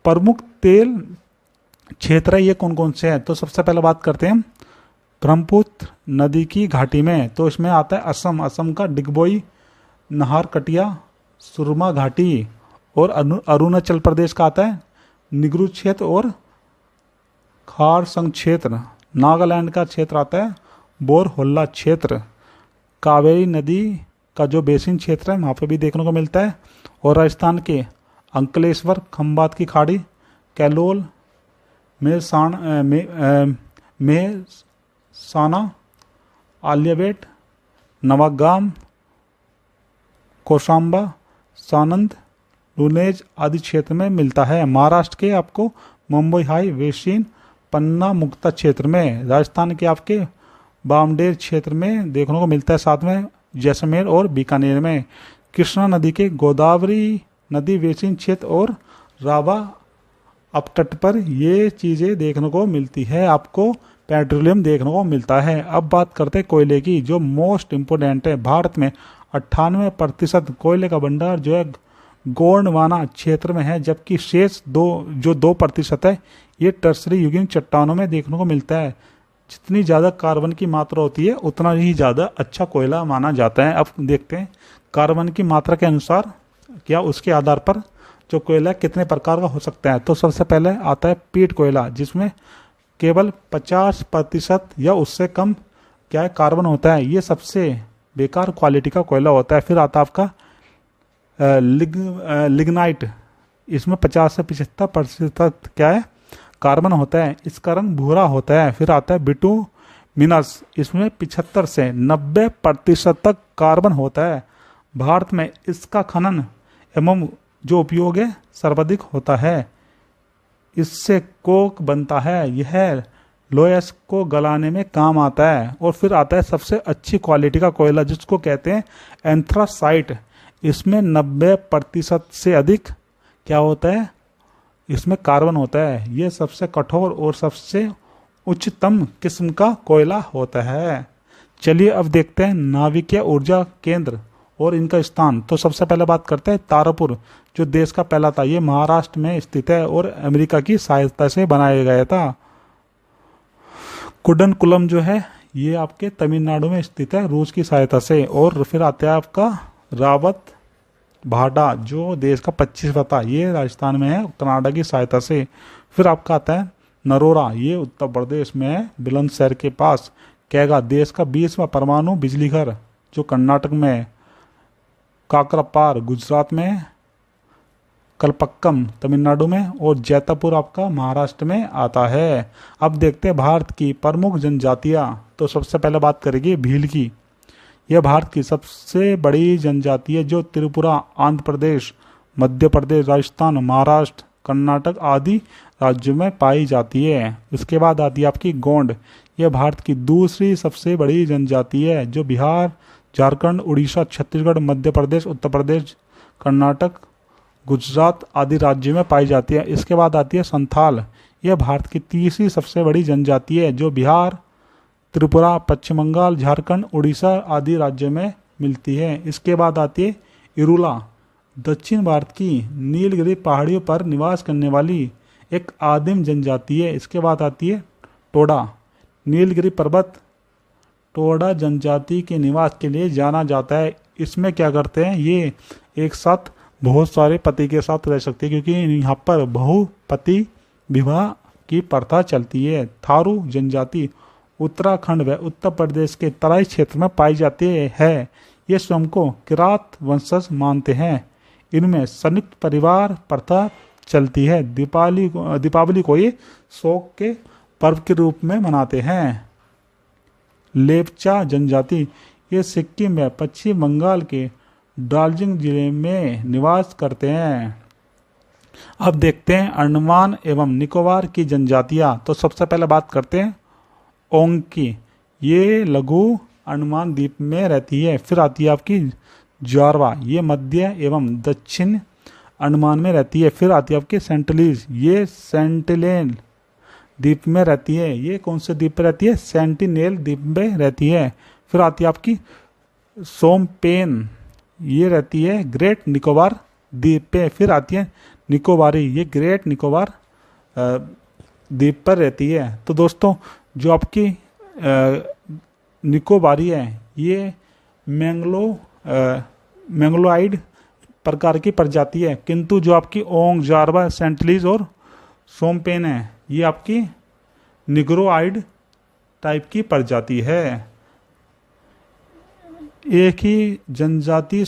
प्रमुख तेल क्षेत्र है ये कौन कौन से हैं। तो सबसे पहले बात करते हैं ब्रह्मपुत्र नदी की घाटी में। तो इसमें आता है असम का डिगबोई, नाहरकटिया, सुरमा घाटी, और अरुणाचल प्रदेश का आता है निगरू क्षेत्र और खारसंग क्षेत्र। नागालैंड का क्षेत्र आता है बोरहोल्ला क्षेत्र। कावेरी नदी का जो बेसिन क्षेत्र है वहाँ पे भी देखने को मिलता है। और राजस्थान के अंकलेश्वर, खंबात की खाड़ी, कैलोल, मेहसाना, आलियाबेट, नवागाम, कोशाम्बा, सानंद, लुनेज आदि क्षेत्र में मिलता है। महाराष्ट्र के आपको मुंबई हाई, वेसिन, पन्ना मुक्ता क्षेत्र में। राजस्थान के आपके बामडेर क्षेत्र में देखने को मिलता है। साथ में जैसलमेर और बीकानेर में। कृष्णा नदी के गोदावरी नदी बेसिन क्षेत्र और रावा अपतट पर ये चीज़ें देखने को मिलती है। आपको पेट्रोलियम देखने को मिलता है। अब बात करते हैं कोयले की, जो मोस्ट इम्पोर्टेंट है। भारत में 98% कोयले का भंडार जो है गोंडवाना क्षेत्र में है, जबकि शेष 2% है ये टर्सरी युगीन चट्टानों में देखने को मिलता है। जितनी ज़्यादा कार्बन की मात्रा होती है उतना ही ज़्यादा अच्छा कोयला माना जाता है। अब देखते हैं कार्बन की मात्रा के अनुसार क्या उसके आधार पर जो कोयला कितने प्रकार का हो सकता है। तो सबसे पहले आता है पीट कोयला, जिसमें केवल 50% या उससे कम क्या है कार्बन होता है। ये सबसे बेकार क्वालिटी का कोयला होता है। फिर आता है आपका लिग्नाइट, इसमें 50 से 75% क्या है कार्बन होता है। इसका रंग भूरा होता है। फिर आता है बिटुमिनस, इसमें 75 से 90% तक कार्बन होता है। भारत में इसका खनन एवं जो उपयोग है सर्वाधिक होता है। इससे कोक बनता है। यह लोयस को गलाने में काम आता है। और फिर आता है सबसे अच्छी क्वालिटी का कोयला, जिसको कहते हैं एंथ्रासाइट। इसमें 90% से अधिक क्या होता है, इसमें कार्बन होता है। यह सबसे कठोर और सबसे उच्चतम किस्म का कोयला होता है। चलिए अब देखते हैं नाभिकीय ऊर्जा केंद्र और इनका स्थान। तो सबसे पहले बात करते हैं तारापुर, जो देश का पहला था। ये महाराष्ट्र में स्थित है और अमेरिका की सहायता से बनाया गया था। कुडनकुलम जो है ये आपके तमिलनाडु में स्थित है रूस की सहायता से। और फिर आता है आपका रावत भाटा, जो देश का 25वां था, ये राजस्थान में है कनाडा की सहायता से। फिर आपका आता है नरोरा, ये उत्तर प्रदेश में है बुलंदशहर के पास। कैगा, देश का 20वां परमाणु बिजली घर, जो कर्नाटक में है। काकरापार गुजरात में, कलपक्कम तमिलनाडु में, और जैतापुर आपका महाराष्ट्र में आता है। अब देखते हैं भारत की प्रमुख जनजातियां। तो सबसे पहले बात करेंगे भील की। यह भारत की सबसे बड़ी जनजाति है, जो त्रिपुरा, आंध्र प्रदेश, मध्य प्रदेश, राजस्थान, महाराष्ट्र, कर्नाटक आदि राज्यों में पाई जाती है। उसके बाद आती है आपकी गोंड। यह भारत की दूसरी सबसे बड़ी जनजाति है, जो बिहार, झारखंड, उड़ीसा, छत्तीसगढ़, मध्य प्रदेश, उत्तर प्रदेश, कर्नाटक, गुजरात आदि राज्यों में पाई जाती है। इसके बाद आती है संथाल। यह भारत की तीसरी सबसे बड़ी जनजाति है, जो बिहार, त्रिपुरा, पश्चिम बंगाल, झारखंड, उड़ीसा आदि राज्यों में मिलती है। इसके बाद आती है इरुला, दक्षिण भारत की नीलगिरी पहाड़ियों पर निवास करने वाली एक आदिम जनजाति है। इसके बाद आती है टोडा, नीलगिरी पर्वत टोडा जनजाति के निवास के लिए जाना जाता है। इसमें क्या करते हैं, ये एक साथ बहुत सारे पति के साथ रह सकते हैं, क्योंकि यहाँ पर बहुपति विवाह की प्रथा चलती है। थारू जनजाति उत्तराखंड व उत्तर प्रदेश के तराई क्षेत्र में पाई जाती है। ये स्वयं को किरात वंशज मानते हैं। इनमें संयुक्त परिवार प्रथा चलती है। दीपावली को ये शोक के पर्व के रूप में मनाते हैं। लेपचा जनजाति ये सिक्किम व पश्चिम बंगाल के दार्जिलिंग जिले में निवास करते हैं। अब देखते हैं अंडमान एवं निकोबार की जनजातियां। तो सबसे पहले बात करते हैं ओंग की। ये लघु अंडमान द्वीप में रहती है। फिर आती है आपकी जारवा, ये मध्य एवं दक्षिण अंडमान में रहती है। फिर आती है आपकी सेंटिलीज, ये सेंटिनेल द्वीप में रहती है। ये कौन से द्वीप पे रहती है? सेंटिनेल द्वीप में रहती है। फिर आती है आपकी सोमपेन, ये रहती है ग्रेट निकोबार द्वीप पे। फिर आती है निकोबारी, ये ग्रेट निकोबार द्वीप पर रहती है। तो दोस्तों जो आपकी निकोबारी है ये मैंग्लोआइड प्रकार की प्रजाति है, किंतु जो आपकी ओंग, जारवा, सेंटिलीज और सोमपेन है ये आपकी निग्रोआइड टाइप की प्रजाति है। एक ही जनजाति